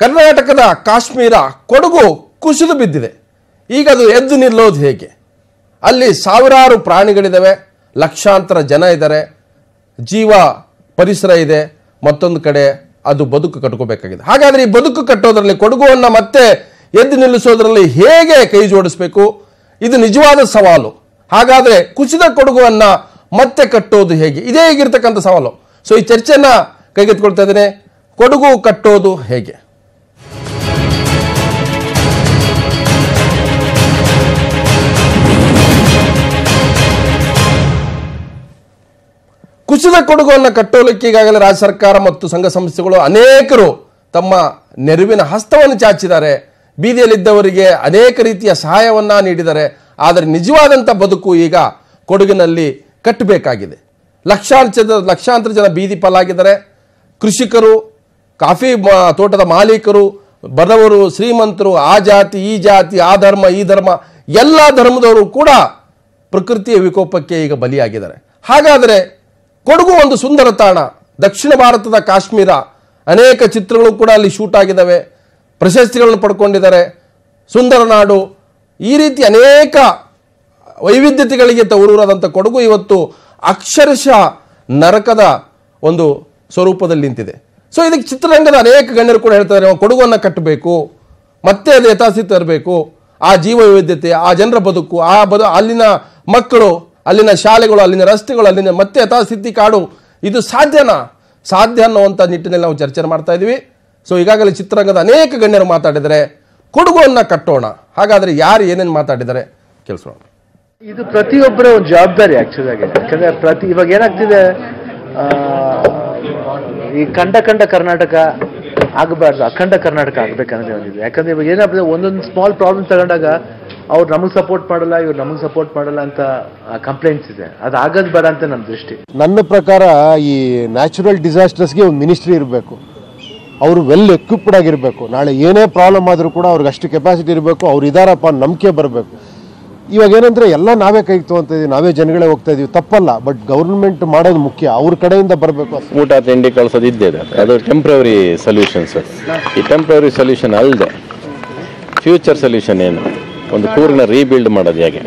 ಕರ್ನಾಟಕದ ಕಾಶ್ಮೀರ ಕೊಡಗು ಕುಸಿದು ಬಿದ್ದಿದೆ. ಈಗ ಅದು ಎದ್ದು ನಿಲ್ಲೋದು ಹೇಗೆ? ಅಲ್ಲಿ ಸಾವಿರಾರು ಪ್ರಾಣಿಗಳಿದ್ದಾವೆ, ಲಕ್ಷಾಂತರ ಜನ ಇದ್ದಾರೆ, ಜೀವ ಪರಿಸರ ಇದೆ, ಮತ್ತೊಂದು ಕಡೆ ಅದು ಬದುಕು ಕಟ್ಕೋಬೇಕಾಗಿದೆ. ಹಾಗಾದರೆ ಈ ಬದುಕು ಕಟ್ಟೋದ್ರಲ್ಲಿ ಕೊಡಗುವನ್ನು ಮತ್ತೆ ಎದ್ದು ನಿಲ್ಲಿಸೋದ್ರಲ್ಲಿ ಹೇಗೆ ಕೈ ಜೋಡಿಸಬೇಕು? ಇದು ನಿಜವಾದ ಸವಾಲು. ಹಾಗಾದರೆ ಕುಸಿದ ಕೊಡಗುವನ್ನು ಮತ್ತೆ ಕಟ್ಟೋದು ಹೇಗೆ? ಇದೇ ಹೇಗಿರ್ತಕ್ಕಂಥ ಸವಾಲು. ಸೊ ಈ ಚರ್ಚೆಯನ್ನು ಕೈಗೆತ್ತಿಕೊಳ್ತಾ ಇದ್ದೇನೆ. ಕೊಡಗು ಕಟ್ಟೋದು ಹೇಗೆ? ಕುಸಿದ ಕೊಡಗುವನ್ನು ಕಟ್ಟೋಲಿಕ್ಕೆ ಈಗಾಗಲೇ ರಾಜ್ಯ ಸರ್ಕಾರ ಮತ್ತು ಸಂಘ ಸಂಸ್ಥೆಗಳು ಅನೇಕರು ತಮ್ಮ ನೆರವಿನ ಹಸ್ತವನ್ನು ಚಾಚಿದ್ದಾರೆ. ಬೀದಿಯಲ್ಲಿದ್ದವರಿಗೆ ಅನೇಕ ರೀತಿಯ ಸಹಾಯವನ್ನು ನೀಡಿದ್ದಾರೆ. ಆದರೆ ನಿಜವಾದಂಥ ಬದುಕು ಈಗ ಕೊಡಗಿನಲ್ಲಿ ಕಟ್ಟಬೇಕಾಗಿದೆ. ಲಕ್ಷಾಂತರ ಜನ ಬೀದಿ ಪಾಲಾಗಿದ್ದಾರೆ. ಕೃಷಿಕರು, ಕಾಫಿ ತೋಟದ ಮಾಲೀಕರು, ಬಡವರು, ಶ್ರೀಮಂತರು, ಆ ಜಾತಿ ಈ ಜಾತಿ, ಆ ಧರ್ಮ ಈ ಧರ್ಮ, ಎಲ್ಲ ಧರ್ಮದವರು ಕೂಡ ಪ್ರಕೃತಿಯ ವಿಕೋಪಕ್ಕೆ ಈಗ ಬಲಿಯಾಗಿದ್ದಾರೆ. ಹಾಗಾದರೆ ಕೊಡಗು ಒಂದು ಸುಂದರ ತಾಣ, ದಕ್ಷಿಣ ಭಾರತದ ಕಾಶ್ಮೀರ, ಅನೇಕ ಚಿತ್ರಗಳು ಕೂಡ ಅಲ್ಲಿ ಶೂಟ್ ಆಗಿದ್ದಾವೆ, ಪ್ರಶಸ್ತಿಗಳನ್ನು ಪಡ್ಕೊಂಡಿದ್ದಾರೆ. ಸುಂದರ ನಾಡು, ಈ ರೀತಿ ಅನೇಕ ವೈವಿಧ್ಯತೆಗಳಿಗೆ ತವರೂರಾದಂಥ ಕೊಡಗು ಇವತ್ತು ಅಕ್ಷರಶಃ ನರಕದ ಒಂದು ಸ್ವರೂಪದಲ್ಲಿ ನಿಂತಿದೆ. ಸೊ ಇದಕ್ಕೆ ಚಿತ್ರರಂಗದ ಅನೇಕ ಗಣ್ಯರು ಕೂಡ ಹೇಳ್ತಾರೆ, ಕೊಡಗುವನ್ನು ಕಟ್ಟಬೇಕು, ಮತ್ತೆ ಅದು ಯಥಾಸ್ಥಿತಿ ತರಬೇಕು. ಆ ಜೀವ ವೈವಿಧ್ಯತೆ, ಆ ಜನರ ಬದುಕು, ಅಲ್ಲಿನ ಮಕ್ಕಳು, ಅಲ್ಲಿನ ಶಾಲೆಗಳು, ಅಲ್ಲಿನ ರಸ್ತೆಗಳು, ಅಲ್ಲಿನ ಮತ್ತೆ ಯಥಾಸ್ಥಿತಿ ಕಾಡು, ಇದು ಸಾಧ್ಯ ಅನ್ನುವಂಥ ನಿಟ್ಟಿನಲ್ಲಿ ನಾವು ಚರ್ಚೆ ಮಾಡ್ತಾ ಇದ್ದೀವಿ. ಸೊ ಈಗಾಗಲೇ ಚಿತ್ರರಂಗದ ಅನೇಕ ಗಣ್ಯರು ಮಾತಾಡಿದರೆ ಕೊಡಗುವನ್ನು ಕಟ್ಟೋಣ. ಹಾಗಾದರೆ ಯಾರು ಏನೇನು ಮಾತಾಡಿದ್ದಾರೆ ಕೇಳಿಸೋಣ. ಇದು ಪ್ರತಿಯೊಬ್ಬರ ಒಂದು ಜವಾಬ್ದಾರಿ ಆಕ್ಚುಲಿ ಆಗಿ. ಯಾಕಂದ್ರೆ ಇವಾಗ ಏನಾಗ್ತಿದೆ, ಈ ಕಂಡ ಕರ್ನಾಟಕ ಆಗಬಾರ್ದು, ಅಖಂಡ ಕರ್ನಾಟಕ ಆಗ್ಬೇಕಂದ್ರೆ ಒಂದಿದೆ. ಯಾಕಂದ್ರೆ ಇವಾಗ ಏನಾಗ್ತದೆ, ಒಂದೊಂದು ಸ್ಮಾಲ್ ಪ್ರಾಬ್ಲಮ್ ತಗೊಂಡಾಗ ಅವ್ರು ನಮಗೆ ಸಪೋರ್ಟ್ ಮಾಡಲ್ಲ, ಇವ್ರು ನಮಗೆ ಸಪೋರ್ಟ್ ಮಾಡಲ್ಲ ಅಂತ ಕಂಪ್ಲೇಂಟ್ಸ್ ಇದೆ. ಅದು ಆಗೋದು ಬೇಡ ಅಂತ ನಮ್ಮ ದೃಷ್ಟಿ. ನನ್ನ ಪ್ರಕಾರ ಈ ನ್ಯಾಚುರಲ್ ಡಿಸಾಸ್ಟರ್ಸ್ಗೆ ಒಂದು ಮಿನಿಸ್ಟ್ರಿ ಇರಬೇಕು. ಅವರು ವೆಲ್ ಎಕ್ವಿಪ್ಡ್ ಆಗಿರಬೇಕು. ನಾಳೆ ಏನೇ ಪ್ರಾಬ್ಲಮ್ ಆದರೂ ಕೂಡ ಅವ್ರಿಗೆ ಅಷ್ಟು ಕೆಪಾಸಿಟಿ ಇರಬೇಕು. ಅವ್ರು ಇದಾರಪ್ಪ ನಂಬಿಕೆ ಬರಬೇಕು. ಇವಾಗ ಏನಂದ್ರೆ ಎಲ್ಲ ನಾವೇ ಕೈಗೆ ತೊಗೊಂತ ಇದೀವಿ, ನಾವೇ ಜನಗಳೇ ಹೋಗ್ತಾ ಇದೀವಿ, ತಪ್ಪಲ್ಲ. ಬಟ್ ಗೌರ್ಮೆಂಟ್ ಮಾಡೋದು ಮುಖ್ಯ, ಅವ್ರ ಕಡೆಯಿಂದ ಬರಬೇಕು. ಊಟ ತಿಂಡಿ ಕಳ್ಸೋದು ಇದ್ದಿದೆ, ಅದು ಟೆಂಪ್ರವರಿ ಸೊಲ್ಯೂಷನ್ಸ್. ಈ ಟೆಂಪ್ರವರಿ ಸೊಲ್ಯೂಷನ್ ಅಲ್ಲದೆ ಫ್ಯೂಚರ್ ಸೊಲ್ಯೂಷನ್ ಏನು? ಒಂದು ಊರಿನ ರೀಬಿಲ್ಡ್ ಮಾಡೋದು ಹೇಗೆ,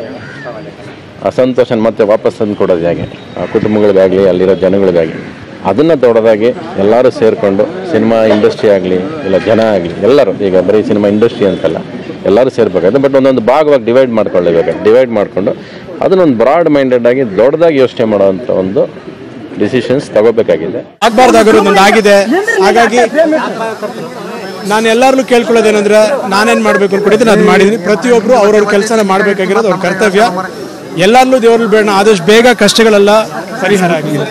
ಆ ಸಂತೋಷನ ಮತ್ತೆ ವಾಪಸ್ ತಂದು ಕೊಡೋದು ಹೇಗೆ, ಆ ಕುಟುಂಬಗಳಿಗಾಗಲಿ ಅಲ್ಲಿರೋ ಜನಗಳಿಗಾಗಲಿ, ಅದನ್ನು ದೊಡ್ಡದಾಗಿ ಎಲ್ಲರೂ ಸೇರಿಕೊಂಡು, ಸಿನಿಮಾ ಇಂಡಸ್ಟ್ರಿ ಆಗಲಿ ಇಲ್ಲ ಜನ ಆಗಲಿ ಎಲ್ಲರೂ, ಈಗ ಬರೀ ಸಿನಿಮಾ ಇಂಡಸ್ಟ್ರಿ ಅಂತಲ್ಲ, ಎಲ್ಲರೂ ಸೇರ್ಬೇಕಾಗುತ್ತೆ. ಬಟ್ ಒಂದೊಂದು ಭಾಗವಾಗಿ ಡಿವೈಡ್ ಮಾಡ್ಕೊಳ್ಳೇಬೇಕು. ಡಿವೈಡ್ ಮಾಡಿಕೊಂಡು ಅದನ್ನೊಂದು ಬ್ರಾಡ್ ಮೈಂಡೆಡ್ ಆಗಿ ದೊಡ್ಡದಾಗಿ ಯೋಚನೆ ಮಾಡೋವಂಥ ಒಂದು ಡಿಸಿಷನ್ಸ್ ತಗೋಬೇಕಾಗಿದೆ. ಆಗಬಾರ್ದಾಗಿರೋದು ಆಗಿದೆ. ಹಾಗಾಗಿ ನಾನು ಎಲ್ಲರಲ್ಲೂ ಕೇಳ್ಕೊಳ್ಳೋದೇನೆಂದ್ರೆ, ನಾನೇನು ಮಾಡಬೇಕು ಅನ್ಕೊಂಡಿದ್ದೀನಿ ಅದು ಮಾಡಿದ್ದೀನಿ. ಪ್ರತಿಯೊಬ್ಬರು ಅವ್ರವ್ರ ಕೆಲಸನ ಮಾಡಬೇಕಾಗಿರೋದು ಅವ್ರ ಕರ್ತವ್ಯ. ಎಲ್ಲರಲ್ಲೂ ದೇವ್ರಲ್ಲಿ ಬೇಡ, ಆದಷ್ಟು ಬೇಗ ಕಷ್ಟಗಳೆಲ್ಲ ಪರಿಹಾರ ಆಗಿದೆ.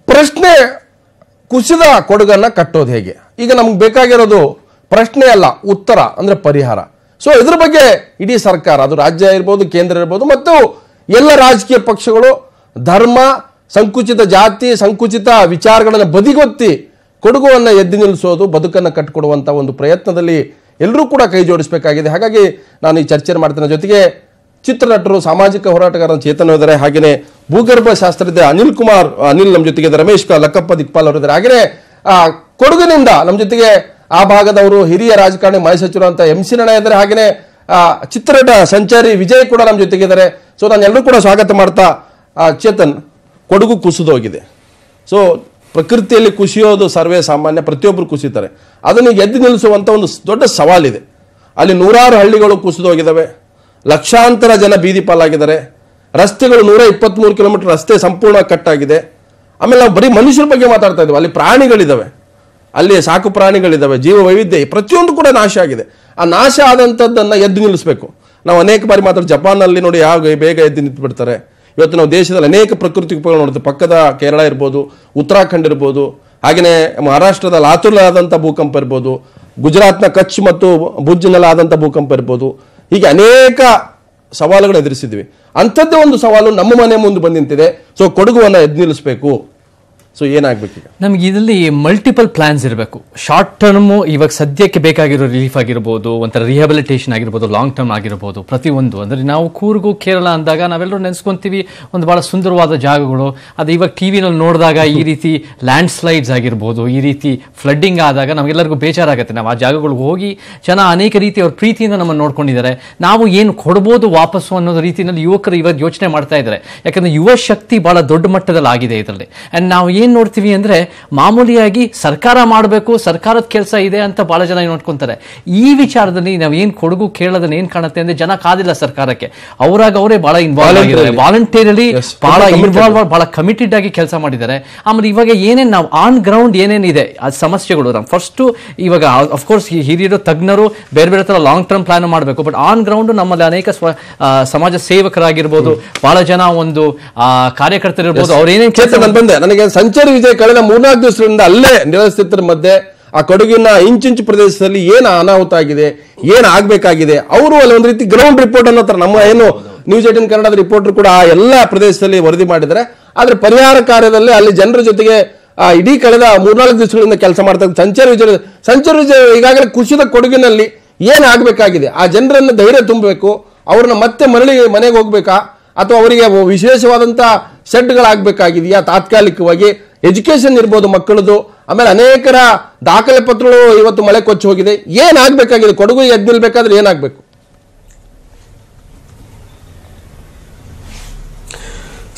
ಪ್ರಶ್ನೆ, ಕುಸಿದ ಕೊಡಗನ್ನು ಕಟ್ಟೋದು ಹೇಗೆ? ಈಗ ನಮ್ಗೆ ಬೇಕಾಗಿರೋದು ಪ್ರಶ್ನೆ ಅಲ್ಲ, ಉತ್ತರ ಅಂದರೆ ಪರಿಹಾರ. ಸೊ ಇದ್ರ ಬಗ್ಗೆ ಇಡೀ ಸರ್ಕಾರ, ಅದು ರಾಜ್ಯ ಇರ್ಬೋದು, ಕೇಂದ್ರ ಇರ್ಬೋದು, ಮತ್ತು ಎಲ್ಲ ರಾಜಕೀಯ ಪಕ್ಷಗಳು ಧರ್ಮ, ಸಂಕುಚಿತ ಜಾತಿ, ಸಂಕುಚಿತ ವಿಚಾರಗಳನ್ನು ಬದಿಗೊತ್ತಿ ಕೊಡಗುವನ್ನು ಎದ್ದು ನಿಲ್ಲಿಸೋದು, ಬದುಕನ್ನು ಕಟ್ಟಿಕೊಡುವಂಥ ಒಂದು ಪ್ರಯತ್ನದಲ್ಲಿ ಎಲ್ಲರೂ ಕೂಡ ಕೈ ಜೋಡಿಸಬೇಕಾಗಿದೆ. ಹಾಗಾಗಿ ನಾನು ಈ ಚರ್ಚೆ ಮಾಡ್ತೇನೆ. ಜೊತೆಗೆ ಚಿತ್ರನಟರು, ಸಾಮಾಜಿಕ ಹೋರಾಟಗಾರರ ಚೇತನ ಇದ್ದಾರೆ, ಹಾಗೆಯೇ ಭೂಗರ್ಭ ಶಾಸ್ತ್ರಜ್ಞ ಅನಿಲ್ ನಮ್ಮ ಜೊತೆಗೆ, ರಮೇಶ್ ಲಕ್ಕಪ್ಪ ದಿಕ್ಪಾಲ್ ಅವರಿದ್ದಾರೆ. ಹಾಗೆಯೇ ಕೊಡಗಿನಿಂದ ನಮ್ಮ ಜೊತೆಗೆ ಆ ಭಾಗದವರು ಹಿರಿಯ ರಾಜಕಾರಣಿ ಮಾಜಿ ಸಚಿವರು ಅಂತ MC ನಣ್ಣ ಇದ್ದಾರೆ. ಹಾಗೆಯೇ ಚಿತ್ರನಟ ಸಂಚಾರಿ ವಿಜಯ್ ಕೂಡ ನಮ್ಮ ಜೊತೆಗಿದ್ದಾರೆ. ಸೊ ನಾನು ಎಲ್ಲರೂ ಕೂಡ ಸ್ವಾಗತ ಮಾಡ್ತಾ, ಚೇತನ್, ಕೊಡಗು ಕುಸಿದೋಗಿದೆ. ಸೊ ಪ್ರಕೃತಿಯಲ್ಲಿ ಕುಸಿಯೋದು ಸರ್ವೇ ಸಾಮಾನ್ಯ, ಪ್ರತಿಯೊಬ್ಬರು ಕುಸಿತಾರೆ. ಅದನ್ನು ಎದ್ದು ನಿಲ್ಲಿಸುವಂಥ ಒಂದು ದೊಡ್ಡ ಸವಾಲಿದೆ. ಅಲ್ಲಿ ನೂರಾರು ಹಳ್ಳಿಗಳು ಕುಸಿದೋಗಿದ್ದಾವೆ, ಲಕ್ಷಾಂತರ ಜನ ಬೀದಿ ಪಾಲಾಗಿದ್ದಾರೆ, ರಸ್ತೆಗಳು 123 ಕಿಲೋಮೀಟರ್ ರಸ್ತೆ ಸಂಪೂರ್ಣ ಕಟ್ಟಾಗಿದೆ. ಆಮೇಲೆ ನಾವು ಬರೀ ಮನುಷ್ಯರ ಬಗ್ಗೆ ಮಾತಾಡ್ತಾ ಇದ್ದೀವಿ, ಅಲ್ಲಿ ಪ್ರಾಣಿಗಳಿದ್ದಾವೆ, ಅಲ್ಲಿ ಸಾಕು ಪ್ರಾಣಿಗಳಿದ್ದಾವೆ, ಜೀವ ವೈವಿಧ್ಯ ಪ್ರತಿಯೊಂದು ಕೂಡ ನಾಶ ಆಗಿದೆ. ಆ ನಾಶ ಆದಂಥದ್ದನ್ನು ಎದ್ದು ನಿಲ್ಲಿಸಬೇಕು. ನಾವು ಅನೇಕ ಬಾರಿ ಮಾತಾಡ್ತೀವಿ, ಜಪಾನಲ್ಲಿ ನೋಡಿ ಯಾವ ಬೇಗ ಎದ್ದು ನಿಂತು ಬಿಡ್ತಾರೆ. ಇವತ್ತು ನಾವು ದೇಶದಲ್ಲಿ ಅನೇಕ ಪ್ರಕೃತಿ ವಿಕೋಪಗಳು ನೋಡ್ತೀವಿ. ಪಕ್ಕದ ಕೇರಳ ಇರ್ಬೋದು, ಉತ್ತರಾಖಂಡ್ ಇರ್ಬೋದು, ಹಾಗೆಯೇ ಮಹಾರಾಷ್ಟ್ರದ ಲಾತೂರ್ನಲ್ಲಾದಂಥ ಭೂಕಂಪ ಇರ್ಬೋದು, ಗುಜರಾತ್ನ ಕಚ್ ಮತ್ತು ಭುಜ್ನಲ್ಲಾದಂಥ ಭೂಕಂಪ ಇರ್ಬೋದು. ಹೀಗೆ ಅನೇಕ ಸವಾಲುಗಳು ಎದುರಿಸಿದ್ವಿ. ಅಂಥದ್ದೇ ಒಂದು ಸವಾಲು ನಮ್ಮ ಮನೆ ಮುಂದೆ ಬಂದು ನಿಂತಿದೆ. ಸೊ ಕೊಡಗುವನ್ನು ಎದ್ದು ನಿಲ್ಲಿಸಬೇಕು. ಸೊ ಏನಾಗ್ಬೇಕು? ನಮ್ಗೆ ಇದರಲ್ಲಿ ಮಲ್ಟಿಪಲ್ ಪ್ಲಾನ್ಸ್ ಇರಬೇಕು. ಶಾರ್ಟ್ ಟರ್ಮ್ ಇವಾಗ ಸದ್ಯಕ್ಕೆ ಬೇಕಾಗಿರೋ ರಿಲೀಫ್ ಆಗಿರ್ಬೋದು, ಒಂಥರ ರಿಹ್ಯಾಬಿಲಿಟೇಷನ್ ಆಗಿರ್ಬೋದು, ಲಾಂಗ್ ಟರ್ಮ್ ಆಗಿರ್ಬೋದು, ಪ್ರತಿಯೊಂದು ಅಂದ್ರೆ ನಾವು ಕೂರ್ಗು ಕೇರಳ ಅಂದಾಗ ನಾವೆಲ್ಲರೂ ನೆನೆಸ್ಕೊಂತೀವಿ ಒಂದು ಬಹಳ ಸುಂದರವಾದ ಜಾಗಗಳು. ಅದು ಇವಾಗ ಟಿವಿನಲ್ಲಿ ನೋಡಿದಾಗ ಈ ರೀತಿ ಲ್ಯಾಂಡ್ ಸ್ಲೈಡ್ಸ್ ಆಗಿರ್ಬೋದು, ಈ ರೀತಿ ಫ್ಲಡ್ಡಿಂಗ್ ಆದಾಗ ನಮಗೆಲ್ಲರಿಗೂ ಬೇಜಾರಾಗುತ್ತೆ. ನಾವು ಆ ಜಾಗಗಳಿಗೆ ಹೋಗಿ ಜನ ಅನೇಕ ರೀತಿ ಅವ್ರ ಪ್ರೀತಿಯಿಂದ ನಮ್ಮನ್ನು ನೋಡ್ಕೊಂಡಿದ್ದಾರೆ. ನಾವು ಏನು ಕೊಡ್ಬೋದು ವಾಪಸ್ಸು ಅನ್ನೋದು ರೀತಿಯಲ್ಲಿ ಯುವಕರು ಇವಾಗ ಯೋಚನೆ ಮಾಡ್ತಾ ಇದ್ದಾರೆ. ಯಾಕಂದ್ರೆ ಯುವ ಶಕ್ತಿ ಬಹಳ ದೊಡ್ಡ ಮಟ್ಟದಲ್ಲಿ ಆಗಿದೆ ಇದರಲ್ಲಿ. ಅಂಡ್ ನಾವು ಏನ್ ನೋಡ್ತೀವಿ ಅಂದ್ರೆ ಮಾಮೂಲಿಯಾಗಿ ಸರ್ಕಾರ ಮಾಡಬೇಕು, ಸರ್ಕಾರದ ಕೆಲಸ ಇದೆ ಅಂತ ಬಹಳ ಜನ ನೋಡ್ಕೊಂತಾರೆ. ಈ ವಿಚಾರದಲ್ಲಿ ನಾವು ಏನ್ ಕೊಡಗು ಕೇರಳದಲ್ಲಿ ಏನ್ ಕಾಣುತ್ತೆ ಅಂದ್ರೆ ಜನ ಕಾದಿಲ್ಲ ಸರ್ಕಾರಕ್ಕೆ, ಅವರಾಗ ಅವರೇ ಬಹಳ ಇನ್ವಾಲ್ವ್ ಆಗಿದ್ದಾರೆ, ವಾಲಂಟಿಯರ್ಲಿ ಬಹಳ ಇನ್ವಾಲ್ವ್, ಬಹಳ ಕಮಿಟೆಡ್ ಆಗಿ ಕೆಲಸ ಮಾಡಿದ್ದಾರೆ. ಆಮೇಲೆ ಇವಾಗ ಏನೇನು ನಾವು ಆನ್ ಗ್ರೌಂಡ್ ಏನೇನಿದೆ ಆ ಸಮಸ್ಯೆಗಳು ನಾವು ಫಸ್ಟ್ ಇವಾಗ ಅಫ್ಕೋರ್ಸ್ ಹಿರಿಯರು ತಜ್ಞರು ಬೇರೆ ಬೇರೆ ತರ ಲಾಂಗ್ ಟರ್ಮ್ ಪ್ಲಾನ್ ಮಾಡಬೇಕು. ಬಟ್ ಆನ್ ಗ್ರೌಂಡ್ ನಮ್ಮಲ್ಲಿ ಅನೇಕ ಸಮಾಜ ಸೇವಕರಾಗಿರ್ಬೋದು, ಬಹಳ ಜನ ಒಂದು ಕಾರ್ಯಕರ್ತರಿರ್ಬೋದು, ಅವ್ರು ಏನೇನು ಕೆಲಸ ಬಂದೆ. ನನಗೆ ಸಂಚಾರಿ ವಿಜಯ್ ಕಳೆದ 3-4 ದಿವಸದಿಂದ ಅಲ್ಲೇ ನಿರಾಶ್ರಿತರ ಮಧ್ಯೆ ಆ ಕೊಡಗಿನ ಇಂಚಿಂಚು ಪ್ರದೇಶದಲ್ಲಿ ಏನು ಅನಾಹುತ ಆಗಿದೆ, ಏನು ಆಗ್ಬೇಕಾಗಿದೆ, ಅವರು ಅಲ್ಲಿ ಒಂದು ರೀತಿ ಗ್ರೌಂಡ್ ರಿಪೋರ್ಟ್ ಅನ್ನೋ ತರ ನಮ್ಮ ಏನು ನ್ಯೂಸ್ 18 ಕನ್ನಡದ ರಿಪೋರ್ಟರ್ ಕೂಡ ಆ ಎಲ್ಲ ಪ್ರದೇಶದಲ್ಲಿ ವರದಿ ಮಾಡಿದ್ದಾರೆ. ಆದ್ರೆ ಪರಿಹಾರ ಕಾರ್ಯದಲ್ಲಿ ಅಲ್ಲಿ ಜನರ ಜೊತೆಗೆ ಇಡೀ ಕಳೆದ 3-4 ದಿವಸಗಳಿಂದ ಕೆಲಸ ಮಾಡ್ತಾ ಸಂಚಾರಿ ವಿಜಯ್ ಈಗಾಗಲೇ ಕುಸಿದ ಕೊಡಗಿನಲ್ಲಿ ಏನ್ ಆಗ್ಬೇಕಾಗಿದೆ, ಆ ಜನರನ್ನ ಧೈರ್ಯ ತುಂಬಬೇಕು, ಅವ್ರನ್ನ ಮತ್ತೆ ಮನೆಗೆ ಹೋಗ್ಬೇಕಾ ಅಥವಾ ಅವರಿಗೆ ವಿಶೇಷವಾದಂತ ಸೆಟ್ಗಳಾಗಬೇಕಾಗಿದೆಯಾ, ತಾತ್ಕಾಲಿಕವಾಗಿ ಎಜುಕೇಶನ್ ಇರ್ಬೋದು ಮಕ್ಕಳದು, ಆಮೇಲೆ ಅನೇಕರ ದಾಖಲೆ ಪತ್ರಗಳು ಇವತ್ತು ಮಳೆ ಕೊಚ್ಚಿ ಹೋಗಿದೆ. ಏನಾಗಬೇಕಾಗಿದೆ ಕೊಡಗು ಎದ್ದು ನಿಲ್ಬೇಕಾದ್ರೆ ಏನಾಗಬೇಕು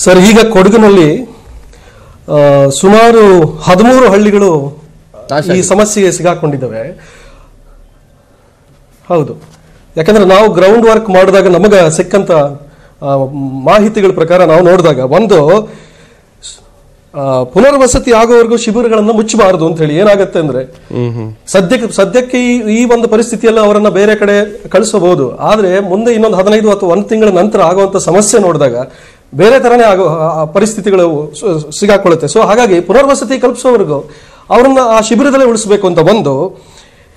ಸರ್? ಈಗ ಕೊಡಗಿನಲ್ಲಿ ಸುಮಾರು 13 ಹಳ್ಳಿಗಳು ಈ ಸಮಸ್ಯೆಗೆ ಸಿಗಾಕೊಂಡಿದ್ದಾವೆ. ಹೌದು, ಯಾಕಂದ್ರೆ ನಾವು ಗ್ರೌಂಡ್ ವರ್ಕ್ ಮಾಡಿದಾಗ ನಮಗೆ ಸಿಕ್ಕಂತ ಮಾಹಿತಿಗಳ ಪ್ರಕಾರ ನಾವು ನೋಡಿದಾಗ ಒಂದು ಪುನರ್ವಸತಿ ಆಗೋವರೆಗೂ ಶಿಬಿರಗಳನ್ನು ಮುಚ್ಚಬಾರದು ಅಂತ ಹೇಳಿ. ಏನಾಗುತ್ತೆ ಅಂದ್ರೆ ಸದ್ಯಕ್ಕೆ ಈ ಒಂದು ಪರಿಸ್ಥಿತಿಯಲ್ಲಿ ಅವರನ್ನ ಬೇರೆ ಕಡೆ ಕಳಿಸಬಹುದು, ಆದ್ರೆ ಮುಂದೆ ಇನ್ನೊಂದು 15 ಅಥವಾ 1 ತಿಂಗಳ ನಂತರ ಆಗುವಂತ ಸಮಸ್ಯೆ ನೋಡಿದಾಗ ಬೇರೆ ತರನೇ ಆಗೋ ಪರಿಸ್ಥಿತಿಗಳು ಸಿಗಾಕೊಳ್ಳುತ್ತೆ. ಸೊ ಹಾಗಾಗಿ ಪುನರ್ವಸತಿ ಕಲ್ಪಿಸೋವರೆಗೂ ಅವರನ್ನ ಆ ಶಿಬಿರದಲ್ಲೇ ಉಳಿಸಬೇಕು ಅಂತ ಒಂದು.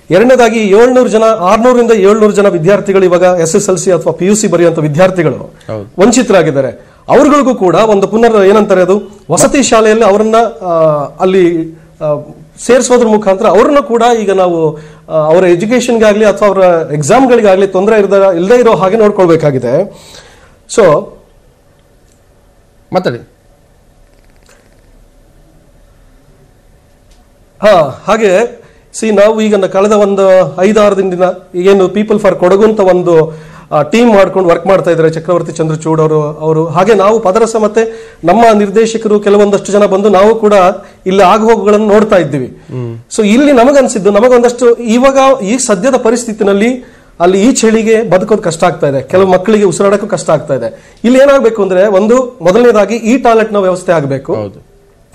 ಎರಡನೇದಾಗಿ 600 ರಿಂದ 700 ಜನ ವಿದ್ಯಾರ್ಥಿಗಳು ಇವಾಗ SSLC ಅಥವಾ PUC ಬರೆಯುವಂತ ವಿದ್ಯಾರ್ಥಿಗಳು ವಂಚಿತರಾಗಿದ್ದಾರೆ. ಅವ್ರಗಳಿಗೂ ಕೂಡ ಒಂದು ಏನಂತಾರೆ ಅದು ವಸತಿ ಶಾಲೆಯಲ್ಲಿ ಅವರನ್ನ ಅಲ್ಲಿ ಸೇರಿಸೋದ್ರ ಮುಖಾಂತರ ಅವ್ರನ್ನ ಕೂಡ ಈಗ ನಾವು ಅವರ ಎಜುಕೇಶನ್ಗಾಗ್ಲಿ ಅಥವಾ ಅವರ ಎಕ್ಸಾಮ್ಗಳಿಗಾಗ್ಲಿ ತೊಂದರೆ ಇಲ್ಲದೆ ಇರೋ ಹಾಗೆ ನೋಡ್ಕೊಳ್ಬೇಕಾಗಿದೆ. ಸೊ ಮಾತಾಡಿ. ಹಾಗೆ ನಾವು ಈಗ ಕಳೆದ ಒಂದು 5-6 ದಿನ ಏನು ಪೀಪಲ್ ಫಾರ್ ಕೊಡಗು ಅಂತ ಒಂದು ಟೀಮ್ ಮಾಡ್ಕೊಂಡು ವರ್ಕ್ ಮಾಡ್ತಾ ಇದ್ದಾರೆ ಚಕ್ರವರ್ತಿ ಚಂದ್ರಚೂಡ್ ಅವರು. ಹಾಗೆ ನಾವು ಪದರಸ ಮತ್ತೆ ನಮ್ಮ ನಿರ್ದೇಶಕರು ಕೆಲವೊಂದಷ್ಟು ಜನ ಬಂದು ನಾವು ಕೂಡ ಇಲ್ಲಿ ಆಗುಹೋಗುಗಳನ್ನು ನೋಡ್ತಾ ಇದ್ದೀವಿ. ಸೊ ಇಲ್ಲಿ ನಮಗನ್ಸಿದ್ದು ನಮಗೊಂದಷ್ಟು ಇವಾಗ ಈ ಸದ್ಯದ ಪರಿಸ್ಥಿತಿನಲ್ಲಿ ಅಲ್ಲಿ ಈ ಚಳಿಗೆ ಬದುಕೋದು ಕಷ್ಟ ಆಗ್ತಾ ಇದೆ, ಕೆಲವು ಮಕ್ಕಳಿಗೆ ಉಸಿರಾಡಕ್ಕೂ ಕಷ್ಟ ಆಗ್ತಾ ಇದೆ. ಇಲ್ಲಿ ಏನಾಗಬೇಕು ಅಂದ್ರೆ ಒಂದು ಮೊದಲನೇದಾಗಿ ಈ ಟಾಯ್ಲೆಟ್ ನ ವ್ಯವಸ್ಥೆ ಆಗಬೇಕು,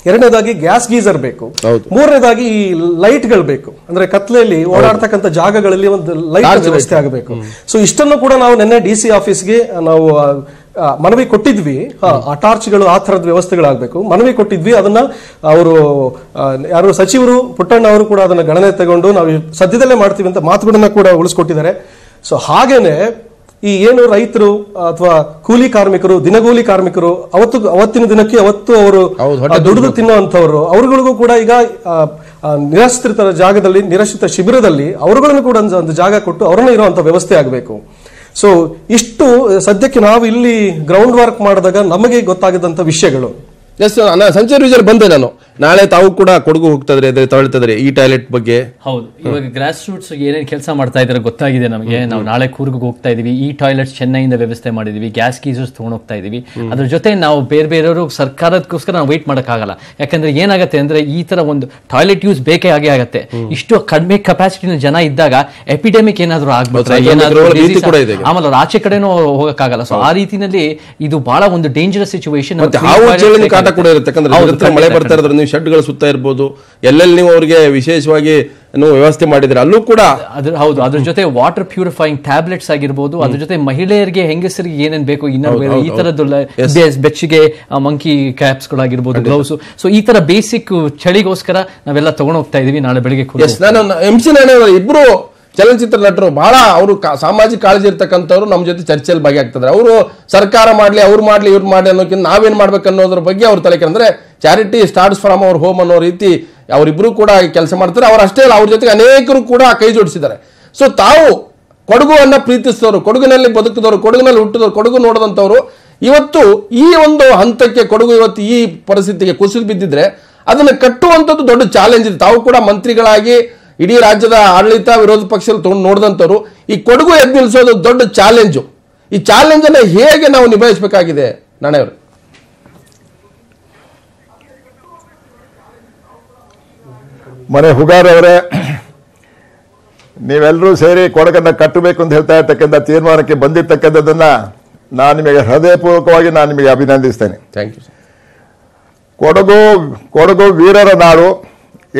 ಎರಡನೇದಾಗಿ ಗ್ಯಾಸ್ ಗೀಸರ್ ಬೇಕು, ಮೂರನೇದಾಗಿ ಈ ಲೈಟ್ಗಳು ಬೇಕು. ಅಂದ್ರೆ ಕತ್ಲೆಯಲ್ಲಿ ಓಡಾಡ್ತಕ್ಕಂಥ ಜಾಗಗಳಲ್ಲಿ ಒಂದು ಲೈಟ್ ವ್ಯವಸ್ಥೆ ಆಗಬೇಕು. ಸೊ ಇಷ್ಟನ್ನು ಕೂಡ ನಾವು ನಿನ್ನೆ DC ಆಫೀಸ್ಗೆ ನಾವು ಮನವಿ ಕೊಟ್ಟಿದ್ವಿ. ಆ ಟಾರ್ಚ್ಗಳು ಆ ತರದ ವ್ಯವಸ್ಥೆಗಳಾಗಬೇಕು ಮನವಿ ಕೊಟ್ಟಿದ್ವಿ. ಅದನ್ನ ಅವರು ಯಾರು ಸಚಿವರು ಪುಟ್ಟಣ್ಣ ಅವರು ಕೂಡ ಅದನ್ನ ಗಣನೆ ತಗೊಂಡು ನಾವು ಸದ್ಯದಲ್ಲೇ ಮಾಡ್ತೀವಿ ಅಂತ ಮಾತುಗಳನ್ನ ಕೂಡ ಉಳಿಸ್ಕೊಟ್ಟಿದ್ದಾರೆ. ಸೊ ಹಾಗೇನೆ ಈ ಏನು ರೈತರು ಅಥವಾ ಕೂಲಿ ಕಾರ್ಮಿಕರು, ದಿನಗೂಲಿ ಕಾರ್ಮಿಕರು, ಅವತ್ತಿನ ದಿನಕ್ಕೆ ಅವತ್ತು ಅವರು ದುಡಿದು ತಿನ್ನುವಂತವರು, ಅವರುಗಳಿಗೂ ಕೂಡ ಈಗ ನಿರಾಶ್ರಿತ ಜಾಗದಲ್ಲಿ, ನಿರಾಶ್ರಿತ ಶಿಬಿರದಲ್ಲಿ ಅವರುಗಳನ್ನು ಕೂಡ ಒಂದು ಜಾಗ ಕೊಟ್ಟು ಅವ್ರನ್ನ ಇರುವಂತ ವ್ಯವಸ್ಥೆ ಆಗಬೇಕು. ಸೊ ಇಷ್ಟು ಸದ್ಯಕ್ಕೆ ನಾವು ಇಲ್ಲಿ ಗ್ರೌಂಡ್ ವರ್ಕ್ ಮಾಡಿದಾಗ ನಮಗೆ ಗೊತ್ತಾಗದಂತ ವಿಷಯಗಳು. ಸಂಚಾರಿ ವಿಜಯ್ ಬಂದೆ ನಾನು. ನಾಳೆ ತಾವು ಕೂಡ ಕೊಡಗು ಹೋಗ್ತಿದ್ರೆ ತಗೊಳ್ತಿದ್ರೆ ಈ ಟಾಯ್ಲೆಟ್ ಬಗ್ಗೆ. ಹೌದು, ಇವಾಗ ಗ್ರಾಸ್ ರೂಟ್ಸ್ ಏನೇನು ಕೆಲಸ ಮಾಡ್ತಾ ಇದ್ದಾರೆ ಗೊತ್ತಾಗಿದೆ ನಮಗೆ. ನಾವು ನಾಳೆ ಕೂರ್ಗ್ ಹೋಗ್ತಾ ಇದೀವಿ. ಈ ಟಾಯ್ಲೆಟ್ಸ್ ಚೆನ್ನೈಯಿಂದ ವ್ಯವಸ್ಥೆ ಮಾಡಿದೀವಿ, ಗ್ಯಾಸ್ ಗೀಸರ್ಸ್ ತಗೊಂಡ್ ಹೋಗ್ತಾ ಇದೀವಿ. ಅದ್ರ ಜೊತೆ ನಾವು ಬೇರೆಯವರು ಸರ್ಕಾರಕ್ಕೋಸ್ಕರ ನಾವು ವೇಟ್ ಮಾಡಕ್ಕಾಗಲ್ಲ. ಯಾಕಂದ್ರೆ ಏನಾಗುತ್ತೆ ಅಂದ್ರೆ ಈ ತರ ಒಂದು ಟಾಯ್ಲೆಟ್ ಯೂಸ್ ಬೇಕೇ ಆಗತ್ತೆ. ಇಷ್ಟು ಕಡಿಮೆ ಕೆಪಾಸಿಟಿನ ಜನ ಇದ್ದಾಗ ಎಪಿಡೆಮಿಕ್ ಏನಾದ್ರು ಆಗ್ಬಿಟ್ರೆ ಆಮೇಲೆ ಅವ್ರ ಆಚೆ ಕಡೆನೂ ಹೋಗಕ್ಕಾಗಲ್ಲ. ಸೊ ಆ ರೀತಿನಲ್ಲಿ ಇದು ಬಹಳ ಒಂದು ಡೇಂಜರಸ್ ಸಿಚುವೇಶನ್. ಕೂಡ ಇರುತ್ತೆ, ಯಾಕಂದ್ರೆ ಮಳೆ ಬರ್ತಾ ಇರೋದ್ರ ನೀವು ಶೆಡ್ಗಳ ಸುತ್ತ ಇರ್ಬೋದು, ಎಲ್ಲೆಲ್ಲಿ ನೀವು ಅವ್ರಿಗೆ ವಿಶೇಷವಾಗಿ ವ್ಯವಸ್ಥೆ ಮಾಡಿದ್ರೆ ಅಲ್ಲೂ ಕೂಡ ಹೌದು. ಅದ್ರ ಜೊತೆ ವಾಟರ್ ಪ್ಯೂರಿಫೈಯಿಂಗ್ ಟ್ಯಾಬ್ಲೆಟ್ಸ್ ಆಗಿರ್ಬೋದು, ಅದ್ರ ಜೊತೆ ಮಹಿಳೆಯರಿಗೆ ಹೆಂಗಸರಿಗೆ ಏನೇನ್ ಬೇಕು ಇನ್ನರ್ ಈ ತರದ್ದು ಬೆಚ್ಚಿಗೆ ಮಂಕಿ ಕ್ಯಾಪ್ಸ್ ಗಳಾಗಿರ್ಬೋದು, ಗ್ಲೌಸ್. ಸೊ ಈ ತರ ಬೇಸಿಕ್ ಚಳಿಗೋಸ್ಕರ ನಾವೆಲ್ಲ ತಗೊಂಡ್ ಹೋಗ್ತಾ ಇದೀವಿ ನಾಳೆ ಬೆಳಿಗ್ಗೆ. ನಾನು MC ನಾರಾಯಣ ಇಬ್ರು ಚಲನಚಿತ್ರ ನಟರು ಬಹಳ ಅವರು ಸಾಮಾಜಿಕ ಕಾಳಜಿ ಇರ್ತಕ್ಕಂಥವ್ರು ನಮ್ಮ ಜೊತೆ ಚರ್ಚೆಯಲ್ಲಿ ಭಾಗಿಯಾಗ್ತಿದ್ದಾರೆ. ಅವರು ಸರ್ಕಾರ ಮಾಡಲಿ, ಅವ್ರು ಮಾಡಲಿ, ಇವ್ರು ಮಾಡಲಿ ಅನ್ನೋಕ್ಕಿಂತ ನಾವೇನ್ ಮಾಡ್ಬೇಕು ಅನ್ನೋದ್ರ ಬಗ್ಗೆ ಅವ್ರು ತಲೆ ಅಂದ್ರೆ charity starts from our home ಅನ್ನೋ ರೀತಿ ಅವರಿಬ್ರು ಕೂಡ ಕೆಲಸ ಮಾಡ್ತಾರೆ. ಅವ್ರು ಅಷ್ಟೇ ಅಲ್ಲ, ಅವ್ರ ಜೊತೆಗೆ ಅನೇಕರು ಕೂಡ ಕೈ ಜೋಡಿಸಿದ್ದಾರೆ. ಸೊ ತಾವು ಕೊಡಗುವನ್ನ ಪ್ರೀತಿಸಿದವರು, ಕೊಡಗಿನಲ್ಲಿ ಬದುಕಿದವರು, ಕೊಡಗಿನಲ್ಲಿ ಹುಟ್ಟಿದವರು, ಕೊಡಗು ನೋಡಿದಂಥವ್ರು ಇವತ್ತು ಈ ಒಂದು ಹಂತಕ್ಕೆ ಕೊಡಗು ಇವತ್ತು ಈ ಪರಿಸ್ಥಿತಿಗೆ ಕುಸಿದು ಬಿದ್ದಿದ್ರೆ ಅದನ್ನು ಕಟ್ಟುವಂಥದ್ದು ದೊಡ್ಡ ಚಾಲೆಂಜ್ ಇದೆ. ತಾವು ಕೂಡ ಮಂತ್ರಿಗಳಾಗಿ ಇಡೀ ರಾಜ್ಯದ ಆಡಳಿತ ವಿರೋಧ ಪಕ್ಷದಲ್ಲಿ ತೊಗೊಂಡು ನೋಡಿದಂಥವ್ರು ಈ ಕೊಡಗು ಎದ್ದು ನಿಲ್ಲಿಸೋದು ದೊಡ್ಡ ಚಾಲೆಂಜು. ಈ ಚಾಲೆಂಜ್ ಅನ್ನು ಹೇಗೆ ನಾವು ನಿಭಾಯಿಸಬೇಕಾಗಿದೆ ನಾಣೆಯವರು? ಮನೆ ಹುಗಾರವರೇ, ನೀವೆಲ್ಲರೂ ಸೇರಿ ಕೊಡಗನ್ನು ಕಟ್ಟಬೇಕು ಅಂತ ಹೇಳ್ತಾ ಇರ್ತಕ್ಕಂಥ ತೀರ್ಮಾನಕ್ಕೆ ಬಂದಿರ್ತಕ್ಕಂಥದ್ದನ್ನ ನಾನು ನಿಮಗೆ ಹೃದಯಪೂರ್ವಕವಾಗಿ ನಾನು ನಿಮಗೆ ಅಭಿನಂದಿಸ್ತೇನೆ. Thank you. ಕೊಡಗು ವೀರರ ನಾಡು.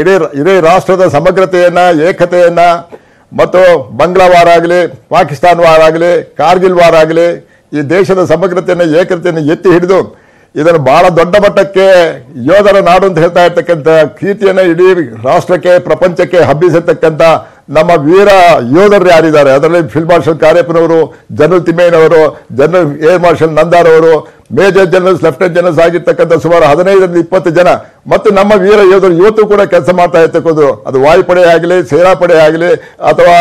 ಇಡೀ ರಾಷ್ಟ್ರದ ಸಮಗ್ರತೆಯನ್ನ, ಏಕತೆಯನ್ನ ಮತ್ತು ಬಂಗ್ಲಾ ವಾರ ಆಗಲಿ, ಪಾಕಿಸ್ತಾನ ವಾರ ಆಗಲಿ, ಕಾರ್ಗಿಲ್ ವಾರ ಆಗಲಿ, ಈ ದೇಶದ ಸಮಗ್ರತೆಯನ್ನು, ಏಕತೆಯನ್ನು ಎತ್ತಿ ಹಿಡಿದು ಇದನ್ನು ಬಹಳ ದೊಡ್ಡ ಮಟ್ಟಕ್ಕೆ ಯೋಧರ ನಾಡು ಅಂತ ಹೇಳ್ತಾ ಇರ್ತಕ್ಕಂಥ ಕೀರ್ತಿಯನ್ನು ಇಡೀ ರಾಷ್ಟ್ರಕ್ಕೆ, ಪ್ರಪಂಚಕ್ಕೆ ಹಬ್ಬಿಸಿರ್ತಕ್ಕಂಥ ನಮ್ಮ ವೀರ ಯೋಧರು ಯಾರಿದ್ದಾರೆ, ಅದರಲ್ಲಿ ಫೀಲ್ಡ್ ಮಾರ್ಷಲ್ ಕಾರ್ಯಪ್ಪನವರು, ಜನರಲ್ ತಿಮ್ಮೇನವರು, ಜನರಲ್ ಏರ್ ಮಾರ್ಷಲ್ ನಂದಾರವರು, ಮೇಜರ್ ಜನರಲ್ಸ್, ಲೆಫ್ಟಿನೆಂಟ್ ಜನರಲ್ಸ್ ಆಗಿರ್ತಕ್ಕಂಥ ಸುಮಾರು 15-20 ಜನ ಮತ್ತು ನಮ್ಮ ವೀರ ಯೋಧರು ಇವತ್ತು ಕೂಡ ಕೆಲಸ ಮಾಡ್ತಾ ಇರ್ತಕ್ಕಂಥದ್ದು, ಅದು ವಾಯುಪಡೆ ಆಗಲಿ, ಸೇನಾಪಡೆ ಆಗಲಿ ಅಥವಾ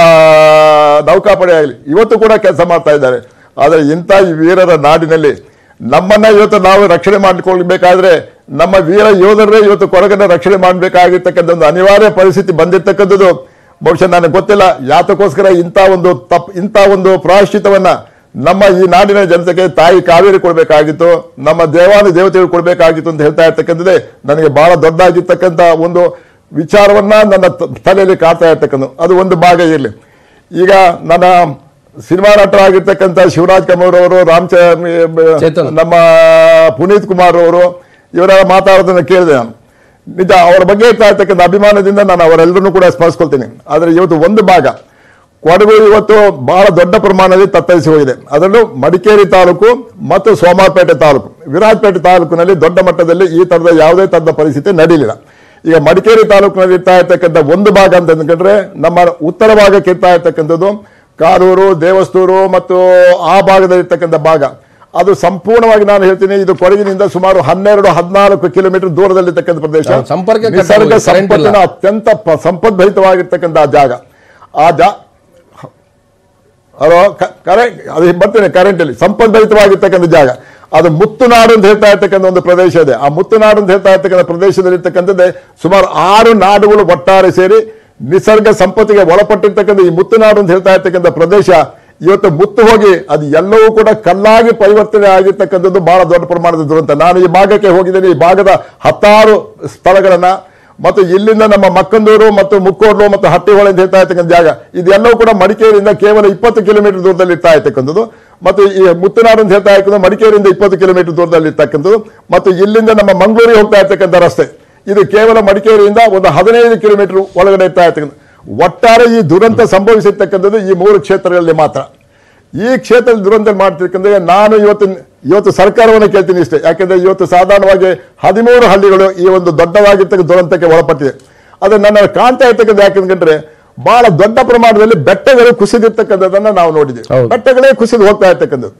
ನೌಕಾಪಡೆ ಆಗಲಿ, ಇವತ್ತು ಕೂಡ ಕೆಲಸ ಮಾಡ್ತಾ ಇದ್ದಾರೆ. ಆದರೆ ಇಂಥ ಈ ವೀರರ ನಾಡಿನಲ್ಲಿ ನಮ್ಮನ್ನ ಇವತ್ತು ನಾವು ರಕ್ಷಣೆ ಮಾಡಿಕೊಳ್ಬೇಕಾದ್ರೆ ನಮ್ಮ ವೀರ ಯೋಧರೇ ಇವತ್ತು ಕೊಡಗನ್ನ ರಕ್ಷಣೆ ಮಾಡಬೇಕಾಗಿರ್ತಕ್ಕಂಥ ಒಂದು ಅನಿವಾರ್ಯ ಪರಿಸ್ಥಿತಿ ಬಂದಿರ್ತಕ್ಕಂಥದ್ದು. ಬಹುಶಃ ನನಗೆ ಗೊತ್ತಿಲ್ಲ ಯಾತಕ್ಕೋಸ್ಕರ ಇಂಥ ಒಂದು ಪ್ರಾಯಶ್ಚಿತವನ್ನ ನಮ್ಮ ಈ ನಾಡಿನ ಜನತೆಗೆ ತಾಯಿ ಕಾವೇರಿ ಕೊಡಬೇಕಾಗಿತ್ತು, ನಮ್ಮ ದೇವತೆಗಳು ಕೊಡಬೇಕಾಗಿತ್ತು ಅಂತ ಹೇಳ್ತಾ ಇರ್ತಕ್ಕಂಥದ್ದೇ ನನಗೆ ಬಹಳ ದೊಡ್ಡದಾಗಿರ್ತಕ್ಕಂಥ ಒಂದು ವಿಚಾರವನ್ನ ನನ್ನ ತಲೆಯಲ್ಲಿ ಕಾಡ್ತಾ ಇರ್ತಕ್ಕಂಥ ಅದು ಒಂದು ಭಾಗ ಇರಲಿ. ಈಗ ನನ್ನ ಸಿನಿಮಾ ನಟರಾಗಿರ್ತಕ್ಕಂಥ ಶಿವರಾಜ್ ಕುಮಾರ್ ಅವರು, ನಮ್ಮ ಪುನೀತ್ ಕುಮಾರ್ ಅವರು ಇವರೆಲ್ಲ ಮಾತಾಡೋದನ್ನ ಕೇಳಿದೆ ನಾನು. ನಿಜ ಅವರ ಬಗ್ಗೆ ಇರ್ತಾ ಇರ್ತಕ್ಕಂಥ ಅಭಿಮಾನದಿಂದ ನಾನು ಅವರೆಲ್ಲರನ್ನೂ ಕೂಡ ಸ್ಮರಿಸ್ಕೊಳ್ತೀನಿ. ಆದರೆ ಇವತ್ತು ಒಂದು ಭಾಗ ಕೊಡಗು ಇವತ್ತು ಬಹಳ ದೊಡ್ಡ ಪ್ರಮಾಣದಲ್ಲಿ ತತ್ತರಿಸಿ ಹೋಗಿದೆ. ಅದರಲ್ಲೂ ಮಡಿಕೇರಿ ತಾಲೂಕು ಮತ್ತು ಸೋಮವಾರಪೇಟೆ ತಾಲೂಕು, ವಿರಾಜಪೇಟೆ ತಾಲೂಕಿನಲ್ಲಿ ದೊಡ್ಡ ಮಟ್ಟದಲ್ಲಿ ಈ ತರದ ಯಾವುದೇ ತರದ ಪರಿಸ್ಥಿತಿ ನಡೀಲಿಲ್ಲ. ಈಗ ಮಡಿಕೇರಿ ತಾಲೂಕಿನಲ್ಲಿ ಇರ್ತಾ ಇರ್ತಕ್ಕಂಥ ಒಂದು ಭಾಗ ಅಂತ ಅಂದ್ಕೊಂಡ್ರೆ ನಮ್ಮ ಉತ್ತರ ಭಾಗಕ್ಕೆ ಇರ್ತಾ ಇರ್ತಕ್ಕಂಥದ್ದು ಕಾರೂರು, ದೇವಸ್ತೂರು ಮತ್ತು ಆ ಭಾಗದಲ್ಲಿರ್ತಕ್ಕಂಥ ಭಾಗ ಅದು ಸಂಪೂರ್ಣವಾಗಿ ನಾನು ಹೇಳ್ತೀನಿ, ಇದು ಕೊಡಗಿನಿಂದ ಸುಮಾರು 12-14 ಕಿಲೋಮೀಟರ್ ದೂರದಲ್ಲಿರ್ತಕ್ಕಂಥ ಪ್ರದೇಶ. ನಿಸರ್ಗ ಸಂಪತ್ತಿನ ಅತ್ಯಂತ ಸಂಪದ್ಭರಿತವಾಗಿರ್ತಕ್ಕಂಥ ಜಾಗ. ಅದು ಬರ್ತೇನೆ ಕರೆಂಟಲ್ಲಿ ಸಂಪದ್ಭರಿತವಾಗಿರ್ತಕ್ಕಂಥ ಜಾಗ. ಅದು ಮುತ್ತುನಾಡು ಅಂತ ಹೇಳ್ತಾ ಇರ್ತಕ್ಕಂಥ ಒಂದು ಪ್ರದೇಶ ಇದೆ. ಆ ಮುತ್ತುನಾಡು ಅಂತ ಹೇಳ್ತಾ ಇರ್ತಕ್ಕಂಥ ಪ್ರದೇಶದಲ್ಲಿ ಇರ್ತಕ್ಕಂಥದ್ದೇ ಸುಮಾರು 6 ನಾಡುಗಳು ಒಟ್ಟಾರೆ ಸೇರಿ ನಿಸರ್ಗ ಸಂಪತ್ತಿಗೆ ಒಳಪಟ್ಟಿರ್ತಕ್ಕಂಥ ಈ ಮುತ್ತುನಾಡು ಅಂತ ಹೇಳ್ತಾ ಇರ್ತಕ್ಕಂಥ ಪ್ರದೇಶ ಇವತ್ತು ಮುತ್ತು ಹೋಗಿ ಅದು ಎಲ್ಲವೂ ಕೂಡ ಕಲ್ಲಾಗಿ ಪರಿವರ್ತನೆ ಆಗಿರ್ತಕ್ಕಂಥದ್ದು ಬಹಳ ದೊಡ್ಡ ಪ್ರಮಾಣದ ದುರಂತ. ನಾನು ಈ ಭಾಗಕ್ಕೆ ಹೋಗಿದ್ದೇನೆ. ಈ ಭಾಗದ 10 ಸ್ಥಳಗಳನ್ನ ಮತ್ತು ಇಲ್ಲಿಂದ ನಮ್ಮ ಮಕ್ಕಂದೂರು ಮತ್ತು ಮುಕ್ಕೋಡ್ಲು ಮತ್ತು ಹಟ್ಟಿಹೊಳೆ ಅಂತ ಹೇಳ್ತಾ ಇರ್ತಕ್ಕಂಥ ಜಾಗ ಇದೆಲ್ಲವೂ ಕೂಡ ಮಡಿಕೇರಿಯಿಂದ ಕೇವಲ 20 ಕಿಲೋಮೀಟರ್ ದೂರದಲ್ಲಿ ಇರ್ತಾ ಇರ್ತಕ್ಕಂಥದ್ದು. ಮತ್ತು ಈ ಮುತ್ತುನಾಡು ಅಂತ ಹೇಳ್ತಾ ಇರ್ತಕ್ಕಂಥ ಮಡಿಕೇರಿಯಿಂದ 20 ಕಿಲೋಮೀಟರ್ ದೂರದಲ್ಲಿ ಇರ್ತಕ್ಕಂಥದ್ದು. ಮತ್ತು ಇಲ್ಲಿಂದ ನಮ್ಮ ಮಂಗಳೂರಿಗೆ ಹೋಗ್ತಾ ಇರ್ತಕ್ಕಂಥ ರಸ್ತೆ ಇದು ಕೇವಲ ಮಡಿಕೇರಿಯಿಂದ ಒಂದು 15 ಕಿಲೋಮೀಟರ್ ಒಳಗಡೆ ಇರ್ತಾ ಇರ್ತಕ್ಕಂಥ. ಒಟ್ಟಾರೆ ಈ ದುರಂತ ಸಂಭವಿಸಿರ್ತಕ್ಕಂಥದ್ದು ಈ 3 ಕ್ಷೇತ್ರಗಳಲ್ಲಿ ಮಾತ್ರ. ಈ ಕ್ಷೇತ್ರದಲ್ಲಿ ದುರಂತ ಮಾಡ್ತಿರ್ತಕ್ಕಂಥ ನಾನು ಇವತ್ತು ಸರ್ಕಾರವನ್ನು ಕೇಳ್ತೀನಿ ಇಷ್ಟೇ. ಯಾಕೆಂದ್ರೆ ಇವತ್ತು ಸಾಧಾರಣವಾಗಿ 13 ಹಳ್ಳಿಗಳು ಈ ಒಂದು ದೊಡ್ಡವಾಗಿರ್ತಕ್ಕಂಥ ದುರಂತಕ್ಕೆ ಒಳಪಟ್ಟಿದೆ. ಅದು ನನ್ನ ಕಾಣ್ತಾ ಇರ್ತಕ್ಕಂಥ ಯಾಕಂದ್ರೆ ಬಹಳ ದೊಡ್ಡ ಪ್ರಮಾಣದಲ್ಲಿ ಬೆಟ್ಟಗಳು ಕುಸಿದಿರ್ತಕ್ಕಂಥದ್ದನ್ನ ನಾವು ನೋಡಿದ್ದೇವೆ. ಬೆಟ್ಟಗಳೇ ಕುಸಿದು ಹೋಗ್ತಾ ಇರ್ತಕ್ಕಂಥದ್ದು.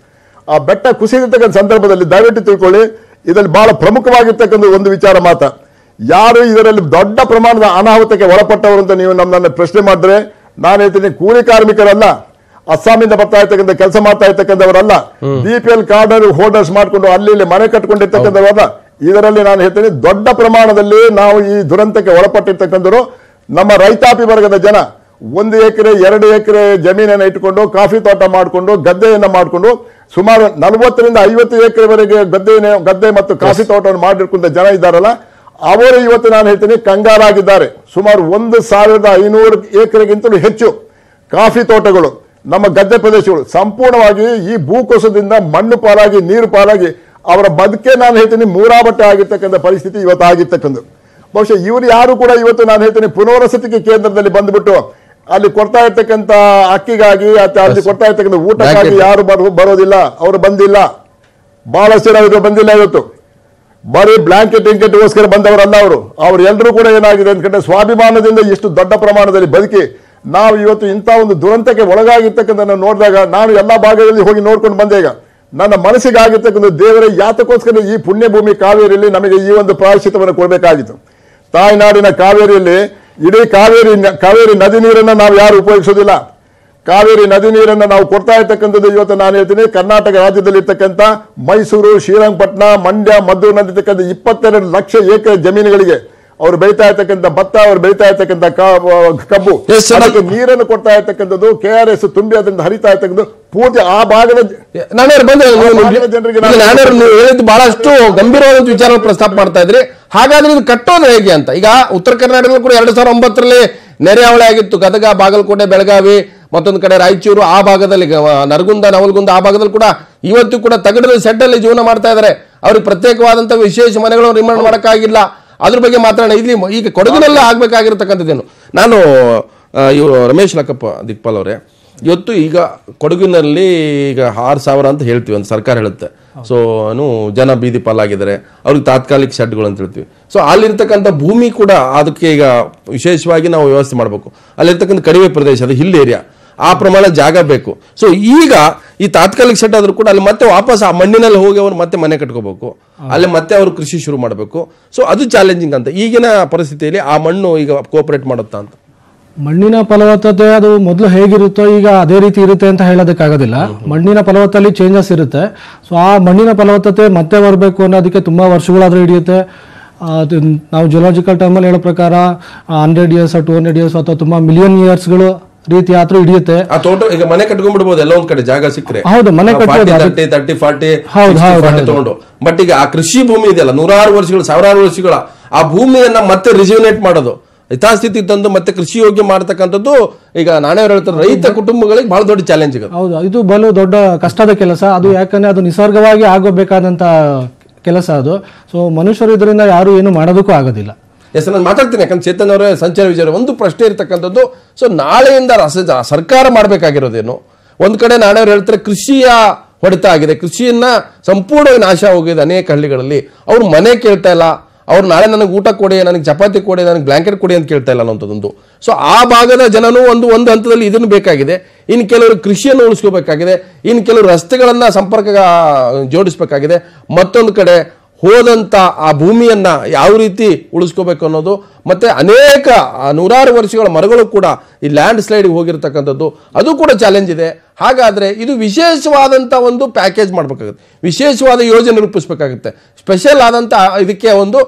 ಆ ಬೆಟ್ಟ ಕುಸಿದಿರ್ತಕ್ಕಂಥ ಸಂದರ್ಭದಲ್ಲಿ ದಯವಿಟ್ಟು ತಿಳ್ಕೊಳ್ಳಿ, ಇದರಲ್ಲಿ ಬಹಳ ಪ್ರಮುಖವಾಗಿರ್ತಕ್ಕಂಥ ಒಂದು ವಿಚಾರ ಮಾತ್ರ. ಯಾರು ಇದರಲ್ಲಿ ದೊಡ್ಡ ಪ್ರಮಾಣದ ಅನಾಹುತಕ್ಕೆ ಒಳಪಟ್ಟವರು ಅಂತ ನೀವು ನಮ್ಮನ್ನ ಪ್ರಶ್ನೆ ಮಾಡಿದ್ರೆ ನಾನು ಹೇಳ್ತೀನಿ, ಕೂಲಿ ಕಾರ್ಮಿಕರಲ್ಲ, ಅಸ್ಸಾಮಿಂದ ಬರ್ತಾ ಇರ್ತಕ್ಕಂಥ ಕೆಲಸ ಮಾಡ್ತಾ ಇರ್ತಕ್ಕಂಥವರಲ್ಲ, BPL ಕಾರ್ಡ್ ಹೋಲ್ಡರ್ಸ್ ಮಾಡ್ಕೊಂಡು ಅಲ್ಲಿ ಇಲ್ಲಿ ಮನೆ ಕಟ್ಕೊಂಡಿರ್ತಕ್ಕಂಥವರಲ್ಲ. ಇದರಲ್ಲಿ ನಾನು ಹೇಳ್ತೀನಿ ದೊಡ್ಡ ಪ್ರಮಾಣದಲ್ಲಿ ನಾವು ಈ ದುರಂತಕ್ಕೆ ಒಳಪಟ್ಟಿರ್ತಕ್ಕಂಥವ್ರು ನಮ್ಮ ರೈತಾಪಿ ವರ್ಗದ ಜನ. 1 ಎಕರೆ 2 ಎಕರೆ ಜಮೀನನ್ನು ಇಟ್ಟುಕೊಂಡು ಕಾಫಿ ತೋಟ ಮಾಡಿಕೊಂಡು ಗದ್ದೆಯನ್ನ ಮಾಡಿಕೊಂಡು ಸುಮಾರು 40-50 ಎಕರೆವರೆಗೆ ಗದ್ದೆ ಮತ್ತು ಕಾಫಿ ತೋಟವನ್ನು ಮಾಡಿರ್ತಕ್ಕಂಥ ಜನ ಇದ್ದಾರಲ್ಲ, ಅವರು ಇವತ್ತು ನಾನು ಹೇಳ್ತೀನಿ ಕಂಗಾಲಾಗಿದ್ದಾರೆ. ಸುಮಾರು 1500 ಎಕರೆಗಿಂತಲೂ ಹೆಚ್ಚು ಕಾಫಿ ತೋಟಗಳು, ನಮ್ಮ ಗದ್ದೆ ಪ್ರದೇಶಗಳು ಸಂಪೂರ್ಣವಾಗಿ ಈ ಭೂಕುಸಿತದಿಂದ ಮಣ್ಣು ಪಾಲಾಗಿ, ನೀರು ಪಾಲಾಗಿ ಅವರ ಬದುಕೆ ನಾನು ಹೇಳ್ತೀನಿ ಮೂರಾಬಟ್ಟೆ ಆಗಿರ್ತಕ್ಕಂಥ ಪರಿಸ್ಥಿತಿ ಇವತ್ತು ಆಗಿರ್ತಕ್ಕಂಥ. ಬಹುಶಃ ಇವರು ಯಾರು ಕೂಡ ಇವತ್ತು ನಾನು ಹೇಳ್ತೀನಿ ಪುನರ್ವಸತಿ ಕೇಂದ್ರದಲ್ಲಿ ಬಂದ್ಬಿಟ್ಟು ಅಲ್ಲಿ ಕೊಡ್ತಾ ಇರ್ತಕ್ಕಂಥ ಅಕ್ಕಿಗಾಗಿ ಅಲ್ಲಿ ಕೊಡ್ತಾ ಇರ್ತಕ್ಕಂಥ ಊಟಕ್ಕಾಗಿ ಯಾರು ಬರೋದಿಲ್ಲ, ಅವರು ಬಂದಿಲ್ಲ. ಬಹಳಷ್ಟು ಜನ ಬಂದಿಲ್ಲ. ಇವತ್ತು ಬರೀ ಬ್ಲಾಂಕೆಟ್ಗೋಸ್ಕರ ಬಂದವರಲ್ಲ ಅವರು. ಎಲ್ಲರೂ ಕೂಡ ಏನಾಗಿದೆ ಅಂದ್ಕೊಂಡ್ರೆ ಸ್ವಾಭಿಮಾನದಿಂದ ಇಷ್ಟು ದೊಡ್ಡ ಪ್ರಮಾಣದಲ್ಲಿ ಬದುಕಿ ನಾವು ಇವತ್ತು ಇಂಥ ಒಂದು ದುರಂತಕ್ಕೆ ಒಳಗಾಗಿರ್ತಕ್ಕಂಥ ನೋಡಿದಾಗ ನಾನು ಎಲ್ಲ ಭಾಗದಲ್ಲಿ ಹೋಗಿ ನೋಡ್ಕೊಂಡು ಬಂದೆ. ಈಗ ನನ್ನ ಮನಸ್ಸಿಗೆ ಆಗಿರ್ತಕ್ಕಂಥ ದೇವರ ಯಾತಕ್ಕೋಸ್ಕರ ಈ ಪುಣ್ಯಭೂಮಿ ಕಾವೇರಿಯಲ್ಲಿ ನಮಗೆ ಈ ಒಂದು ಪ್ರಾಯಶ್ಚಿತ್ತವನ್ನು ಕೊಡಬೇಕಾಗಿತ್ತು. ತಾಯ್ನಾಡಿನ ಕಾವೇರಿಯಲ್ಲಿ ಇಡೀ ಕಾವೇರಿ ನದಿ ನೀರನ್ನು ನಾವು ಯಾರು ಉಪಯೋಗಿಸೋದಿಲ್ಲ. ಕಾವೇರಿ ನದಿ ನೀರನ್ನು ನಾವು ಕೊಡ್ತಾ ಇರ್ತಕ್ಕಂಥದ್ದು ಇವತ್ತು ನಾನು ಹೇಳ್ತೀನಿ, ಕರ್ನಾಟಕ ರಾಜ್ಯದಲ್ಲಿ ಇರ್ತಕ್ಕಂಥ ಮೈಸೂರು, ಶ್ರೀರಂಗಪಟ್ಟಣ, ಮಂಡ್ಯ, ಮದ್ದೂರಿನಲ್ಲಿರ್ತಕ್ಕಂಥ 22 ಲಕ್ಷ ಎಕರೆ ಜಮೀನುಗಳಿಗೆ ಅವರು ಬೆಳೀತಾ ಇರ್ತಕ್ಕಂಥ ಭತ್ತ, ಅವರು ಬೆಳೀತಾ ಇರ್ತಕ್ಕಂಥ ಕಬ್ಬು, ಅದಕ್ಕೆ ನೀರನ್ನು ಕೊಡ್ತಾ ಇರ್ತಕ್ಕಂಥದ್ದು, KRS ತುಂಬಿ ಅದರಿಂದ ಹರಿತಾ ಇರ್ತಕ್ಕಂಥದ್ದು ಪೂರ್ತಿ ಆ ಭಾಗದ ಜನರಿಗೆ ಹೇಳಿದ್ದು ಬಹಳಷ್ಟು ಗಂಭೀರವಾದ ವಿಚಾರ ಪ್ರಸ್ತಾಪ ಮಾಡ್ತಾ ಇದ್ರಿ. ಹಾಗಾದ್ರೆ ಇದು ಕಟ್ಟೋದು ಹೇಗೆ ಅಂತ. ಈಗ ಉತ್ತರ ಕರ್ನಾಟಕದಲ್ಲಿ ಕೂಡ 2009ರಲ್ಲಿ ನೆರೆ ಹಾವಳಿ ಆಗಿತ್ತು. ಗದಗ, ಬಾಗಲಕೋಟೆ, ಬೆಳಗಾವಿ, ಮತ್ತೊಂದು ಕಡೆ ರಾಯಚೂರು, ಆ ಭಾಗದಲ್ಲಿ ನರಗುಂದ, ನವಲಗುಂದ ಆ ಭಾಗದಲ್ಲಿ ಕೂಡ ಇವತ್ತು ಕೂಡ ತಗಡದ ಸೆಡ್ ಅಲ್ಲಿ ಜೀವನ ಮಾಡ್ತಾ ಇದ್ದಾರೆ. ಅವ್ರಿಗೆ ಪ್ರತ್ಯೇಕವಾದಂತಹ ವಿಶೇಷ ಮನೆಗಳನ್ನು ನಿರ್ಮಾಣ ಮಾಡೋಕ್ಕಾಗಿಲ್ಲ. ಅದ್ರ ಬಗ್ಗೆ ಮಾತಾಡೋಣ. ಇಲ್ಲಿ ಈಗ ಕೊಡಗಿನಲ್ಲೇ ಆಗ್ಬೇಕಾಗಿರತಕ್ಕಂಥದ್ದೇನು. ನಾನು ರಮೇಶ್ ಲಕ್ಕಪ್ಪ ದಿಕ್ಪಾಲ್ ಅವರೇ, ಇವತ್ತು ಈಗ ಕೊಡಗಿನಲ್ಲಿ ಈಗ 6,000 ಅಂತ ಹೇಳ್ತೀವಿ, ಒಂದು ಸರ್ಕಾರ ಹೇಳುತ್ತೆ. ಸೊ ಜನ ಬೀದಿ ಪಾಲಾಗಿದ್ದಾರೆ, ಅವ್ರಿಗೆ ತಾತ್ಕಾಲಿಕ ಶೆಡ್ಗಳು ಅಂತ ಹೇಳ್ತೀವಿ. ಸೊ ಅಲ್ಲಿರ್ತಕ್ಕಂಥ ಭೂಮಿ ಕೂಡ ಅದಕ್ಕೆ ಈಗ ವಿಶೇಷವಾಗಿ ನಾವು ವ್ಯವಸ್ಥೆ ಮಾಡಬೇಕು. ಅಲ್ಲಿರ್ತಕ್ಕಂಥ ಕಡಿಮೆ ಪ್ರದೇಶ, ಅದು ಹಿಲ್ ಏರಿಯಾ, ಆ ಪ್ರಮಾಣ ಜಾಗ ಬೇಕು. ಸೊ ಈಗ ಈ ತಾತ್ಕಾಲಿಕ ಸೆಟ್ ಆದ್ರೂ ಕೂಡ ಅಲ್ಲಿ ಮತ್ತೆ ವಾಪಸ್ ಆ ಮಣ್ಣಿನಲ್ಲಿ ಹೋಗಿ ಅವ್ರು ಮತ್ತೆ ಮನೆ ಕಟ್ಕೋಬೇಕು, ಅಲ್ಲಿ ಮತ್ತೆ ಅವರು ಕೃಷಿ ಶುರು ಮಾಡಬೇಕು. ಸೊ ಅದು ಚಾಲೆಂಜಿಂಗ್ ಅಂತ ಈಗಿನ ಪರಿಸ್ಥಿತಿಯಲ್ಲಿ ಆ ಮಣ್ಣು ಈಗ ಕೋಆಪರೇಟ್ ಮಾಡುತ್ತಾ ಅಂತ. ಮಣ್ಣಿನ ಫಲವತ್ತತೆ ಅದು ಮೊದಲು ಹೇಗಿರುತ್ತೋ ಈಗ ಅದೇ ರೀತಿ ಇರುತ್ತೆ ಅಂತ ಹೇಳೋದಕ್ಕಾಗೋದಿಲ್ಲ. ಮಣ್ಣಿನ ಫಲವತ್ತತೆಯಲ್ಲಿ ಚೇಂಜಸ್ ಇರುತ್ತೆ. ಸೊ ಆ ಮಣ್ಣಿನ ಫಲವತ್ತತೆ ಮತ್ತೆ ಬರಬೇಕು ಅನ್ನೋದಕ್ಕೆ ತುಂಬಾ ವರ್ಷಗಳಾದ್ರೂ ಹಿಡಿಯುತ್ತೆ. ನಾವು ಜಿಯೋಲಾಜಿಕಲ್ ಟರ್ಮಲ್ಲಿ ಹೇಳೋ ಪ್ರಕಾರ 100 years 200 years ಅಥವಾ ತುಂಬಾ ಮಿಲಿಯನ್ ಇಯರ್ಸ್ಗಳು ರೀತಿ ಆದ್ರೂ ಹಿಡಿಯುತ್ತೆ. ಆ ತೋಟ ಈಗ ಮನೆ ಕಟ್ಕೊಂಡ್ಬಿಡ್ಬೋದು ಎಲ್ಲ ಒಂದ್ ಕಡೆ ಜಾಗ ಸಿಕ್ಕರೆ. ಹೌದು, ಮನೆ 30-40 ತಗೊಂಡು. ಬಟ್ ಈಗ ಆ ಕೃಷಿ ಭೂಮಿ ಇದೆಯಲ್ಲ, 100 ವರ್ಷಗಳು 1000 ವರ್ಷಗಳ ಆ ಭೂಮಿಯನ್ನ ಮತ್ತೆ ರಿಜ್ಯುನೇಟ್ ಮಾಡೋದು, ಯಥಾಸ್ಥಿತಿ ತಂದು ಮತ್ತೆ ಕೃಷಿ ಯೋಗ್ಯ ಮಾಡತಕ್ಕಂಥದ್ದು ಈಗ ನಾಣ್ಯವ್ರು ಹೇಳ್ತಾರೆ ರೈತ ಕುಟುಂಬಗಳಿಗೆ ಬಹಳ ದೊಡ್ಡ ಚಾಲೆಂಜ್ ಇದೆ. ಹೌದು, ಇದು ಬಲು ದೊಡ್ಡ ಕಷ್ಟದ ಕೆಲಸ. ಅದು ಯಾಕಂದ್ರೆ ಅದು ನಿಸರ್ಗವಾಗಿ ಆಗೋಬೇಕಾದಂತ ಕೆಲಸ ಅದು. ಸೊ ಮನುಷ್ಯರು ಇದರಿಂದ ಯಾರು ಏನು ಮಾಡೋದಕ್ಕೂ ಆಗೋದಿಲ್ಲ. ಎಸ್, ನಾನು ಮಾತಾಡ್ತೀನಿ. ಯಾಕಂದ್ರೆ ಚೇತನ್ ಅವರೇ ಸಂಚಾರ ವಿಚಾರ ಒಂದು ಪ್ರಶ್ನೆ ಇರ್ತಕ್ಕಂಥದ್ದು. ಸೊ ನಾಳೆಯಿಂದ ಸರ್ಕಾರ ಮಾಡಬೇಕಾಗಿರೋದೇನು, ಒಂದ್ ಕಡೆ ನಾಣ್ಯವ್ರು ಹೇಳ್ತಾರೆ ಕೃಷಿಯ ಹೊಡೆತ ಆಗಿದೆ, ಕೃಷಿಯನ್ನ ಸಂಪೂರ್ಣವಾಗಿ ನಾಶ ಹೋಗಿದೆ ಅನೇಕ ಹಳ್ಳಿಗಳಲ್ಲಿ. ಅವ್ರು ಮನೆ ಕೇಳ್ತಾ ಇಲ್ಲ, ಅವ್ರು ನಾಳೆ ನನಗೆ ಊಟ ಕೊಡಿ, ನನಗೆ ಚಪಾತಿ ಕೊಡಿ, ನನಗೆ ಬ್ಲಾಂಕೆಟ್ ಕೊಡಿ ಅಂತ ಕೇಳ್ತಾ ಇಲ್ಲ ಅನ್ನೋಂಥದ್ದೊಂದು. ಸೊ ಆ ಭಾಗದ ಜನನು ಒಂದು ಹಂತದಲ್ಲಿ ಇದನ್ನು ಬೇಕಾಗಿದೆ. ಇನ್ನು ಕೆಲವರು ಕೃಷಿಯನ್ನು ಉಳಿಸ್ಕೋಬೇಕಾಗಿದೆ, ಇನ್ನು ಕೆಲವರು ರಸ್ತೆಗಳನ್ನ ಸಂಪರ್ಕ ಜೋಡಿಸ್ಬೇಕಾಗಿದೆ, ಮತ್ತೊಂದು ಕಡೆ ಹೋದಂತ ಆ ಭೂಮಿಯನ್ನ ಯಾವ ರೀತಿ ಉಳಿಸ್ಕೋಬೇಕು ಅನ್ನೋದು, ಮತ್ತೆ ಅನೇಕ 100 ವರ್ಷಗಳ ಮರಗಳು ಕೂಡ ಈ ಲ್ಯಾಂಡ್ ಸ್ಲೈಡ್ಗೆ ಹೋಗಿರ್ತಕ್ಕಂಥದ್ದು, ಅದು ಕೂಡ ಚಾಲೆಂಜ್ ಇದೆ. ಹಾಗಾದ್ರೆ ಇದು ವಿಶೇಷವಾದಂತ ಒಂದು ಪ್ಯಾಕೇಜ್ ಮಾಡಬೇಕಾಗುತ್ತೆ, ವಿಶೇಷವಾದ ಯೋಜನೆ ರೂಪಿಸಬೇಕಾಗುತ್ತೆ, ಸ್ಪೆಷಲ್ ಆದಂತ ಇದಕ್ಕೆ ಒಂದು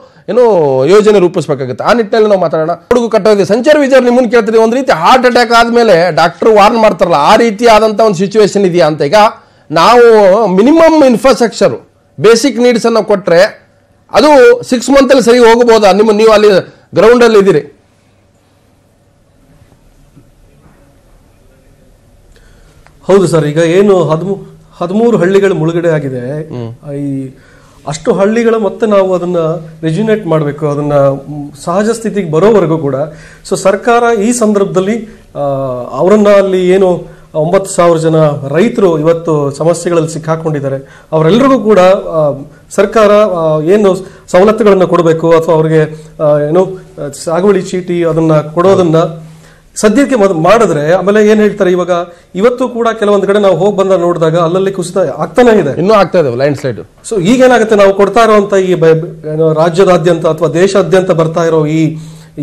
ಯೋಜನೆ ರೂಪಿಸಬೇಕಾಗುತ್ತೆ. ಆ ನಿಟ್ಟಿನಲ್ಲಿ ನಾವು ಮಾತಾಡೋಣ. ಹುಡುಗು ಕಟ್ಟೋದಿದೆ ಸಂಚಾರ ವಿಚಾರ ನಿಮ್ಮನ್ನು ಕೇಳ್ತಿದ್ದೀವಿ. ಒಂದು ರೀತಿ ಹಾರ್ಟ್ ಅಟ್ಯಾಕ್ ಆದ್ಮೇಲೆ ಡಾಕ್ಟರ್ ವಾರ್ನ್ ಮಾಡ್ತಾರಲ್ಲ, ಆ ರೀತಿ ಆದಂತ ಒಂದು ಸಿಚುವೇಶನ್ ಇದೆಯಾ ಅಂತ. ಈಗ ನಾವು ಮಿನಿಮಮ್ ಇನ್ಫ್ರಾಸ್ಟ್ರಕ್ಚರ್ ಬೇಸಿಕ್ ನೀಡ್ಸ್ ಅನ್ನು ಕೊಟ್ರೆ ಅದು 6 months ಅಲ್ಲಿ ಸರಿ ಹೋಗಬಹುದಾ? ನೀವು ಅಲ್ಲಿ ಗ್ರೌಂಡ್ ಅಲ್ಲಿ ಇದ್ದೀರಿ. ಹೌದು ಸರ್, ಈಗ ಏನು 13 ಹಳ್ಳಿಗಳು ಮುಳುಗಡೆ ಆಗಿದೆ. ಈ ಅಷ್ಟು ಹಳ್ಳಿಗಳ ಮತ್ತೆ ನಾವು ಅದನ್ನ ರೆಜ್ಯುನೇಟ್ ಮಾಡಬೇಕು, ಅದನ್ನ ಸಹಜ ಸ್ಥಿತಿಗೆ ಬರೋವರೆಗೂ ಕೂಡ. ಸೊ ಸರ್ಕಾರ ಈ ಸಂದರ್ಭದಲ್ಲಿ ಅವರನ್ನ ಅಲ್ಲಿ ಏನು 9,000 ಜನ ರೈತರು ಇವತ್ತು ಸಮಸ್ಯೆಗಳಲ್ಲಿ ಸಿಕ್ಕಾಕೊಂಡಿದ್ದಾರೆ, ಅವರೆಲ್ಲರಿಗೂ ಕೂಡ ಸರ್ಕಾರ ಏನು ಸವಲತ್ತುಗಳನ್ನು ಕೊಡಬೇಕು ಅಥವಾ ಅವರಿಗೆ ಏನು ಸಾಗುವಳಿ ಚೀಟಿ ಅದನ್ನ ಕೊಡೋದನ್ನ ಸದ್ಯಕ್ಕೆ ಮಾಡಿದ್ರೆ, ಆಮೇಲೆ ಏನ್ ಹೇಳ್ತಾರೆ ಇವಾಗ ಇವತ್ತು ಕೂಡ ಕೆಲವೊಂದು ಕಡೆ ನಾವು ಹೋಗಿ ಬಂದ ನೋಡಿದಾಗ ಅಲ್ಲಲ್ಲಿ ಕುಸಿತ ಆಗ್ತಾನೆ ಇದೆ, ಇನ್ನೂ ಆಗ್ತಾ ಇದೆ ಲ್ಯಾಂಡ್ ಸ್ಲೈಡ್. ಸೊ ಈಗೇನಾಗುತ್ತೆ, ನಾವು ಕೊಡ್ತಾ ಇರುವಂತ ಈ ರಾಜ್ಯದಾದ್ಯಂತ ಅಥವಾ ದೇಶಾದ್ಯಂತ ಬರ್ತಾ ಇರೋ ಈ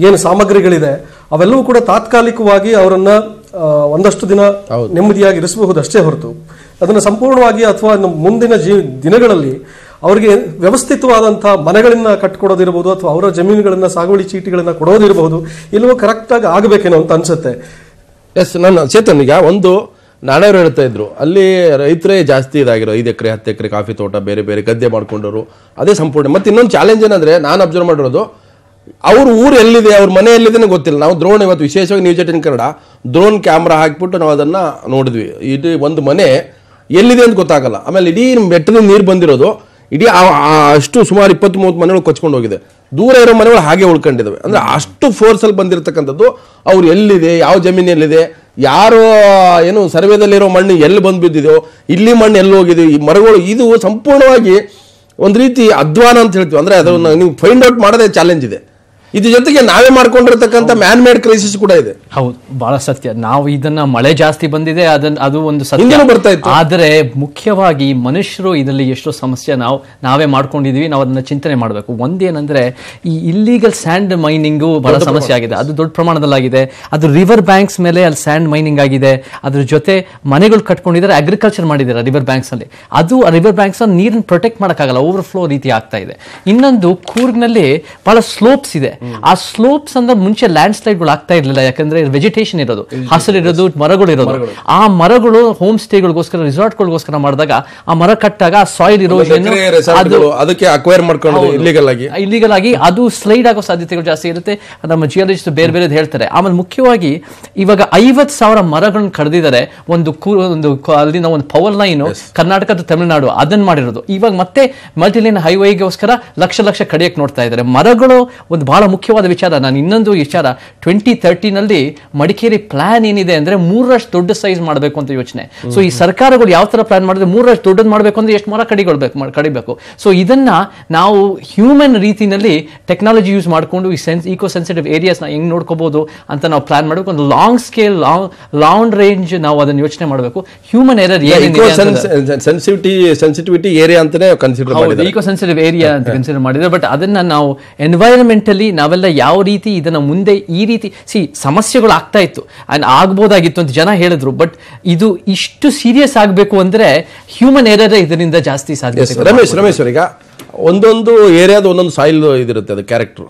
ಏನು ಸಾಮಗ್ರಿಗಳಿದೆ ಅವೆಲ್ಲವೂ ಕೂಡ ತಾತ್ಕಾಲಿಕವಾಗಿ ಅವರನ್ನ ಒಂದಷ್ಟು ದಿನ ನೆಮ್ಮದಿಯಾಗಿ ಇರಿಸಬಹುದು ಅಷ್ಟೇ ಹೊರತು ಅದನ್ನು ಸಂಪೂರ್ಣವಾಗಿ ಅಥವಾ ಮುಂದಿನ ದಿನಗಳಲ್ಲಿ ಅವರಿಗೆ ವ್ಯವಸ್ಥಿತವಾದಂತಹ ಮನೆಗಳನ್ನ ಕಟ್ಕೊಡೋದಿರಬಹುದು ಅಥವಾ ಅವರ ಜಮೀನುಗಳನ್ನ ಸಾಗುವಳಿ ಚೀಟಿಗಳನ್ನ ಕೊಡೋದಿರಬಹುದು, ಎಲ್ಲವೂ ಕರೆಕ್ಟ್ ಆಗಿ ಆಗಬೇಕೇನೋ ಅಂತ ಅನ್ಸುತ್ತೆ. ಎಸ್, ನನ್ನ ಚೇತನ್ ಈಗ ಒಂದು ನಾಣ್ಯವ್ರು ಹೇಳ್ತಾ ಇದ್ರು ಅಲ್ಲಿ ರೈತರೇ ಜಾಸ್ತಿ ಇದಾಗಿರೋ 5 ಎಕರೆ 10 ಎಕರೆ ಕಾಫಿ ತೋಟ ಬೇರೆ ಬೇರೆ ಗದ್ದೆ ಮಾಡ್ಕೊಂಡವರು, ಅದೇ ಸಂಪೂರ್ಣ. ಮತ್ತೆ ಇನ್ನೊಂದು ಚಾಲೆಂಜ್ ಏನಂದ್ರೆ ನಾನು ಅಬ್ಸರ್ವ್ ಮಾಡಿರೋದು, ಅವ್ರ ಊರು ಎಲ್ಲಿದೆ, ಅವ್ರ ಮನೆ ಎಲ್ಲಿದೆ ಗೊತ್ತಿಲ್ಲ. ನಾವು ದ್ರೋಣ್ ಇವತ್ತು ವಿಶೇಷವಾಗಿ ನ್ಯೂಸ್ 18 ಕನ್ನಡ ಡ್ರೋನ್ ಕ್ಯಾಮ್ರಾ ಹಾಕಿಬಿಟ್ಟು ನಾವು ಅದನ್ನ ನೋಡಿದ್ವಿ. ಇಡೀ ಒಂದು ಮನೆ ಎಲ್ಲಿದೆ ಅಂತ ಗೊತ್ತಾಗಲ್ಲ. ಆಮೇಲೆ ಇಡೀ ಬೆಟ್ಟದ ನೀರು ಬಂದಿರೋದು, ಇಡೀ ಅಷ್ಟು ಸುಮಾರು 20-30 ಮನೆಗಳು ಕೊಚ್ಕೊಂಡು ಹೋಗಿದೆ. ದೂರ ಇರೋ ಮನೆಗಳು ಹಾಗೆ ಉಳ್ಕೊಂಡಿದ್ದಾವೆ. ಅಂದ್ರೆ ಅಷ್ಟು ಫೋರ್ಸಲ್ಲಿ ಬಂದಿರತಕ್ಕಂಥದ್ದು. ಅವ್ರು ಎಲ್ಲಿದೆ, ಯಾವ ಜಮೀನಲ್ಲಿದೆ, ಯಾರು ಏನು ಸರ್ವೇದಲ್ಲಿರೋ ಮಣ್ಣು ಎಲ್ಲಿ ಬಂದು ಬಿದ್ದಿದೆಯೋ, ಇಲ್ಲಿ ಮಣ್ಣು ಎಲ್ಲಿ ಹೋಗಿದೆ, ಈ ಮರಗಳು, ಇದು ಸಂಪೂರ್ಣವಾಗಿ ಒಂದು ರೀತಿ ಅಧ್ವಾನ ಅಂತ ಹೇಳ್ತೀವಿ. ಅಂದ್ರೆ ಅದನ್ನು ನೀವು ಫೈಂಡ್ ಔಟ್ ಮಾಡೋದೇ ಚಾಲೆಂಜ್ ಇದೆ. ಇದ್ರ ಜೊತೆಗೆ ನಾವೇ ಮಾಡ್ಕೊಂಡಿರ್ತಕ್ಕಂಥ ಮ್ಯಾನ್ ಮೇಡ್ ಕ್ರೈಸಿಸ್ ಕೂಡ ಇದೆ. ಹೌದು, ಬಹಳ ಸತ್ಯ. ನಾವು ಇದನ್ನ ಮಳೆ ಜಾಸ್ತಿ ಬಂದಿದೆ, ಅದು ಒಂದು ಹಿಂದೆನೂ ಸತ್ಯ ಬರ್ತಾ ಇತ್ತು. ಆದರೆ ಮುಖ್ಯವಾಗಿ ಮನುಷ್ಯರು ಇದರಲ್ಲಿ ಎಷ್ಟೋ ಸಮಸ್ಯೆ ನಾವೇ ಮಾಡ್ಕೊಂಡಿದೀವಿ. ನಾವು ಅದನ್ನ ಚಿಂತನೆ ಮಾಡಬೇಕು. ಒಂದೇನಂದ್ರೆ ಈ ಇಲ್ಲಿಗಲ್ ಸ್ಯಾಂಡ್ ಮೈನಿಂಗು ಬಹಳ ಸಮಸ್ಯೆ ಆಗಿದೆ. ಅದು ದೊಡ್ಡ ಪ್ರಮಾಣದಲ್ಲಾಗಿದೆ. ಅದು ರಿವರ್ ಬ್ಯಾಂಕ್ಸ್ ಮೇಲೆ ಅಲ್ಲಿ ಸ್ಯಾಂಡ್ ಮೈನಿಂಗ್ ಆಗಿದೆ. ಅದ್ರ ಜೊತೆ ಮನೆಗಳು ಕಟ್ಕೊಂಡಿದ್ದಾರೆ, ಅಗ್ರಿಕಲ್ಚರ್ ಮಾಡಿದ್ದಾರೆ ರಿವರ್ ಬ್ಯಾಂಕ್ಸ್ ಅಲ್ಲಿ. ಅದು ರಿವರ್ ಬ್ಯಾಂಕ್ಸ್ ನೀರನ್ನ ಪ್ರೊಟೆಕ್ಟ್ ಮಾಡೋಕ್ಕಾಗಲ್ಲ, ಓವರ್ಫ್ಲೋ ರೀತಿ ಆಗ್ತಾ ಇದೆ. ಇನ್ನೊಂದು ಕೂರ್ಗ್ನಲ್ಲಿ ಬಹಳ ಸ್ಲೋಪ್ಸ್ ಇದೆ. ಆ ಸ್ಲೋಪ್ಸ್ ಅಂದ್ರೆ ಮುಂಚೆ ಲ್ಯಾಂಡ್ ಸ್ಲೈಡ್ಗಳು ಆಗ್ತಾ ಇರಲಿಲ್ಲ, ಯಾಕಂದ್ರೆ ವೆಜಿಟೇಷನ್ ಇರೋದು, ಹಸಿರಿರೋದು, ಮರಗಳು ಇರೋದು. ಆ ಮರಗಳು ಹೋಮ್ ಸ್ಟೇಗಳಿಗೋಸ್ಕರ, ರಿಸಾರ್ಟ್ಗಳಿಗೋಸ್ಕರ ಮಾಡಿದಾಗ ಆ ಮರ ಕಟ್ಟಾಗ ಆ ಸಾಯಿಲ್ ಇರೋಷನ್ ಅದಕ್ಕೆ ಅಕ್ವೈರ್ ಮಾಡ್ಕೊಂಡು ಇಲ್ಲಿಗಲ್ ಆಗಿ ಅದು ಸ್ಲೈಡ್ ಆಗೋ ಸಾಧ್ಯತೆಗಳು ಜಾಸ್ತಿ ಇರುತ್ತೆ. ನಮ್ಮ ಜಿಯಾಲಜಿಸ್ಟ್ ಬೇರೆ ಬೇರೆ ಹೇಳ್ತಾರೆ. ಆಮೇಲೆ ಮುಖ್ಯವಾಗಿ ಇವಾಗ 50,000 ಮರಗಳನ್ನ ಕಡಿದಿದ್ದಾರೆ. ಅಲ್ಲಿನ ಒಂದು ಪವರ್ ಲೈನ್ ಕರ್ನಾಟಕದ ತಮಿಳುನಾಡು ಅದನ್ನ ಮಾಡಿರೋದು. ಇವಾಗ ಮತ್ತೆ ಮಲ್ಟಿಲೈನ್ ಹೈವೇಗೋಸ್ಕರ ಲಕ್ಷ ಕಡಿಯಕ್ಕೆ ನೋಡ್ತಾ ಇದ್ದಾರೆ. ಮರಗಳು ಒಂದು ಬಹಳ ಮುಖ್ಯವಾದ ವಿಚಾರ. ನಾನು ಇನ್ನೊಂದು ವಿಚಾರ, 2030 ಮಡಿಕೇರಿ ಪ್ಲಾನ್ ಏನಿದೆ ಅಂದ್ರೆ 3ರಷ್ಟು ದೊಡ್ಡ ಸೈಜ್ ಮಾಡಬೇಕು ಅಂತ ಯೋಚನೆ. ಸೊ ಈ ಸರ್ಕಾರಗಳು ಯಾವ ತರ ಪ್ಲಾನ್ ಮಾಡಿದ್ರೆ 3ರಷ್ಟು ದೊಡ್ಡದು ಮಾಡಬೇಕು ಅಂದ್ರೆ ಎಷ್ಟು ಮರ ಕಡಿಬೇಕು. ಸೊ ಇದನ್ನ ನಾವು ಹ್ಯೂಮನ್ ರೀತಿನಲ್ಲಿ ಟೆಕ್ನಾಲಜಿ ಯೂಸ್ ಮಾಡಿಕೊಂಡು ಈ ಈಕೋ ಸೆನ್ಸಿಟಿವ್ ಏರಿಯಾಸ್ ನ ಹೆಂಗ್ ನೋಡ್ಕೋಬಹುದು ಅಂತ ನಾವು ಪ್ಲಾನ್ ಮಾಡಬೇಕು. ಒಂದು ಲಾಂಗ್ ಸ್ಕೇಲ್, ಲಾಂಗ್ ರೇಂಜ್ ನಾವು ಅದನ್ನ ಯೋಚನೆ ಮಾಡಬೇಕು. ಹ್ಯೂಮನ್ ಎರರ್ ಸೆನ್ಸಿಟಿವಿಟಿ ಏರಿಯಾ ಅಂತಾನೆ ಕನ್ಸಿಡರ್ ಮಾಡಿದ್ದಾರೆ, ಈಕೋ ಸೆನ್ಸಿಟಿವ್ ಏರಿಯಾ ಅಂತ ಕನ್ಸಿಡರ್ ಮಾಡಿದ್ದಾರೆ. ಬಟ್ ಅದನ್ನ ನಾವು ಎನ್ವೈರನ್ಮೆಂಟಲಿ ನಾವೆಲ್ಲ ಯಾವ ರೀತಿ ಇದನ್ನ ಮುಂದೆ ಈ ರೀತಿ ಸಮಸ್ಯೆಗಳು ಆಗ್ತಾ ಇತ್ತು, ಆಗ್ಬೋದಾಗಿತ್ತು ಅಂತ ಜನ ಹೇಳಿದ್ರು. ಬಟ್ ಇದು ಇಷ್ಟು ಸೀರಿಯಸ್ ಆಗಬೇಕು ಅಂದ್ರೆ ಹ್ಯೂಮನ್ ಎರರ್ ಇದರಿಂದ ಜಾಸ್ತಿ ಸಾಧ್ಯ. ರಮೇಶ್ ಈಗ ಒಂದೊಂದು ಏರಿಯಾದ ಒಂದೊಂದು ಸಾಯಿಲ್ ಇದಿರುತ್ತೆ, ಅದು ಕ್ಯಾರೆಕ್ಟರ್.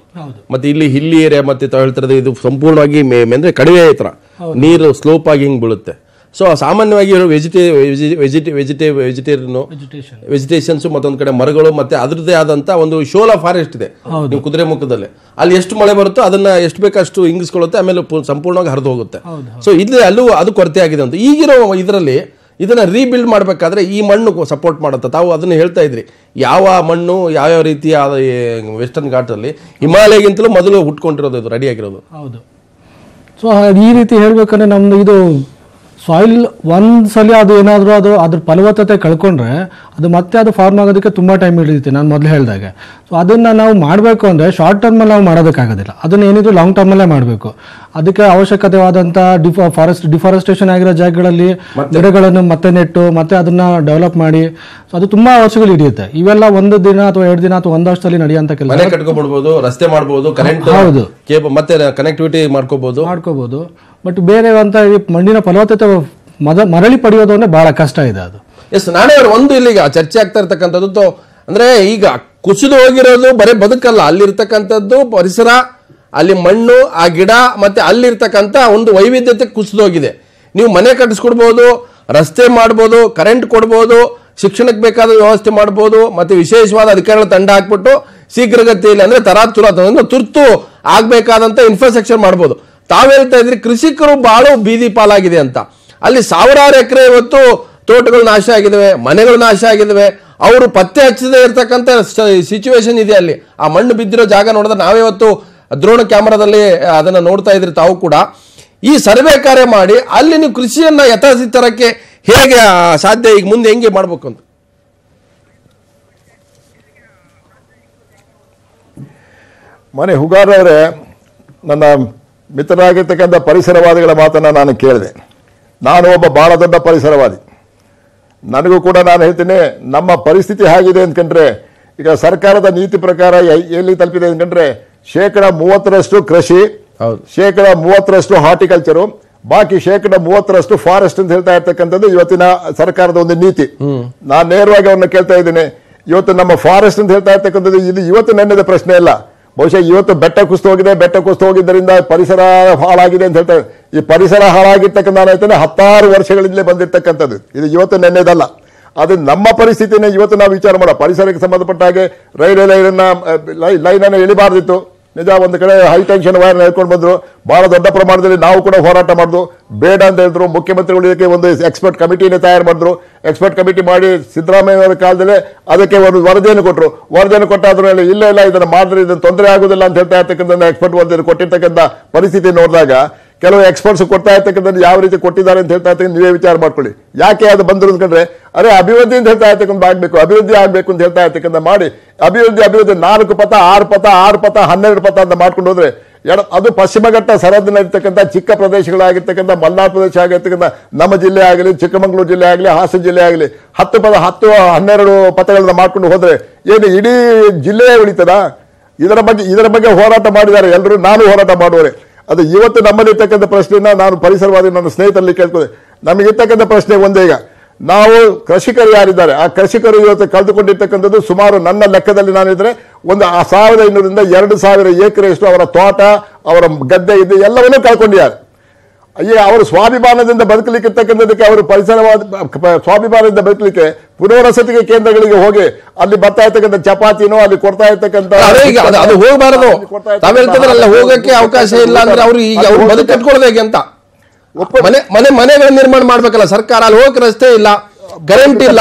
ಮತ್ತೆ ಇಲ್ಲಿ ಹಿಲ್ಲಿ ಏರಿಯಾ ಮತ್ತೆ ತಾವು ಹೇಳ್ತಿರೋದು ಇದು ಸಂಪೂರ್ಣವಾಗಿ ಅಂದ್ರೆ ಕಡಿಮೆ ಹತ್ರ ನೀರು ಸ್ಲೋಪ್ ಆಗಿ ಹಿಂಗ್ ಬೀಳುತ್ತೆ. ಸೊ ಸಾಮಾನ್ಯವಾಗಿ ವೆಜಿಟೇಷನ್ಸ್ ಮತ್ತೊಂದು ಕಡೆ ಮರಗಳು ಮತ್ತೆ ಅದ್ರದ್ದೇ ಆದಂತ ಒಂದು ಶೋಲಾ ಫಾರೆಸ್ಟ್ ಇದೆ ನೀವು ಕುದುರೆ ಮುಖದಲ್ಲಿ. ಅಲ್ಲಿ ಎಷ್ಟು ಮಳೆ ಬರುತ್ತೋ ಅದನ್ನ ಎಷ್ಟು ಬೇಕಷ್ಟು ಹಿಂಗಿಸ್ಕೊಳ್ಳುತ್ತೆ, ಆಮೇಲೆ ಸಂಪೂರ್ಣವಾಗಿ ಹರಿದು ಹೋಗುತ್ತೆ. ಸೊ ಇಲ್ಲಿ ಅಲ್ಲೂ ಅದು ಕೊರತೆ ಆಗಿದೆ ಅಂತ. ಈಗಿರೋ ಇದರಲ್ಲಿ ಇದನ್ನ ರೀಬಿಲ್ಡ್ ಮಾಡಬೇಕಾದ್ರೆ ಈ ಮಣ್ಣು ಸಪೋರ್ಟ್ ಮಾಡುತ್ತೆ. ತಾವು ಅದನ್ನ ಹೇಳ್ತಾ ಇದ್ರಿ, ಯಾವ ಮಣ್ಣು ಯಾವ್ಯಾವ ರೀತಿಯ ವೆಸ್ಟರ್ನ್ ಘಾಟಲ್ಲಿ ಹಿಮಾಲಯಗಿಂತಲೂ ಮೊದಲು ಹುಟ್ಕೊಂಡಿರೋದು, ಇದು ರೆಡಿ ಆಗಿರೋದು. ಹೌದು. ಸೊ ಈ ರೀತಿ ಹೇಳ್ಬೇಕಂದ್ರೆ ನಮ್ದು ಇದು ಸಾಯಿಲ್ ಒಂದ್ಸಲ ಅದು ಏನಾದರೂ ಅದ್ರ ಫಲವತ್ತತೆ ಕಳ್ಕೊಂಡ್ರೆ ಅದು ಮತ್ತೆ ಅದು ಫಾರ್ಮ್ ಆಗೋದಕ್ಕೆ ತುಂಬ ಟೈಮ್ ಹಿಡಿಯುತ್ತೆ, ನಾನು ಮೊದಲು ಹೇಳಿದಾಗೆ. ಸೊ ಅದನ್ನು ನಾವು ಮಾಡಬೇಕು ಅಂದರೆ ಶಾರ್ಟ್ ಟರ್ಮಲ್ಲಿ ನಾವು ಮಾಡೋದಕ್ಕಾಗೋದಿಲ್ಲ. ಅದನ್ನು ಏನಿದ್ರು ಲಾಂಗ್ ಟರ್ಮಲ್ಲೇ ಮಾಡಬೇಕು. ಅದಕ್ಕೆ ಅವಶ್ಯಕತೆವಾದಂಥ ಡಿಫಾರೆಸ್ಟೇಷನ್ ಆಗಿರೋ ಜಾಗಗಳಲ್ಲಿ ಗಿಡಗಳನ್ನು ಮತ್ತೆ ನೆಟ್ಟು ಮತ್ತೆ ಅದನ್ನು ಡೆವಲಪ್ ಮಾಡಿ, ಸೊ ಅದು ತುಂಬ ವರ್ಷಗಳು ಹಿಡಿಯುತ್ತೆ. ಇವೆಲ್ಲ 1 ದಿನ ಅಥವಾ 2 ದಿನ ಅಥವಾ 1 ವರ್ಷದಲ್ಲಿ ನಡೆಯುವಂಥ ಕೆಲಸ. ಕಟ್ಕೊಬಿಡ್ಬೋದು, ರಸ್ತೆ ಮಾಡ್ಬೋದು, ಕರೆಂಟ್, ಹೌದು, ಮತ್ತೆ ಕನೆಕ್ಟಿವಿಟಿ ಮಾಡ್ಕೋಬಹುದು. ಬಟ್ ಬೇರೆ ಅಂತ ಮಣ್ಣಿನ ಫಲವತ್ತತೆ ಮರಳಿ ಪಡೆಯೋದು ಅಂದ್ರೆ ಬಹಳ ಕಷ್ಟ ಇದೆ ಅದು. ಎಸ್, ನಾನೇ ಒಂದು ಇಲ್ಲಿಗ ಚರ್ಚೆ ಆಗ್ತಾ ಇರ್ತಕ್ಕಂಥದ್ದು ಅಂದ್ರೆ ಈಗ ಕುಸಿದು ಹೋಗಿರೋದು ಬರೀ ಬದುಕಲ್ಲ, ಅಲ್ಲಿರ್ತಕ್ಕಂಥದ್ದು ಪರಿಸರ, ಅಲ್ಲಿ ಮಣ್ಣು, ಆ ಗಿಡ, ಮತ್ತೆ ಅಲ್ಲಿರ್ತಕ್ಕಂಥ ಒಂದು ವೈವಿಧ್ಯತೆ ಕುಸಿದೋಗಿದೆ. ನೀವು ಮನೆ ಕಟ್ಟಿಸ್ಕೊಡ್ಬೋದು, ರಸ್ತೆ ಮಾಡ್ಬೋದು, ಕರೆಂಟ್ ಕೊಡ್ಬೋದು, ಶಿಕ್ಷಣಕ್ಕೆ ಬೇಕಾದ ವ್ಯವಸ್ಥೆ ಮಾಡ್ಬೋದು, ಮತ್ತೆ ವಿಶೇಷವಾದ ಅಧಿಕಾರಿಗಳ ತಂಡ ಹಾಕ್ಬಿಟ್ಟು ಶೀಘ್ರಗತಿಯಲ್ಲಿ ಅಂದ್ರೆ ತುರ್ತು ಆಗ್ಬೇಕಾದಂತ ಇನ್ಫ್ರಾಸ್ಟ್ರಕ್ಚರ್ ಮಾಡ್ಬೋದು. ತಾವ್ ಹೇಳ್ತಾ ಇದ್ರಿ ಕೃಷಿಕರು ಬಹಳ ಬೀದಿ ಪಾಲಾಗಿದೆ ಅಂತ. ಅಲ್ಲಿ ಸಾವಿರಾರು ಎಕರೆ ಇವತ್ತು ತೋಟಗಳು ನಾಶ ಆಗಿದಾವೆ, ಮನೆಗಳು ನಾಶ ಆಗಿದಾವೆ. ಅವರು ಪತ್ತೆ ಹಚ್ಚದೇ ಇರ್ತಕ್ಕಂಥ ಸಿಚುವೇಶನ್ ಇದೆ ಅಲ್ಲಿ. ಆ ಮಣ್ಣು ಬಿದ್ದಿರೋ ಜಾಗ ನೋಡಿದ್ರೆ ನಾವೇ ಇವತ್ತು ದ್ರೋಣ ಕ್ಯಾಮರಾದಲ್ಲಿ ಅದನ್ನ ನೋಡ್ತಾ ಇದ್ರಿ ತಾವು ಕೂಡ. ಈ ಸರ್ವೆ ಕಾರ್ಯ ಮಾಡಿ ಅಲ್ಲಿ ನೀವು ಕೃಷಿಯನ್ನ ಯಥಾಸ್ಥಿತರಕ್ಕೆ ಹೇಗೆ ಸಾಧ್ಯ, ಈಗ ಮುಂದೆ ಹೆಂಗೆ ಮಾಡ್ಬೇಕು ಅಂತ. ಮನೆ ಹುಗಾರವರೇ, ನನ್ನ ಮಿತ್ರರಾಗಿರ್ತಕ್ಕಂಥ ಪರಿಸರವಾದಿಗಳ ಮಾತನ್ನು ನಾನು ಕೇಳಿದೆ. ನಾನು ಒಬ್ಬ ಬಹಳ ದೊಡ್ಡ ಪರಿಸರವಾದಿ. ನನಗೂ ಕೂಡ ನಾನು ಹೇಳ್ತೀನಿ, ನಮ್ಮ ಪರಿಸ್ಥಿತಿ ಹೇಗಿದೆ ಅಂದ್ಕೊಂಡ್ರೆ, ಈಗ ಸರ್ಕಾರದ ನೀತಿ ಪ್ರಕಾರ ಎಲ್ಲಿ ತಲುಪಿದೆ ಅಂದ್ಕೊಂಡ್ರೆ 30% ಕೃಷಿ, 30% ಹಾರ್ಟಿಕಲ್ಚರು, ಬಾಕಿ 30% ಫಾರೆಸ್ಟ್ ಅಂತ ಹೇಳ್ತಾ ಇರ್ತಕ್ಕಂಥದ್ದು ಇವತ್ತಿನ ಸರ್ಕಾರದ ಒಂದು ನೀತಿ. ನಾನು ನೇರವಾಗಿ ಅವ್ರನ್ನ ಕೇಳ್ತಾ ಇದ್ದೀನಿ, ಇವತ್ತು ನಮ್ಮ ಫಾರೆಸ್ಟ್ ಅಂತ ಹೇಳ್ತಾ ಇರ್ತಕ್ಕಂಥದ್ದು ಇದು ಇವತ್ತು ನೆನ್ನೆದ ಪ್ರಶ್ನೆ ಇಲ್ಲ. ಬಹುಶಃ ಇವತ್ತು ಬೆಟ್ಟ ಕುಸಿದು ಹೋಗಿದೆ, ಬೆಟ್ಟ ಕುಸಿದು ಹೋಗಿದ್ದರಿಂದ ಪರಿಸರ ಹಾಳಾಗಿದೆ ಅಂತ ಹೇಳ್ತಾರೆ. ಈ ಪರಿಸರ ಹಾಳಾಗಿರ್ತಕ್ಕಂಥ ಏನಾಯ್ತಾನೆ 10 ವರ್ಷಗಳಿಂದಲೇ ಬಂದಿರ್ತಕ್ಕಂಥದ್ದು, ಇದು ಇವತ್ತು ನೆನ್ನೆದಲ್ಲ. ಅದು ನಮ್ಮ ಪರಿಸ್ಥಿತಿನೇ ಇವತ್ತು ನಾವು ವಿಚಾರ ಮಾಡೋ. ಪರಿಸರಕ್ಕೆ ಸಂಬಂಧಪಟ್ಟ ಹಾಗೆ ರೈಲ್ವೆ ಲೈನನ್ನು ಎಳಿಬಾರ್ದಿತ್ತು. ನಿಜ, ಒಂದು ಕಡೆ ಹೈ ಟೆನ್ಷನ್ ವೈರ್ ಹೇಳ್ಕೊಂಡು ಬಂದ್ರು, ಬಹಳ ದೊಡ್ಡ ಪ್ರಮಾಣದಲ್ಲಿ ನಾವು ಕೂಡ ಹೋರಾಟ ಮಾಡಿದ್ರು. ಬೇಡ ಅಂತ ಹೇಳಿದ್ರು. ಮುಖ್ಯಮಂತ್ರಿಗಳು ಇದಕ್ಕೆ ಒಂದು ಎಕ್ಸ್ಪರ್ಟ್ ಕಮಿಟಿನೇ ತಯಾರು ಮಾಡಿದ್ರು. ಎಕ್ಸ್ಪರ್ಟ್ ಕಮಿಟಿ ಮಾಡಿ ಸಿದ್ದರಾಮಯ್ಯ ಅವರ ಕಾಲದಲ್ಲಿ ಅದಕ್ಕೆ ಒಂದು ವರದಿಯನ್ನು ಕೊಟ್ಟರು. ವರದಿಯನ್ನು ಕೊಟ್ಟಾದ್ರೂ ಇಲ್ಲ ಇದನ್ನು ಮಾಡಿದ್ರೆ ಇದನ್ನು ತೊಂದರೆ ಆಗುದಿಲ್ಲ ಅಂತ ಹೇಳ್ತಾ ಇರ್ತಕ್ಕಂಥ ಎಕ್ಸ್ಪರ್ಟ್ ವರದಿಯನ್ನು ಕೊಟ್ಟಿರ್ತಕ್ಕಂಥ ಪರಿಸ್ಥಿತಿ ನೋಡಿದಾಗ ಕೆಲವು ಎಕ್ಸ್ಪರ್ಟ್ಸ್ ಕೊಡ್ತಾ ಇರ್ತಕ್ಕಂಥದ್ದು ಯಾವ ರೀತಿ ಕೊಟ್ಟಿದ್ದಾರೆ ಅಂತ ಹೇಳ್ತಾ ಇರ್ತಕ್ಕಂಥ ನೀವೇ ವಿಚಾರ ಮಾಡ್ಕೊಳ್ಳಿ. ಯಾಕೆ ಅದು ಬಂದ್ರು ಅಂದ್ಕೊಂಡ್ರೆ ಅರೆ ಅಭಿವೃದ್ಧಿ ಅಂತ ಹೇಳ್ತಾ ಇರ್ತಕ್ಕಂಥ ಆಗ್ಬೇಕು, ಅಭಿವೃದ್ಧಿ ಆಗ್ಬೇಕು ಅಂತ ಹೇಳ್ತಾ ಇರ್ತಕ್ಕಂಥ ಮಾಡಿ ಅಭಿವೃದ್ಧಿ 4 ಪಥ 6 ಪಥ 6 ಪಥ 12 ಪಥ ಅಂತ ಮಾಡ್ಕೊಂಡು ಹೋದ್ರೆ ಅದು ಪಶ್ಚಿಮ ಘಟ್ಟ ಸರಹದ್ದಿನಲ್ಲಿರ್ತಕ್ಕಂಥ ಚಿಕ್ಕ ಪ್ರದೇಶಗಳಾಗಿರ್ತಕ್ಕಂಥ ಮಲ್ನಾಡ್ ಪ್ರದೇಶ ಆಗಿರ್ತಕ್ಕಂಥ ನಮ್ಮ ಜಿಲ್ಲೆ ಆಗಲಿ, ಚಿಕ್ಕಮಗಳೂರು ಜಿಲ್ಲೆ ಆಗಲಿ, ಹಾಸನ ಜಿಲ್ಲೆ ಆಗಲಿ 10-12 ಪಥಗಳನ್ನ ಮಾಡ್ಕೊಂಡು ಹೋದ್ರೆ ಏನು ಇಡೀ ಜಿಲ್ಲೆಯೇ ಉಳಿತದ? ಇದರ ಬಗ್ಗೆ ಹೋರಾಟ ಮಾಡಿದ್ದಾರೆ ಎಲ್ಲರೂ, ನಾನು ಹೋರಾಟ ಮಾಡುವರೆ. ಅದು ಇವತ್ತು ನಮ್ಮಲ್ಲಿರ್ತಕ್ಕಂಥ ಪ್ರಶ್ನೆಯನ್ನ ನಾನು ಪರಿಸರವಾದಿ ನನ್ನ ಸ್ನೇಹಿತರಲ್ಲಿ ಕೇಳ್ಕೊಂಡೆ. ನಮಗಿರ್ತಕ್ಕಂಥ ಪ್ರಶ್ನೆ ಒಂದೇ, ಈಗ ನಾವು ಕೃಷಿಕರು ಯಾರಿದ್ದಾರೆ ಆ ಕೃಷಿಕರು ಇವತ್ತು ಕಳೆದುಕೊಂಡಿರ್ತಕ್ಕಂಥದ್ದು ಸುಮಾರು ನನ್ನ ಲೆಕ್ಕದಲ್ಲಿ ನಾನಿದ್ರೆ ಒಂದು 1500ರಿಂದ 2000 ಎಕರೆಯಷ್ಟು ಅವರ ತೋಟ, ಅವರ ಗದ್ದೆ ಇದೆ ಎಲ್ಲವನ್ನೂ ಕಳ್ಕೊಂಡಿದ್ದಾರೆ. ಈಗ ಅವರು ಸ್ವಾಭಿಮಾನದಿಂದ ಬದುಕಲಿಕ್ಕಿರ್ತಕ್ಕಂಥದಕ್ಕೆ ಅವರು ಪರಿಸರವಾದ ಸ್ವಾಭಿಮಾನದಿಂದ ಬದುಕಲಿಕ್ಕೆ ಪುನರ್ವಸತಿಗೆ ಕೇಂದ್ರಗಳಿಗೆ ಹೋಗಿ ಅಲ್ಲಿ ಬರ್ತಾ ಇರ್ತಕ್ಕಂಥ ಚಪಾತಿನೋ ಅಲ್ಲಿ ಕೊಡ್ತಾ ಇರ್ತಕ್ಕಂಥ ಅದು ಹೋಗಬಾರದು. ತಾವ್ ಹೇಳ್ತಿದ್ರಲ್ಲ ಹೋಗಕ್ಕೆ ಅವಕಾಶ ಇಲ್ಲ ಅಂದ್ರೆ ಅವ್ರು ಈಗ ಅವ್ರು ಬದುಕು ಕಟ್ಕೊಳ್ಳೋದು ಹೇಗೆ ಅಂತ ಮನೆಗಳ ನಿರ್ಮಾಣ ಮಾಡ್ಬೇಕಲ್ಲ ಸರ್ಕಾರ. ಅಲ್ಲಿ ಹೋಗಕ್ಕೆ ರಸ್ತೆ ಇಲ್ಲ, ಕರೆಂಟ್ ಇಲ್ಲ,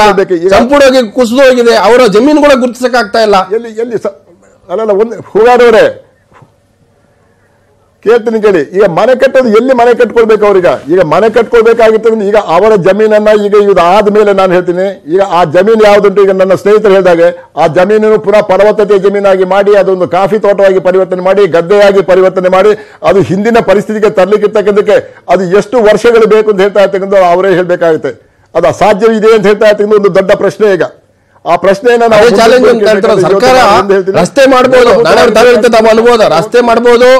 ಸಂಪೂರ್ಣವಾಗಿ ಕುಸಿದು ಹೋಗಿದೆ, ಅವರ ಜಮೀನುಗಳ ಗುರುತಿಸಕ್ ಆಗ್ತಾ ಇಲ್ಲ. ಎಲ್ಲಿ ಅಲ್ಲ ಒಂದು ಹೋಗಾಡೋರೆ ಕೇಳ್ತೀನಿ ಕೇಳಿ. ಈಗ ಮನೆ ಕಟ್ಟೋದು ಎಲ್ಲಿ ಮನೆ ಕಟ್ಕೊಳ್ಬೇಕು ಅವ್ರೀಗ? ಈಗ ಮನೆ ಕಟ್ಕೊಳ್ಬೇಕಾಗಿತ್ತು. ಈಗ ಅವರ ಜಮೀನನ್ನ ಈಗ ಇದು ಆದ್ಮೇಲೆ ನಾನು ಹೇಳ್ತೀನಿ, ಈಗ ಆ ಜಮೀನು ಯಾವ್ದುಂಟು, ಈಗ ನನ್ನ ಸ್ನೇಹಿತರು ಹೇಳಿದಾಗೆ ಆ ಜಮೀನನ್ನು ಪುನಃ ಫಲವತ್ತತೆ ಜಮೀನಾಗಿ ಮಾಡಿ ಅದೊಂದು ಕಾಫಿ ತೋಟವಾಗಿ ಪರಿವರ್ತನೆ ಮಾಡಿ ಗದ್ದೆಯಾಗಿ ಪರಿವರ್ತನೆ ಮಾಡಿ ಅದು ಹಿಂದಿನ ಪರಿಸ್ಥಿತಿಗೆ ತರಲಿಕ್ಕಿರ್ತಕ್ಕಂಥಕ್ಕೆ ಅದು ಎಷ್ಟು ವರ್ಷಗಳು ಬೇಕು ಅಂತ ಹೇಳ್ತಾ ಇರ್ತಕ್ಕಂಥ ಅವರೇ ಹೇಳ್ಬೇಕಾಗುತ್ತೆ. ಅದು ಅಸಾಧ್ಯವಿದೆ ಅಂತ ಹೇಳ್ತಾ ಇರ್ತಕ್ಕಂಥ ಒಂದು ದೊಡ್ಡ ಪ್ರಶ್ನೆ. ಈಗ ಆ ಪ್ರಶ್ನೆಯನ್ನ ನಾವು ಚಾಲೆಂಜ್ ಅಂತ ಹೇಳ್ತಾರೆ. ಸರ್ಕಾರ ರಸ್ತೆ ಮಾಡ್ಬೋದು, ಅನುಭವ ರಸ್ತೆ ಮಾಡ್ಬೋದು,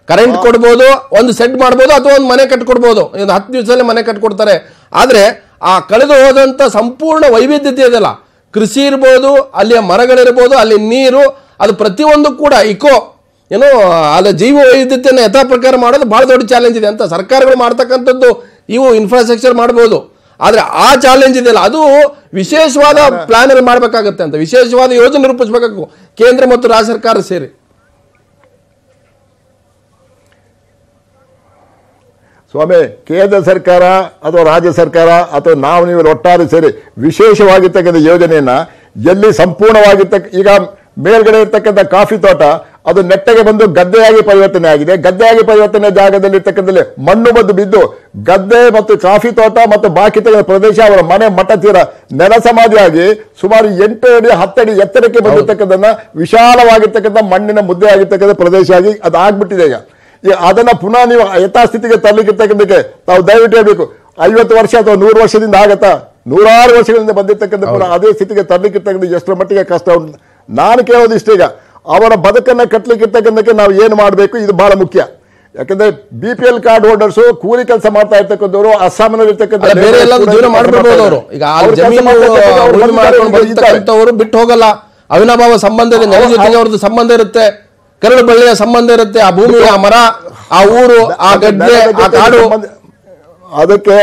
ಕರೆಂಟ್ ಕೊಡ್ಬೋದು, ಒಂದು ಸೆಟ್ ಮಾಡ್ಬೋದು, ಅಥವಾ ಒಂದು ಮನೆ ಕಟ್ಕೊಡ್ಬೋದು. 10 ದಿವಸದಲ್ಲಿ ಮನೆ ಕಟ್ಕೊಡ್ತಾರೆ. ಆದ್ರೆ ಆ ಕಳೆದು ಹೋದಂತ ಸಂಪೂರ್ಣ ವೈವಿಧ್ಯತೆ ಇದೆಯಲ್ಲ, ಕೃಷಿ ಇರ್ಬೋದು, ಅಲ್ಲಿಯ ಮರಗಳಿರ್ಬೋದು, ಅಲ್ಲಿ ನೀರು, ಅದು ಪ್ರತಿಯೊಂದು ಕೂಡ ಏನೋ ಅಲ್ಲಿ ಜೀವ ವೈವಿಧ್ಯತೆಯನ್ನು ಯಥಾ ಪ್ರಕಾರ ಮಾಡೋದು ಬಹಳ ದೊಡ್ಡ ಚಾಲೆಂಜ್ ಇದೆ ಅಂತ ಸರ್ಕಾರಗಳು ಮಾಡ್ತಕ್ಕಂಥದ್ದು. ಇವು ಇನ್ಫ್ರಾಸ್ಟ್ರಕ್ಚರ್ ಮಾಡ್ಬೋದು, ಆದ್ರೆ ಆ ಚಾಲೆಂಜ್ ಇದೆಯಲ್ಲ ಅದು ವಿಶೇಷವಾದ ಪ್ಲಾನ್ ಮಾಡ್ಬೇಕಾಗತ್ತೆ ಅಂತ, ವಿಶೇಷವಾದ ಯೋಜನೆ ರೂಪಿಸಬೇಕು ಕೇಂದ್ರ ಮತ್ತು ರಾಜ್ಯ ಸರ್ಕಾರ ಸೇರಿ. ಸ್ವಾಮಿ, ಕೇಂದ್ರ ಸರ್ಕಾರ ಅಥವಾ ರಾಜ್ಯ ಸರ್ಕಾರ ಅಥವಾ ನೀವು ಒಟ್ಟಾರೆ ಸೇರಿ ವಿಶೇಷವಾಗಿರ್ತಕ್ಕಂಥ ಯೋಜನೆಯನ್ನ ಎಲ್ಲಿ ಸಂಪೂರ್ಣವಾಗಿರ್ತಕ್ಕ ಈಗ ಮೇಲ್ಗಡೆ ಇರ್ತಕ್ಕಂಥ ಕಾಫಿ ತೋಟ ಅದು ನೆಟ್ಟಗೆ ಬಂದು ಗದ್ದೆಯಾಗಿ ಪರಿವರ್ತನೆ ಆಗಿದೆ. ಗದ್ದೆಯಾಗಿ ಪರಿವರ್ತನೆ ಜಾಗದಲ್ಲಿ ಇರ್ತಕ್ಕಂಥಲ್ಲಿ ಮಣ್ಣು ಬಂದು ಬಿದ್ದು ಗದ್ದೆ ಮತ್ತು ಕಾಫಿ ತೋಟ ಮತ್ತು ಬಾಕಿ ಪ್ರದೇಶ ಅವರ ಮನೆ ಮಠ ತೀರ ನೆಲ ಸಮಾಧಿಯಾಗಿ ಸುಮಾರು 8 ಅಡಿ 10 ಅಡಿ ಎತ್ತರಕ್ಕೆ ಬಂದಿರ್ತಕ್ಕಂಥ ವಿಶಾಲವಾಗಿರ್ತಕ್ಕಂಥ ಮಣ್ಣಿನ ಮುದ್ದೆ ಆಗಿರ್ತಕ್ಕಂಥ ಪ್ರದೇಶ ಆಗಿ ಅದು ಆಗ್ಬಿಟ್ಟಿದೆ. ಈಗ ಅದನ್ನ ಪುನಃ ನೀವು ಯಥಾಸ್ಥಿತಿಗೆ ತರಲಿಕ್ಕಿರ್ತಕ್ಕಂಥಕ್ಕೆ ತಾವು ದಯವಿಟ್ಟು ಹೇಳ್ಬೇಕು. 50 ವರ್ಷ ಅಥವಾ 100 ವರ್ಷದಿಂದ ಆಗತ್ತಾ? 100 ವರ್ಷಗಳಿಂದ ಬಂದಿರ್ತಕ್ಕಂಥ ಪುನಃ ಅದೇ ಸ್ಥಿತಿಗೆ ತರಲಿಕ್ಕಿರ್ತಕ್ಕಂಥ ಎಷ್ಟರ ಮಟ್ಟಿಗೆ ಕಷ್ಟ ಉಂಟು. ನಾನು ಕೇಳೋದು ಇಷ್ಟ, ಈಗ ಅವರ ಬದುಕನ್ನ ಕಟ್ಟಲಿಕ್ಕಿರ್ತಕ್ಕಂಥಕ್ಕೆ ನಾವು ಏನು ಮಾಡಬೇಕು, ಇದು ಬಹಳ ಮುಖ್ಯ. ಯಾಕಂದ್ರೆ BPL ಕಾರ್ಡ್ ಹೋಲ್ಡರ್ಸ್ ಕೂಲಿ ಕೆಲಸ ಮಾಡ್ತಾ ಇರ್ತಕ್ಕಂಥವ್ರು ಅಸ್ಸಾಂನಲ್ಲಿ ಇರ್ತಕ್ಕಂಥ ಬಿಟ್ಟು ಹೋಗಲ್ಲ. ಅವಿನಾಭಾವ ಸಂಬಂಧ ಇದೆ, ನೆಲ ಜೊತೆಗೆ ಅವ್ರದ್ದು ಸಂಬಂಧ ಇರುತ್ತೆ, ಕರಡು ಬಳ್ಳಿಯ ಸಂಬಂಧ ಇರುತ್ತೆ, ಆ ಭೂಮಿ, ಆ ಮರ, ಆ ಊರು, ಆ ಗದ್ದೆ, ಆ ಕಾಡು. ಅದಕ್ಕೆ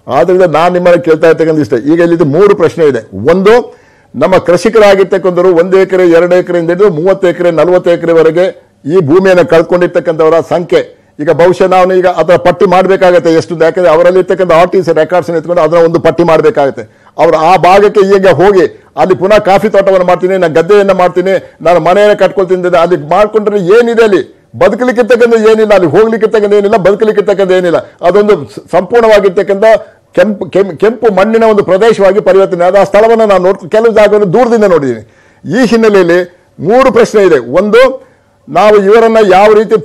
ಆದ್ರಿಂದ ನಾನು ನಿಮ್ಮನ್ನು ಕೇಳ್ತಾ ಇರ್ತಕ್ಕಂಥ ಇಷ್ಟ. ಈಗ ಇಲ್ಲಿ 3 ಪ್ರಶ್ನೆ ಇದೆ. ಒಂದು, ನಮ್ಮ ಕೃಷಿಕರಾಗಿರ್ತಕ್ಕಂಥವ್ರು 1 ಎಕರೆ 2 ಎಕರೆಯಿಂದ ಹಿಡಿದು 30 ಎಕರೆ 40 ಎಕರೆವರೆಗೆ ಈ ಭೂಮಿಯನ್ನು ಕಳ್ಕೊಂಡಿರ್ತಕ್ಕಂಥವರ ಸಂಖ್ಯೆ ಈಗ ಬಹುಶಃ ನಾವು ಈಗ ಅದರ ಪಟ್ಟಿ ಮಾಡಬೇಕಾಗತ್ತೆ ಎಷ್ಟು. ಯಾಕಂದ್ರೆ ಅವರಲ್ಲಿ ಇರ್ತಕ್ಕಂಥ RTC ರೆಕಾರ್ಡ್ಸ್ ಎತ್ಕೊಂಡು ಅದರ ಒಂದು ಪಟ್ಟಿ ಮಾಡಬೇಕಾಗುತ್ತೆ. ಅವರು ಆ ಭಾಗಕ್ಕೆ ಈಗ ಹೋಗಿ ಅಲ್ಲಿ ಪುನಃ ಕಾಫಿ ತೋಟವನ್ನು ಮಾಡ್ತೀನಿ, ನಾನು ಗದ್ದೆಯನ್ನು ಮಾಡ್ತೀನಿ, ನಾನು ಮನೆಯನ್ನು ಕಟ್ಕೊಳ್ತೀನಿ, ಅಲ್ಲಿ ಮಾಡ್ಕೊಂಡ್ರೆ ಏನಿದೆ, ಅಲ್ಲಿ ಬದುಕಲಿಕ್ಕಿರ್ತಕ್ಕಂಥ ಏನಿಲ್ಲ, ಅಲ್ಲಿ ಹೋಗ್ಲಿಕ್ಕಿರ್ತಕ್ಕಂಥ ಏನಿಲ್ಲ, ಬದುಕಲಿಕ್ಕಿರ್ತಕ್ಕಂಥ ಏನಿಲ್ಲ. ಅದೊಂದು ಸಂಪೂರ್ಣವಾಗಿರ್ತಕ್ಕಂಥ ಕೆಂಪು ಮಣ್ಣಿನ ಒಂದು ಪ್ರದೇಶವಾಗಿ ಪರಿವರ್ತನೆ ಆದ ಆ ಸ್ಥಳವನ್ನು ನಾನು ಕೆಲವು ಜಾಗವನ್ನು ದೂರದಿಂದ ನೋಡಿದ್ದೀನಿ. ಈ ಹಿನ್ನೆಲೆಯಲ್ಲಿ 3 ಪ್ರಶ್ನೆ ಇದೆ. ಒಂದು, ನಾವು ಇವರನ್ನ ಯಾವ ರೀತಿ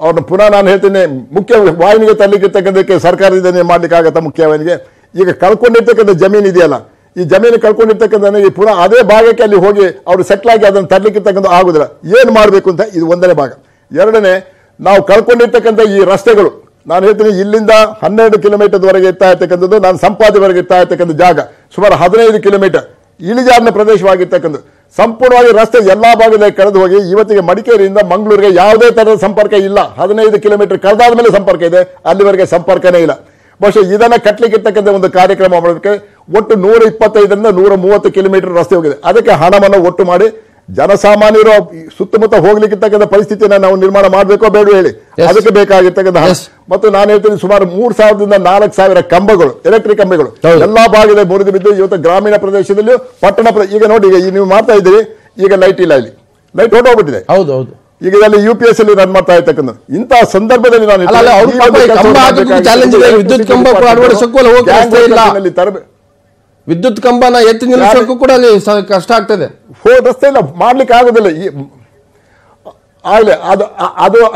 ಅವ್ರನ್ನ ಪುನಃ ನಾನು ಹೇಳ್ತೀನಿ ಮುಖ್ಯ ವಾಹಿನಿಗೆ ತರಲಿಕ್ಕಿರ್ತಕ್ಕಂಥಕ್ಕೆ ಸರ್ಕಾರದಿಂದ ಮಾಡ್ಲಿಕ್ಕಾಗತ್ತಾ? ಮುಖ್ಯವಾಹಿನಿಗೆ ಈಗ ಕಳ್ಕೊಂಡಿರ್ತಕ್ಕಂಥ ಜಮೀನು ಇದೆಯಲ್ಲ, ಈ ಜಮೀನು ಕಳ್ಕೊಂಡಿರ್ತಕ್ಕಂಥ ಪುನಃ ಅದೇ ಭಾಗಕ್ಕೆ ಅಲ್ಲಿ ಹೋಗಿ ಅವರು ಸೆಟ್ಲ್ ಆಗಿ ಅದನ್ನು ತರಲಿಕ್ಕಿರ್ತಕ್ಕಂಥ ಆಗುದಿಲ್ಲ. ಏನು ಮಾಡಬೇಕು ಅಂತ ಇದು 1ನೇ ಭಾಗ. 2ನೇ, ನಾವು ಕಳ್ಕೊಂಡಿರ್ತಕ್ಕಂಥ ಈ ರಸ್ತೆಗಳು, ನಾನು ಹೇಳ್ತೀನಿ ಇಲ್ಲಿಂದ 12 ಕಿಲೋಮೀಟರ್ವರೆಗೆ ಇರ್ತಾ ಇರ್ತಕ್ಕಂಥದ್ದು, ನಾನು ಸಂಪಾದಿವರೆಗೆ ಇರ್ತಾ ಇರ್ತಕ್ಕಂಥ ಜಾಗ ಸುಮಾರು 15 ಕಿಲೋಮೀಟರ್ ಇಳಿಜಾರಿನ ಪ್ರದೇಶವಾಗಿರ್ತಕ್ಕಂಥ ಸಂಪೂರ್ಣವಾಗಿ ರಸ್ತೆ ಎಲ್ಲಾ ಭಾಗದಲ್ಲಿ ಕಳೆದು ಹೋಗಿ ಇವತ್ತಿಗೆ ಮಡಿಕೇರಿಯಿಂದ ಮಂಗಳೂರಿಗೆ ಯಾವುದೇ ತರಹದ ಸಂಪರ್ಕ ಇಲ್ಲ. 15 ಕಿಲೋಮೀಟರ್ ಕಳೆದಾದ ಮೇಲೆ ಸಂಪರ್ಕ ಇದೆ, ಅಲ್ಲಿವರೆಗೆ ಸಂಪರ್ಕನೇ ಇಲ್ಲ. ಬಹುಶಃ ಇದನ್ನ ಕಟ್ಟಲಿಕ್ಕಿರ್ತಕ್ಕಂಥ ಒಂದು ಕಾರ್ಯಕ್ರಮ ಮಾಡೋದಕ್ಕೆ ಒಟ್ಟು 125ರಿಂದ 130 ಕಿಲೋಮೀಟರ್ ರಸ್ತೆ ಹೋಗಿದೆ. ಅದಕ್ಕೆ ಹಣವನ್ನು ಒಟ್ಟು ಮಾಡಿ ಜನಸಾಮಾನ್ಯರು ಸುತ್ತಮುತ್ತ ಹೋಗ್ಲಿಕ್ಕಿರ್ತಕ್ಕಂಥ ಪರಿಸ್ಥಿತಿಯನ್ನು ನಾವು ನಿರ್ಮಾಣ ಮಾಡಬೇಕೋ ಬೇಡ ಹೇಳಿ, ಅದಕ್ಕೆ ಬೇಕಾಗಿರ್ತಕ್ಕಂಥ ಹಣ. ಮತ್ತು ನಾನು ಹೇಳ್ತೀನಿ ಸುಮಾರು 3000ದಿಂದ 4000 ಕಂಬಗಳು, ಎಲೆಕ್ಟ್ರಿಕ್ ಕಂಬಗಳು ಎಲ್ಲಾ ಭಾಗದ ಮುರಿದು ಬಿದ್ದು ಇವತ್ತು ಗ್ರಾಮೀಣ ಪ್ರದೇಶದಲ್ಲಿ ಪಟ್ಟಣ ಈಗ ನೋಡಿ, ಈಗ ನೀವು ಮಾಡ್ತಾ ಇದ್ದೀರಿ, ಈಗ ಲೈಟ್ ಇಲ್ಲ, ಇಲ್ಲಿ ಲೈಟ್ ಹೊರಟೋಗ್ಬಿಟ್ಟಿದೆ. ಹೌದು ಹೌದು. ಈಗ ಇದರಲ್ಲಿ UPS ಅಲ್ಲಿ ರನ್ ಮಾಡ್ತಾ ಇರ್ತಕ್ಕಂಥ ಇಂತಹ ಸಂದರ್ಭದಲ್ಲಿ ನಾನು ಅಲ್ಲ, ಅವ್ರು ಪಾಪ ಈ ಕಂಬ ಹಾಕೋದಕ್ಕೂ ಚಾಲೆಂಜ್ ಇದೆ. ವಿದ್ಯುತ್ ಕಂಬ ಅಳವಡಿಸೋಕ್ಕೂ ಅಲ್ಲಿ ಹೋಗಕ್ಕೆ ರಸ್ತೆ ಇಲ್ಲ. ವಿದ್ಯುತ್ ಕಂಬನ ಎತ್ತಿ ನಿಲ್ಲಿಸೋಕ್ಕೂ ಕೂಡ ಅಲ್ಲಿ ಕಷ್ಟ ಆಗ್ತದೆ. ರಸ್ತೆ ಇಲ್ಲ, ಮಾಡ್ಲಿಕ್ಕೆ ಆಗೋದಿಲ್ಲ. ಆಗ್ಲಿ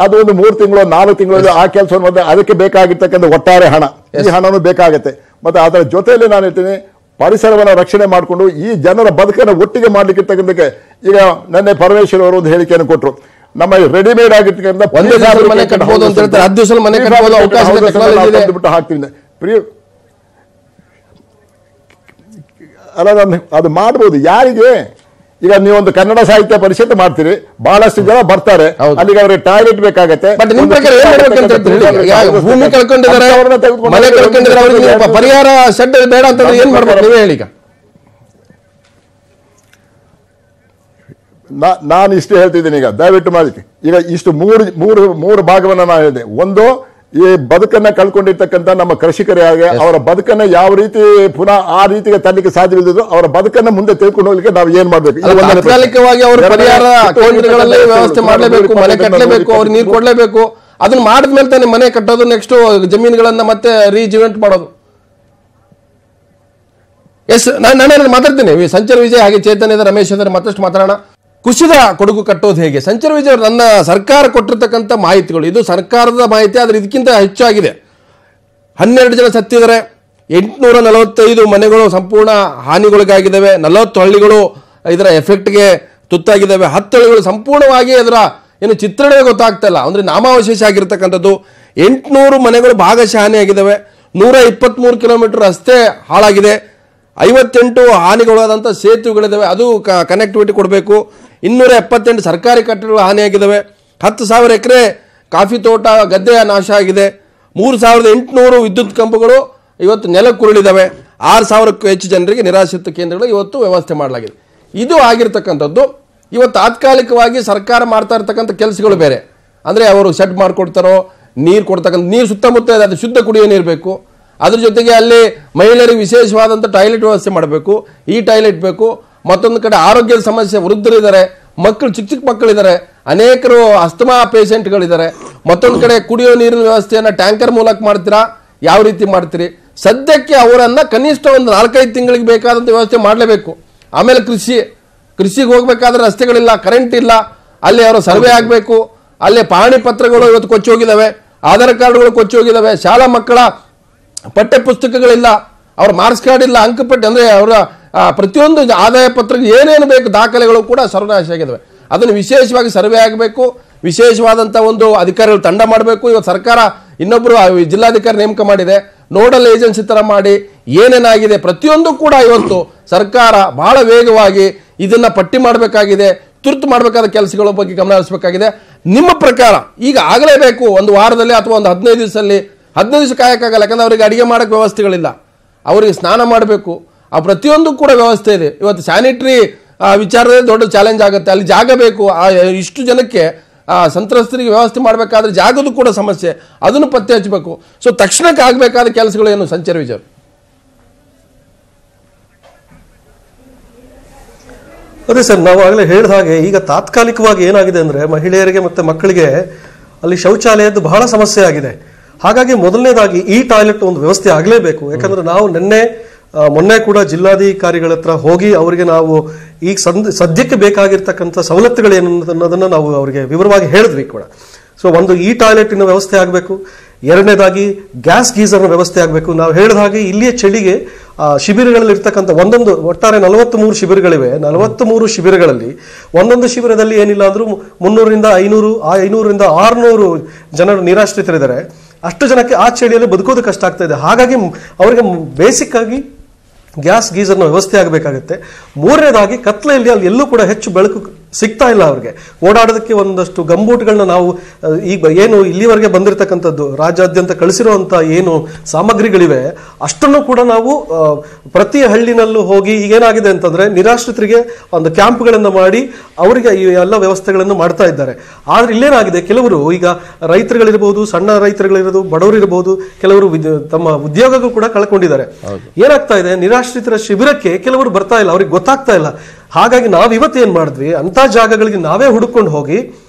ಅದು ಒಂದು 3 ತಿಂಗಳು 4 ತಿಂಗಳು ಆ ಕೆಲಸವನ್ನು ಮತ್ತೆ ಅದಕ್ಕೆ ಬೇಕಾಗಿರ್ತಕ್ಕಂಥ ಒಟ್ಟಾರೆ ಹಣ, ಈ ಹಣನೂ ಬೇಕಾಗತ್ತೆ. ಮತ್ತೆ ಅದರ ಜೊತೆಯಲ್ಲಿ ನಾನು ಹೇಳ್ತೀನಿ, ಪರಿಸರವನ್ನು ರಕ್ಷಣೆ ಮಾಡಿಕೊಂಡು ಈ ಜನರ ಬದುಕನ್ನು ಒಟ್ಟಿಗೆ ಮಾಡ್ಲಿಕ್ಕಿರ್ತಕ್ಕಂಥಕ್ಕೆ ಈಗ ನೆನ್ನೆ ಪರಮೇಶ್ವರ್ ಅವರು ಒಂದು ಹೇಳಿಕೆಯನ್ನು ಕೊಟ್ಟರು. ನಮ್ಮ ರೆಡಿಮೇಡ್ ಆಗಿರ್ತಕ್ಕಂಥ ಒಂದೇ ಮನೆ ಕಟ್ಬೋದು ಅಂತ ಹೇಳ್ತಾರೆ, 10 ದಿವಸ ಮನೆ ಕಟ್ಬೋದು, ಅವಕಾಶ ಬಿಟ್ಟು ಹಾಕ್ತೀನಿ ಅಲ್ಲ. ನಾನು ಅದು ಮಾಡ್ಬೋದು. ಯಾರಿಗೆ? ಈಗ ನೀವೊಂದು ಕನ್ನಡ ಸಾಹಿತ್ಯ ಪರಿಷತ್ ಮಾಡ್ತೀರಿ, ಬಹಳಷ್ಟು ಜನ ಬರ್ತಾರೆ, ಅಲ್ಲಿಗೆ ಅವ್ರಿಗೆ ಟಾಯ್ಲೆಟ್ ಬೇಕಾಗತ್ತೆ. ಭೂಮಿ ಕಳ್ಕೊಂಡಿದ್ದಾರೆ, ಮನೆ ಕಳ್ಕೊಂಡಿದ್ದಾರೆ, ಅವ್ರಿಗೆ ಪರಿಹಾರ ಶೆಡ್ ಬೇಡ ಅಂತಂದ್ರೆ ಏನ್ ಮಾಡ್ಬೇಕು ನೀವೇ ಹೇಳಿ. ನಾನು ಇಷ್ಟು ಹೇಳ್ತಿದ್ದೀನಿ. ಈಗ ದಯವಿಟ್ಟು ಮಾಡಿ. ಈಗ ಇಷ್ಟು ಮೂರು ಭಾಗವನ್ನ ನಾನು ಹೇಳಿದೆ. ಒಂದು, ಈ ಬದುಕನ್ನ ಕಳ್ಕೊಂಡಿರ್ತಕ್ಕಂಥ ನಮ್ಮ ಕೃಷಿಕರಿಗೆ ಅವರ ಬದುಕನ್ನ ಯಾವ ರೀತಿ ಪುನಃ ಆ ರೀತಿಗೆ ತರಲಿಕ್ಕೆ ಸಾಧ್ಯವಿದ್ದು ಅವರ ಬದುಕನ್ನ ಮುಂದೆ ತೆಗೆದುಕೊಂಡು ಹೋಗ್ಲಿಕ್ಕೆ ನಾವು ಏನ್ ಮಾಡ್ಬೇಕು? ತಾತ್ಕಾಲಿಕವಾಗಿ ಅವರು ಪರಿಹಾರ ಕೇಂದ್ರಗಳಲ್ಲಿ ವ್ಯವಸ್ಥೆ ಮಾಡಲೇಬೇಕು, ಮನೆ ಕಟ್ಟಲೇಬೇಕು, ಅವ್ರಿಗೆ ನೀರು ಕೊಡ್ಲೇಬೇಕು. ಅದನ್ನ ಮಾಡಿದ್ಮೇಲೆ ತಾನೇ ಮನೆ ಕಟ್ಟೋದು, ನೆಕ್ಸ್ಟ್ ಜಮೀನುಗಳನ್ನ ಮತ್ತೆ ರೀಜಿವೆಂಟ್ ಮಾಡೋದು. ಎಸ್, ನಾನು ಮಾತಾಡ್ತೀನಿ. ಸಂಚಾರ ವಿಜಯ್ ಹಾಗೆ ಚೇತನ್ ಇದ್ದಾರೆ, ರಮೇಶ್ ಇದ್ದಾರೆ, ಮತ್ತಷ್ಟು ಮಾತಾಡೋಣ. ಕುಸಿದ ಕೊಡಗು ಕಟ್ಟೋದು ಹೇಗೆ? ಸಂಚಾರ ವಿಜಯ್ ನನ್ನ ಸರ್ಕಾರ ಕೊಟ್ಟಿರ್ತಕ್ಕಂಥ ಮಾಹಿತಿಗಳು, ಇದು ಸರ್ಕಾರದ ಮಾಹಿತಿ, ಆದರೆ ಇದಕ್ಕಿಂತ ಹೆಚ್ಚಾಗಿದೆ. 12 ಜನ ಸತ್ತಿದ್ದಾರೆ, 845 ಮನೆಗಳು ಸಂಪೂರ್ಣ ಹಾನಿಗೊಳಗಾಗಿದ್ದಾವೆ, 40 ಹಳ್ಳಿಗಳು ಇದರ ಎಫೆಕ್ಟ್ಗೆ ತುತ್ತಾಗಿದ್ದಾವೆ, 10 ಹಳ್ಳಿಗಳು ಸಂಪೂರ್ಣವಾಗಿ ಅದರ ಏನು ಚಿತ್ರಣವೇ ಗೊತ್ತಾಗ್ತಾ ಇಲ್ಲ, ಅಂದರೆ ನಾಮಾವಶೇಷ ಆಗಿರ್ತಕ್ಕಂಥದ್ದು. 800 ಮನೆಗಳು ಭಾಗಶಃ ಹಾನಿಯಾಗಿದ್ದಾವೆ, 123 ಕಿಲೋಮೀಟರ್ ರಸ್ತೆ ಹಾಳಾಗಿದೆ, 58 ಹಾನಿಗೊಳಗಾದಂಥ ಸೇತುವೆಗಳಿದ್ದಾವೆ, ಅದು ಕನೆಕ್ಟಿವಿಟಿ ಕೊಡಬೇಕು. 278 ಸರ್ಕಾರಿ ಕಟ್ಟಡಗಳು ಹಾನಿಯಾಗಿದ್ದಾವೆ, 10,000 ಎಕರೆ ಕಾಫಿ ತೋಟ ಗದ್ದೆಯ ನಾಶ ಆಗಿದೆ, 3,800 ವಿದ್ಯುತ್ ಕಂಬಗಳು ಇವತ್ತು ನೆಲಕ್ಕುರುಳಿದ್ದಾವೆ, 6,000ಕ್ಕೂ ಹೆಚ್ಚು ಜನರಿಗೆ ನಿರಾಶ್ರಿತ ಕೇಂದ್ರಗಳು ಇವತ್ತು ವ್ಯವಸ್ಥೆ ಮಾಡಲಾಗಿದೆ. ಇದು ಆಗಿರ್ತಕ್ಕಂಥದ್ದು. ಇವತ್ತು ತಾತ್ಕಾಲಿಕವಾಗಿ ಸರ್ಕಾರ ಮಾಡ್ತಾ ಇರ್ತಕ್ಕಂಥ ಕೆಲಸಗಳು ಬೇರೆ. ಅಂದರೆ ಅವರು ಶೆಡ್ ಮಾಡಿಕೊಡ್ತಾರೋ, ನೀರು ಕೊಡ್ತಕ್ಕಂಥ ನೀರು ಸುತ್ತಮುತ್ತ ಇದೆ, ಅದು ಶುದ್ಧ ಕುಡಿಯೋ ನೀರು ಬೇಕು. ಅದ್ರ ಜೊತೆಗೆ ಅಲ್ಲಿ ಮಹಿಳೆಯರಿಗೆ ವಿಶೇಷವಾದಂಥ ಟಾಯ್ಲೆಟ್ ವ್ಯವಸ್ಥೆ ಮಾಡಬೇಕು, ಈ ಟಾಯ್ಲೆಟ್ ಬೇಕು. ಮತ್ತೊಂದು ಕಡೆ ಆರೋಗ್ಯದ ಸಮಸ್ಯೆ, ವೃದ್ಧರಿದ್ದಾರೆ, ಮಕ್ಕಳು ಚಿಕ್ಕ ಚಿಕ್ಕ ಮಕ್ಕಳಿದ್ದಾರೆ, ಅನೇಕರು ಅಸ್ತಮಾ ಪೇಷಂಟ್ಗಳಿದ್ದಾರೆ. ಮತ್ತೊಂದು ಕಡೆ ಕುಡಿಯೋ ನೀರಿನ ವ್ಯವಸ್ಥೆಯನ್ನು ಟ್ಯಾಂಕರ್ ಮೂಲಕ ಮಾಡ್ತೀರಾ, ಯಾವ ರೀತಿ ಮಾಡ್ತೀರಿ? ಸದ್ಯಕ್ಕೆ ಅವರನ್ನು ಕನಿಷ್ಠ ಒಂದು 4-5 ತಿಂಗಳಿಗೆ ಬೇಕಾದಂಥ ವ್ಯವಸ್ಥೆ ಮಾಡಲೇಬೇಕು. ಆಮೇಲೆ ಕೃಷಿಗೆ ಹೋಗ್ಬೇಕಾದ್ರೆ ರಸ್ತೆಗಳಿಲ್ಲ, ಕರೆಂಟ್ ಇಲ್ಲ, ಅಲ್ಲಿ ಅವರ ಸರ್ವೆ ಆಗಬೇಕು, ಅಲ್ಲಿ ಪಹಣಿ ಪತ್ರಗಳು ಇವತ್ತು ಕೊಚ್ಚಿ ಹೋಗಿದ್ದಾವೆ, ಆಧಾರ್ ಕಾರ್ಡ್ಗಳು ಕೊಚ್ಚಿ ಹೋಗಿದ್ದಾವೆ, ಶಾಲಾ ಮಕ್ಕಳ ಪಠ್ಯ ಪುಸ್ತಕಗಳಿಲ್ಲ, ಅವ್ರ ಮಾರ್ಕ್ಸ್ ಕಾರ್ಡ್ ಇಲ್ಲ, ಅಂಕಪಟ್ಟಿ, ಅಂದರೆ ಅವರ ಪ್ರತಿಯೊಂದು ಆದಾಯ ಪತ್ರಕ್ಕೆ ಏನೇನು ಬೇಕು ದಾಖಲೆಗಳು ಕೂಡ ಸರ್ವನಾಶ ಆಗಿದ್ದಾವೆ. ಅದನ್ನು ವಿಶೇಷವಾಗಿ ಸರ್ವೆ ಆಗಬೇಕು, ವಿಶೇಷವಾದಂಥ ಒಂದು ಅಧಿಕಾರಿಗಳು ತಂಡ ಮಾಡಬೇಕು. ಇವತ್ತು ಸರ್ಕಾರ ಇನ್ನೊಬ್ಬರು ಜಿಲ್ಲಾಧಿಕಾರಿ ನೇಮಕ ಮಾಡಿದೆ, ನೋಡಲ್ ಏಜೆನ್ಸಿ ಥರ ಮಾಡಿ ಏನೇನಾಗಿದೆ ಪ್ರತಿಯೊಂದು ಕೂಡ ಇವತ್ತು ಸರ್ಕಾರ ಬಹಳ ವೇಗವಾಗಿ ಇದನ್ನು ಪಟ್ಟಿ ಮಾಡಬೇಕಾಗಿದೆ, ತುರ್ತು ಮಾಡಬೇಕಾದ ಕೆಲಸಗಳ ಬಗ್ಗೆ ಗಮನ ಹರಿಸಬೇಕಾಗಿದೆ. ನಿಮ್ಮ ಪ್ರಕಾರ ಈಗ ಆಗಲೇಬೇಕು, ಒಂದು ವಾರದಲ್ಲಿ ಅಥವಾ ಒಂದು 15 ದಿವಸದಲ್ಲಿ, 15 ದಿವಸ ಕಾಯಕ್ಕಾಗಲ್ಲ, ಯಾಕಂದ್ರೆ ಅವರಿಗೆ ಅಡುಗೆ ಮಾಡೋಕ್ಕೆ ವ್ಯವಸ್ಥೆಗಳಿಲ್ಲ, ಅವರಿಗೆ ಸ್ನಾನ ಮಾಡಬೇಕು, ಆ ಪ್ರತಿಯೊಂದು ಕೂಡ ವ್ಯವಸ್ಥೆ ಇದೆ. ಇವತ್ತು ಸ್ಯಾನಿಟರಿ ವಿಚಾರದಲ್ಲಿ ದೊಡ್ಡ ಚಾಲೆಂಜ್ ಆಗುತ್ತೆ, ಅಲ್ಲಿ ಜಾಗ ಬೇಕು, ಇಷ್ಟು ಜನಕ್ಕೆ ಸಂತ್ರಸ್ತರಿಗೆ ವ್ಯವಸ್ಥೆ ಮಾಡಬೇಕಾದ್ರೆ ಜಾಗದ ಕೂಡ ಸಮಸ್ಯೆ, ಅದನ್ನು ಪತ್ತೆ ಹಚ್ಚಬೇಕು. ಸೊ ತಕ್ಷಣಕ್ಕೆ ಆಗಬೇಕಾದ ಕೆಲಸಗಳು ಏನು ಸಂಚಾರ ವಿಚಾರ? ಅದೇ ಸರ್, ನಾವು ಆಗಲೇ ಹೇಳಿದ ಹಾಗೆ ಈಗ ತಾತ್ಕಾಲಿಕವಾಗಿ ಏನಾಗಿದೆ ಅಂದರೆ ಮಹಿಳೆಯರಿಗೆ ಮತ್ತು ಮಕ್ಕಳಿಗೆ ಅಲ್ಲಿ ಶೌಚಾಲಯದ್ದು ಬಹಳ ಸಮಸ್ಯೆ ಆಗಿದೆ. ಹಾಗಾಗಿ ಮೊದಲನೇದಾಗಿ ಈ ಟಾಯ್ಲೆಟ್ ಒಂದು ವ್ಯವಸ್ಥೆ ಆಗಲೇಬೇಕು. ಯಾಕಂದ್ರೆ ನಾವು ಮೊನ್ನೆ ಕೂಡ ಜಿಲ್ಲಾಧಿಕಾರಿಗಳ ಹತ್ರ ಹೋಗಿ ಅವರಿಗೆ ನಾವು ಈಗ ಸದ್ಯಕ್ಕೆ ಬೇಕಾಗಿರ್ತಕ್ಕಂಥ ಸವಲತ್ತುಗಳೇನು ಅನ್ನೋದನ್ನು ನಾವು ಅವರಿಗೆ ವಿವರವಾಗಿ ಹೇಳಿದ್ವಿ ಕೂಡ. ಸೊ ಒಂದು ಈ ಟಾಯ್ಲೆಟಿನ ವ್ಯವಸ್ಥೆ ಆಗಬೇಕು. ಎರಡನೇದಾಗಿ ಗ್ಯಾಸ್ ಗೀಸರ್ನ ವ್ಯವಸ್ಥೆ ಆಗಬೇಕು. ನಾವು ಹೇಳಿದ ಹಾಗೆ ಇಲ್ಲಿಯ ಚಳಿಗೆ ಶಿಬಿರಗಳಲ್ಲಿ ಇರ್ತಕ್ಕಂಥ ಒಟ್ಟಾರೆ 43 ಶಿಬಿರಗಳಿವೆ. 43 ಶಿಬಿರಗಳಲ್ಲಿ ಒಂದೊಂದು ಶಿಬಿರದಲ್ಲಿ ಏನಿಲ್ಲ ಅಂದ್ರೂ 300ರಿಂದ 500, 500ರಿಂದ 600 ಜನರು ನಿರಾಶ್ರಿತರಿದ್ದಾರೆ. ಅಷ್ಟು ಜನಕ್ಕೆ ಆ ಚಳಿಯಲ್ಲಿ ಬದುಕೋದು ಕಷ್ಟ ಆಗ್ತಾ ಇದೆ. ಹಾಗಾಗಿ ಅವರಿಗೆ ಬೇಸಿಕ್ ಆಗಿ ಗ್ಯಾಸ್ ಗೀಸರ್ನ ವ್ಯವಸ್ಥೆ ಆಗಬೇಕಾಗುತ್ತೆ. ಮೂರನೇದಾಗಿ ಕತ್ಲೆಯಲ್ಲಿ ಅಲ್ಲಿ ಎಲ್ಲೂ ಕೂಡ ಹೆಚ್ಚು ಬೆಳಕು ಸಿಗ್ತಾ ಇಲ್ಲ ಅವ್ರಿಗೆ. ಓಡಾಡೋದಕ್ಕೆ ಒಂದಷ್ಟು ಗಂಬೂಟ್ಗಳನ್ನ ನಾವು ಈಗ ಏನು ಇಲ್ಲಿವರೆಗೆ ಬಂದಿರತಕ್ಕಂಥದ್ದು ರಾಜ್ಯಾದ್ಯಂತ ಕಳಿಸಿರುವಂಥ ಏನು ಸಾಮಗ್ರಿಗಳಿವೆ ಅಷ್ಟನ್ನು ಕೂಡ ನಾವು ಪ್ರತಿ ಹಳ್ಳಿನಲ್ಲೂ ಹೋಗಿ ಈಗೇನಾಗಿದೆ ಅಂತಂದ್ರೆ ನಿರಾಶ್ರಿತರಿಗೆ ಒಂದು ಕ್ಯಾಂಪ್ಗಳನ್ನು ಮಾಡಿ ಅವರಿಗೆ ಈ ಎಲ್ಲ ವ್ಯವಸ್ಥೆಗಳನ್ನು ಮಾಡ್ತಾ ಇದ್ದಾರೆ. ಆದ್ರೆ ಇಲ್ಲೇನಾಗಿದೆ, ಕೆಲವರು ಈಗ ರೈತರುಗಳಿರ್ಬೋದು, ಸಣ್ಣ ರೈತರುಗಳಿರ್ಬೋದು, ಬಡವರು ಇರಬಹುದು, ಕೆಲವರು ತಮ್ಮ ಉದ್ಯೋಗಗಳು ಕೂಡ ಕಳ್ಕೊಂಡಿದ್ದಾರೆ. ಏನಾಗ್ತಾ ಇದೆ, ನಿರಾಶ್ರಿತರ ಶಿಬಿರಕ್ಕೆ ಕೆಲವರು ಬರ್ತಾ ಇಲ್ಲ, ಅವ್ರಿಗೆ ಗೊತ್ತಾಗ್ತಾ ಇಲ್ಲ. ಹಾಗಾಗಿ ನಾವು ಇವತ್ತು ಏನ್ ಮಾಡಿದ್ವಿ, ಅಂತ ಜಾಗಗಳಿಗೆ ನಾವೇ ಹುಡುಕೊಂಡು ಹೋಗಿ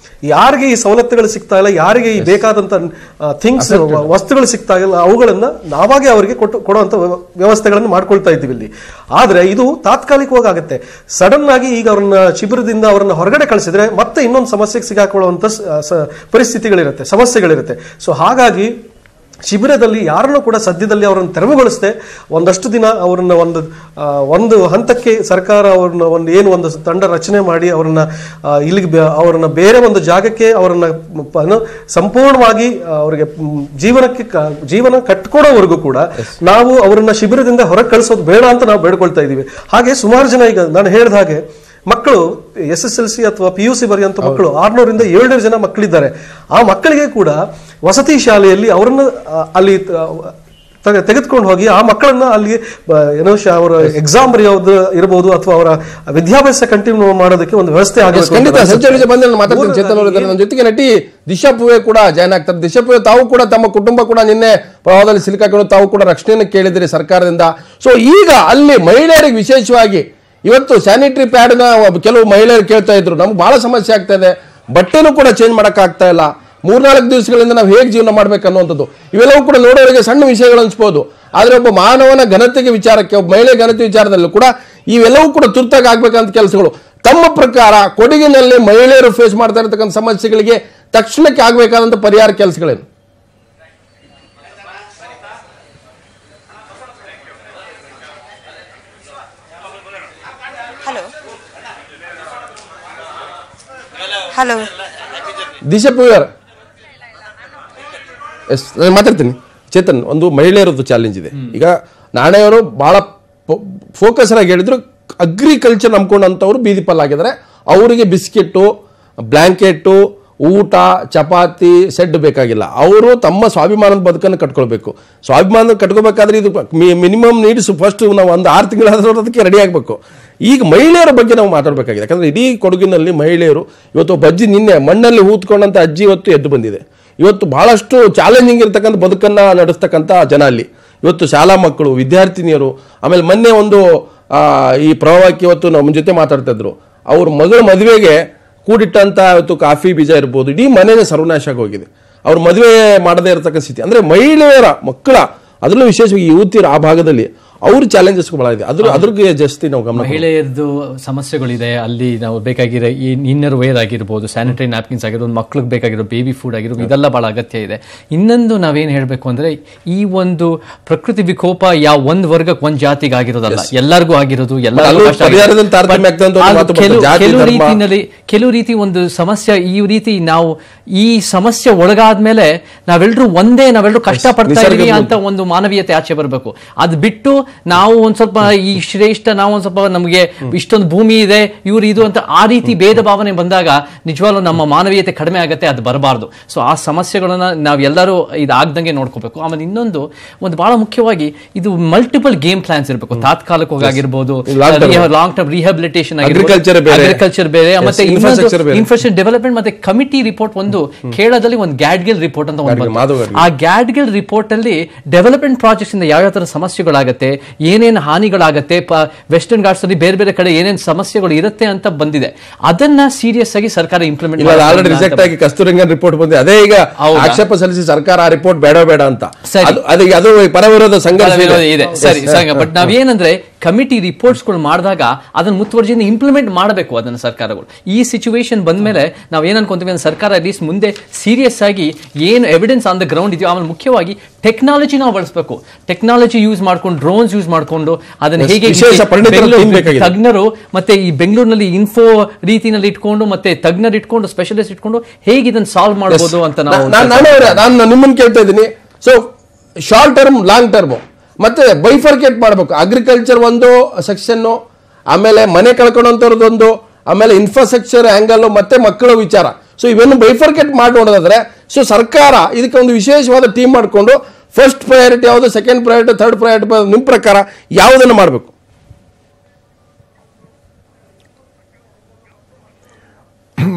ಯಾರಿಗೆ ಈ ಸವಲತ್ತುಗಳು ಸಿಗ್ತಾ ಇಲ್ಲ, ಯಾರಿಗೆ ಈ ಬೇಕಾದಂತ ಥಿಂಗ್ಸ್ ವಸ್ತುಗಳು ಸಿಗ್ತಾ ಇಲ್ಲ, ಅವುಗಳನ್ನ ನಾವಾಗೆ ಅವರಿಗೆ ಕೊಡುವಂತ ವ್ಯವಸ್ಥೆಗಳನ್ನು ಮಾಡ್ಕೊಳ್ತಾ ಇದ್ದೀವಿ ಇಲ್ಲಿ. ಆದ್ರೆ ಇದು ತಾತ್ಕಾಲಿಕವಾಗಿ ಆಗುತ್ತೆ. ಸಡನ್ ಆಗಿ ಈಗ ಅವ್ರನ್ನ ಶಿಬಿರದಿಂದ ಅವರನ್ನ ಹೊರಗಡೆ ಕಳಿಸಿದ್ರೆ ಮತ್ತೆ ಇನ್ನೊಂದು ಸಮಸ್ಯೆಗೆ ಸಿಗಾಕೊಳ್ಳುವಂತ ಪರಿಸ್ಥಿತಿಗಳಿರುತ್ತೆ, ಸಮಸ್ಯೆಗಳಿರುತ್ತೆ. ಸೊ ಹಾಗಾಗಿ ಶಿಬಿರದಲ್ಲಿ ಯಾರನ್ನು ಕೂಡ ಸದ್ಯದಲ್ಲಿ ಅವರನ್ನು ತೆರವುಗೊಳಿಸದೆ ಒಂದಷ್ಟು ದಿನ ಅವರನ್ನ ಒಂದು ಹಂತಕ್ಕೆ ಸರ್ಕಾರ ಅವ್ರನ್ನ ಒಂದು ತಂಡ ರಚನೆ ಮಾಡಿ ಅವರನ್ನ ಬೇರೆ ಒಂದು ಜಾಗಕ್ಕೆ ಅವರನ್ನ ಸಂಪೂರ್ಣವಾಗಿ ಅವರಿಗೆ ಜೀವನ ಕಟ್ಕೊಡೋವರೆಗೂ ಕೂಡ ನಾವು ಅವರನ್ನ ಶಿಬಿರದಿಂದ ಹೊರಗೆ ಕಳಿಸೋದು ಬೇಡ ಅಂತ ನಾವು ಬೇಡ್ಕೊಳ್ತಾ ಇದ್ದೀವಿ. ಹಾಗೆ ಸುಮಾರು ಜನ, ಈಗ ನಾನು ಹೇಳಿದ ಹಾಗೆ ಮಕ್ಕಳು SSLC ಅಥವಾ PUC ಬರೆಯುವಂತ ಮಕ್ಕಳು 600 ರಿಂದ 700 ಜನ ಮಕ್ಕಳಿದ್ದಾರೆ. ಆ ಮಕ್ಕಳಿಗೆ ಕೂಡ ವಸತಿ ಶಾಲೆಯಲ್ಲಿ ಅವರನ್ನ ಅಲ್ಲಿ ತೆಗೆದುಕೊಂಡು ಹೋಗಿ ಆ ಮಕ್ಕಳನ್ನ ಅಲ್ಲಿ ಅವರ ಎಕ್ಸಾಮ್ ಬರೆಯೋದು ಇರಬಹುದು ಅಥವಾ ಅವರ ವಿದ್ಯಾಭ್ಯಾಸ ಕಂಟಿನ್ಯೂ ಮಾಡೋದಕ್ಕೆ ಒಂದು ವ್ಯವಸ್ಥೆ ನನ್ನ ಜೊತೆಗೆ ನಟಿ ದಿಶಾ ಪೂವೆ ಕೂಡ ಜಾಯ್ನ್ ಆಗ್ತಾರೆ. ದಿಶಾ ಪೂವೆ ತಾವು ಕೂಡ ತಮ್ಮ ಕುಟುಂಬ ಕೂಡ ನಿನ್ನೆ ಪ್ರವಾಹದಲ್ಲಿ ಸಿಲುಕಾಕೊಂಡು ತಾವು ಕೂಡ ರಕ್ಷಣೆಯನ್ನು ಕೇಳಿದ್ರಿ ಸರ್ಕಾರದಿಂದ. ಸೊ ಈಗ ಅಲ್ಲಿ ಮಹಿಳೆಯರಿಗೆ ವಿಶೇಷವಾಗಿ ಇವತ್ತು ಸ್ಯಾನಿಟರಿ ಪ್ಯಾಡ್ನ ಕೆಲವು ಮಹಿಳೆಯರು ಕೇಳ್ತಾ ಇದ್ರು, ನಮ್ಗೆ ಬಹಳ ಸಮಸ್ಯೆ ಆಗ್ತಾ ಇದೆ, ಬಟ್ಟೆನೂ ಕೂಡ ಚೇಂಜ್ ಮಾಡಕ್ ಆಗ್ತಾ ಇಲ್ಲ, 3-4 ದಿವಸಗಳಿಂದ ನಾವು ಹೇಗೆ ಜೀವನ ಮಾಡ್ಬೇಕು ಅನ್ನುವಂಥದ್ದು. ಇವೆಲ್ಲವೂ ಕೂಡ ನೋಡೋರಿಗೆ ಸಣ್ಣ ವಿಷಯಗಳು ಅನ್ಸ್ಬೋದು, ಆದ್ರೆ ಒಬ್ಬ ಮಾನವನ ಘನತೆಗೆ ವಿಚಾರಕ್ಕೆ, ಒಬ್ಬ ಮಹಿಳೆ ಘನತೆ ವಿಚಾರದಲ್ಲೂ ಕೂಡ ಇವೆಲ್ಲವೂ ಕೂಡ ತುರ್ತಾಗಿ ಆಗ್ಬೇಕಂತ ಕೆಲಸಗಳು. ತಮ್ಮ ಪ್ರಕಾರ ಕೊಡಗಿನಲ್ಲಿ ಮಹಿಳೆಯರು ಫೇಸ್ ಮಾಡ್ತಾ ಇರತಕ್ಕಂಥ ಸಮಸ್ಯೆಗಳಿಗೆ ತಕ್ಷಣಕ್ಕೆ ಆಗ್ಬೇಕಾದಂತ ಪರಿಹಾರ ಕೆಲಸಗಳೇನು? ಹಲೋ ದಿಶಾ ಪೂವರ್, ಎಸ್ ನಾನು ಮಾತಾಡ್ತೀನಿ. ಚೇತನ್, ಒಂದು ಮಹಿಳೆಯರದ್ದು ಚಾಲೆಂಜ್ ಇದೆ. ಈಗ ನಾಣೆಯವರು ಬಹಳ ಫೋಕಸ್ ಆಗಿ ಹೇಳಿದ್ರು, ಅಗ್ರಿಕಲ್ಚರ್ ನಂಬ್ಕೊಂಡಂಥವ್ರು ಬೀದಿ ಪಾಲಾಗಿದ್ದಾರೆ. ಅವರಿಗೆ ಬಿಸ್ಕೆಟ್ಟು, ಬ್ಲ್ಯಾಂಕೆಟ್ಟು, ಊಟ, ಚಪಾತಿ, ಸೆಡ್ ಬೇಕಾಗಿಲ್ಲ. ಅವರು ತಮ್ಮ ಸ್ವಾಭಿಮಾನದ ಬದುಕನ್ನು ಕಟ್ಕೊಳ್ಬೇಕು. ಸ್ವಾಭಿಮಾನ ಕಟ್ಕೋಬೇಕಾದ್ರೆ ಇದು ಮಿನಿಮಮ್ ನೀಡ್ಸ್ ಫಸ್ಟ್ ನಾವು ಒಂದು 6 ತಿಂಗಳಾದ್ರೂ ಅದಕ್ಕೆ ರೆಡಿ ಆಗಬೇಕು. ಈಗ ಮಹಿಳೆಯರ ಬಗ್ಗೆ ನಾವು ಮಾತಾಡಬೇಕಾಗಿದೆ. ಯಾಕಂದ್ರೆ ಇಡೀ ಕೊಡಗಿನಲ್ಲಿ ಮಹಿಳೆಯರು ಇವತ್ತು ಅಜ್ಜಿ ನಿನ್ನೆ ಮಣ್ಣಲ್ಲಿ ಹೂತ್ಕೊಂಡಂತ ಅಜ್ಜಿ ಇವತ್ತು ಎದ್ದು ಬಂದಿದೆ. ಇವತ್ತು ಬಹಳಷ್ಟು ಚಾಲೆಂಜಿಂಗ್ ಇರ್ತಕ್ಕಂಥ ಬದುಕನ್ನ ನಡೆಸ್ತಕ್ಕಂಥ ಜನ ಅಲ್ಲಿ ಇವತ್ತು ಶಾಲಾ ಮಕ್ಕಳು, ವಿದ್ಯಾರ್ಥಿನಿಯರು. ಆಮೇಲೆ ಮೊನ್ನೆ ಒಂದು ಈ ಪ್ರವಾಹಕ್ಕೆ ಇವತ್ತು ನಮ್ಮ ಜೊತೆ ಮಾತಾಡ್ತಾ ಇದ್ರು, ಅವ್ರ ಮಗಳ ಮದುವೆಗೆ ಕೂಡಿಟ್ಟಂತ ಇವತ್ತು ಕಾಫಿ ಬೀಜ ಇರ್ಬೋದು, ಇಡೀ ಮನೆನೇ ಸರ್ವನಾಶ ಆಗಿ ಹೋಗಿದೆ. ಅವ್ರ ಮದುವೆ ಮಾಡದೇ ಇರತಕ್ಕಂಥ ಸ್ಥಿತಿ. ಅಂದ್ರೆ ಮಹಿಳೆಯರ ಮಕ್ಕಳ, ಅದರಲ್ಲೂ ವಿಶೇಷವಾಗಿ ಯುವತಿಯರ ಆ ಭಾಗದಲ್ಲಿ ಅವ್ರ ಚಾಲೆಂಜಸ್ ಬಹಳ ಇದೆ. ಅದ್ರಿಗೆ ಜಾಸ್ತಿ ನಾವು ಗಮನ. ಮಹಿಳೆಯರದ್ದು ಸಮಸ್ಯೆಗಳಿದೆ ಅಲ್ಲಿ. ನಾವು ಬೇಕಾಗಿರೋ ಈ ಇನ್ನರ್ ವೇರ್ ಆಗಿರ್ಬೋದು, ಸ್ಯಾನಿಟರಿ ನ್ಯಾಪ್ಕಿನ್ಸ್ ಆಗಿರ್ಬೋದು, ಮಕ್ಳಿಗೆ ಬೇಕಾಗಿರೋ ಬೇಬಿ ಫುಡ್ ಆಗಿರ್ಬೋದು, ಇದೆಲ್ಲ ಬಹಳ ಅಗತ್ಯ ಇದೆ. ಇನ್ನೊಂದು ನಾವೇನು ಹೇಳಬೇಕು ಅಂದ್ರೆ, ಈ ಒಂದು ಪ್ರಕೃತಿ ವಿಕೋಪ ಒಂದು ವರ್ಗಕ್ಕೆ ಒಂದು ಜಾತಿಗೆ ಆಗಿರೋದಲ್ಲ, ಎಲ್ಲರಿಗೂ ಆಗಿರೋದು. ಕೆಲವು ರೀತಿ ಒಂದು ಸಮಸ್ಯೆ, ಈ ರೀತಿ ನಾವು ಈ ಸಮಸ್ಯೆ ಒಳಗಾದ್ಮೇಲೆ ನಾವೆಲ್ಲರೂ ಕಷ್ಟ ಪಡ್ತಾ ಇದೀವಿ ಅಂತ ಒಂದು ಮಾನವೀಯತೆ ಆಚೆ ಬರಬೇಕು. ಅದು ಬಿಟ್ಟು ನಾವು ಒಂದ್ ಸ್ವಲ್ಪ ಈ ಶ್ರೇಷ್ಠ, ನಾವು ಒಂದ್ ಸ್ವಲ್ಪ ನಮಗೆ ಇಷ್ಟೊಂದು ಭೂಮಿ ಇದೆ, ಇವ್ರು ಇದು ಅಂತ ಆ ರೀತಿ ಭೇದ ಭಾವನೆ ಬಂದಾಗ ನಿಜವಾಗ್ಲೂ ನಮ್ಮ ಮಾನವೀಯತೆ ಕಡಿಮೆ ಆಗುತ್ತೆ. ಅದು ಬರಬಾರ್ದು. ಸೊ ಆ ಸಮಸ್ಯೆಗಳನ್ನ ನಾವೆಲ್ಲರೂ ಇದಾಗ್ದಂಗೆ ನೋಡ್ಕೋಬೇಕು. ಆಮೇಲೆ ಇನ್ನೊಂದು ಬಹಳ ಮುಖ್ಯವಾಗಿ, ಇದು ಮಲ್ಟಿಪಲ್ ಗೇಮ್ ಪ್ಲಾನ್ಸ್ ಇರಬೇಕು. ತಾತ್ಕಾಲಿಕವಾಗಿರ್ಬೋದು, ಲಾಂಗ್ ಟರ್ಮ್ ರಿಹ್ಯಾಬಿಲಿಟೇಷನ್, ಅಗ್ರಿಕಲ್ಚರ್ ಬೇರೆ, ಮತ್ತೆ ಇನ್ಫ್ರಾಸ್ಟ್ರಕ್ಚರ್ ಡೆವಲಪ್ಮೆಂಟ್, ಮತ್ತೆ ಕಮಿಟಿ ರಿಪೋರ್ಟ್. ಒಂದು ಕೇರಳದಲ್ಲಿ ಒಂದು ಗ್ಯಾಡ್ಗಿಲ್ ರಿಪೋರ್ಟ್ ಅಂತ ಆ ಗ್ಯಾಡ್ಗಿಲ್ ರಿಪೋರ್ಟ್ ಅಲ್ಲಿ ಡೆವಲಪ್ಮೆಂಟ್ ಪ್ರಾಜೆಕ್ಟ್ಸ್ ಇಂದ ಯಾವ ತರ ಸಮಸ್ಯೆಗಳಾಗತ್ತೆ, ಏನೇನು ಹಾನಿಗಳಾಗತ್ತೆ, ವೆಸ್ಟರ್ನ್ ಘಾಟ್ಸ್ ಅಲ್ಲಿ ಬೇರೆ ಬೇರೆ ಕಡೆ ಏನೇನು ಸಮಸ್ಯೆಗಳು ಇರುತ್ತೆ ಅಂತ ಬಂದಿದೆ. ಅದನ್ನ ಸೀರಿಯಸ್ ಆಗಿ ಸರ್ಕಾರ ಇಂಪ್ಲಿಮೆಂಟ್ ಆಲ್ರೆಡಿ ರಿಜೆಕ್ಟ್ ಆಗಿ ಕಸ್ತೂರಿಂಗನ್ ರಿಪೋರ್ಟ್ ಬಂದಿದೆ. ಅದೇ ಈಗ ಆಕ್ಷೇಪ ಸಲ್ಲಿಸಿ ಸರ್ಕಾರ ಆ ರಿಪೋರ್ಟ್ ಬೇಡ ಅಂತ. ಅದು ಪರವಿರೋಧ ಸಂಘರ್ಷ ಇದೆ. ಸರಿ, ಬಟ್ ನಾವೇನಂದ್ರೆ ಕಮಿಟಿ ರಿಪೋರ್ಟ್ಸ್ಗಳು ಮಾಡಿದಾಗ ಅದನ್ನ ಮುತುವರ್ಜಿಯಿಂದ ಇಂಪ್ಲಿಮೆಂಟ್ ಮಾಡಬೇಕು ಅದನ್ನ ಸರ್ಕಾರಗಳು. ಈ ಸಿಚುವೇಶನ್ ಬಂದ್ಮೇಲೆ ನಾವು ಏನ್ ಅನ್ಕೊಂತೀವಿ ಅಂದ್ರೆ, ಸರ್ಕಾರ ಅಟ್ಲೀಸ್ಟ್ ಮುಂದೆ ಸೀರಿಯಸ್ ಆಗಿ ಏನು ಎವಿಡೆನ್ಸ್ ಆನ್ ದ ಗ್ರೌಂಡ್ ಇದೆಯೋ, ಆಮೇಲೆ ಮುಖ್ಯವಾಗಿ ಟೆಕ್ನಾಲಜಿ ನಾವು ಬಳಸಬೇಕು. ಟೆಕ್ನಾಲಜಿ ಯೂಸ್ ಮಾಡ್ಕೊಂಡು, ಡ್ರೋನ್ಸ್ ಯೂಸ್ ಮಾಡ್ಕೊಂಡು ಅದನ್ನ ಹೇಗೆ ತಜ್ಞರು ಮತ್ತೆ ಈ ಬೆಂಗಳೂರಿನಲ್ಲಿ ಇನ್ಫೋ ರೀತಿನಲ್ಲಿ ಇಟ್ಕೊಂಡು, ಮತ್ತೆ ತಜ್ಞರು ಇಟ್ಕೊಂಡು, ಸ್ಪೆಷಲಿಸ್ಟ್ ಇಟ್ಕೊಂಡು ಹೇಗೆ ಇದನ್ನ ಸಾಲ್ವ್ ಮಾಡಬಹುದು ಅಂತ ನಾನು ನಿಮ್ಮನ್ನು ಕೇಳ್ತಾ ಇದ್ದೀನಿ. So short term, long term ಮತ್ತೆ ಬೈಫರ್ಕೇಟ್ ಮಾಡಬೇಕು. ಅಗ್ರಿಕಲ್ಚರ್ ಒಂದು ಸೆಕ್ಷನ್, ಆಮೇಲೆ ಮನೆ ಕಳ್ಕೊಳ್ಳೋಂಥವ್ರದ್ದೊಂದು, ಆಮೇಲೆ ಇನ್ಫ್ರಾಸ್ಟ್ರಕ್ಚರ್ ಆಂಗಲ್, ಮತ್ತೆ ಮಕ್ಕಳ ವಿಚಾರ. ಸೊ ಇವೆನ್ನು ಬೈಫರ್ಕೇಟ್ ಮಾಡಿ ನೋಡೋದಾದ್ರೆ, ಸೊ ಸರ್ಕಾರ ಇದಕ್ಕೆ ಒಂದು ವಿಶೇಷವಾದ ಟೀಮ್ ಮಾಡಿಕೊಂಡು ಫಸ್ಟ್ ಪ್ರಯಾರಿಟಿ ಯಾವುದು, ಸೆಕೆಂಡ್ ಪ್ರಯಾರಿಟಿ, ಥರ್ಡ್ ಪ್ರಯಾರಿಟಿ, ನಿಮ್ಮ ಪ್ರಕಾರ ಯಾವುದನ್ನು ಮಾಡಬೇಕು?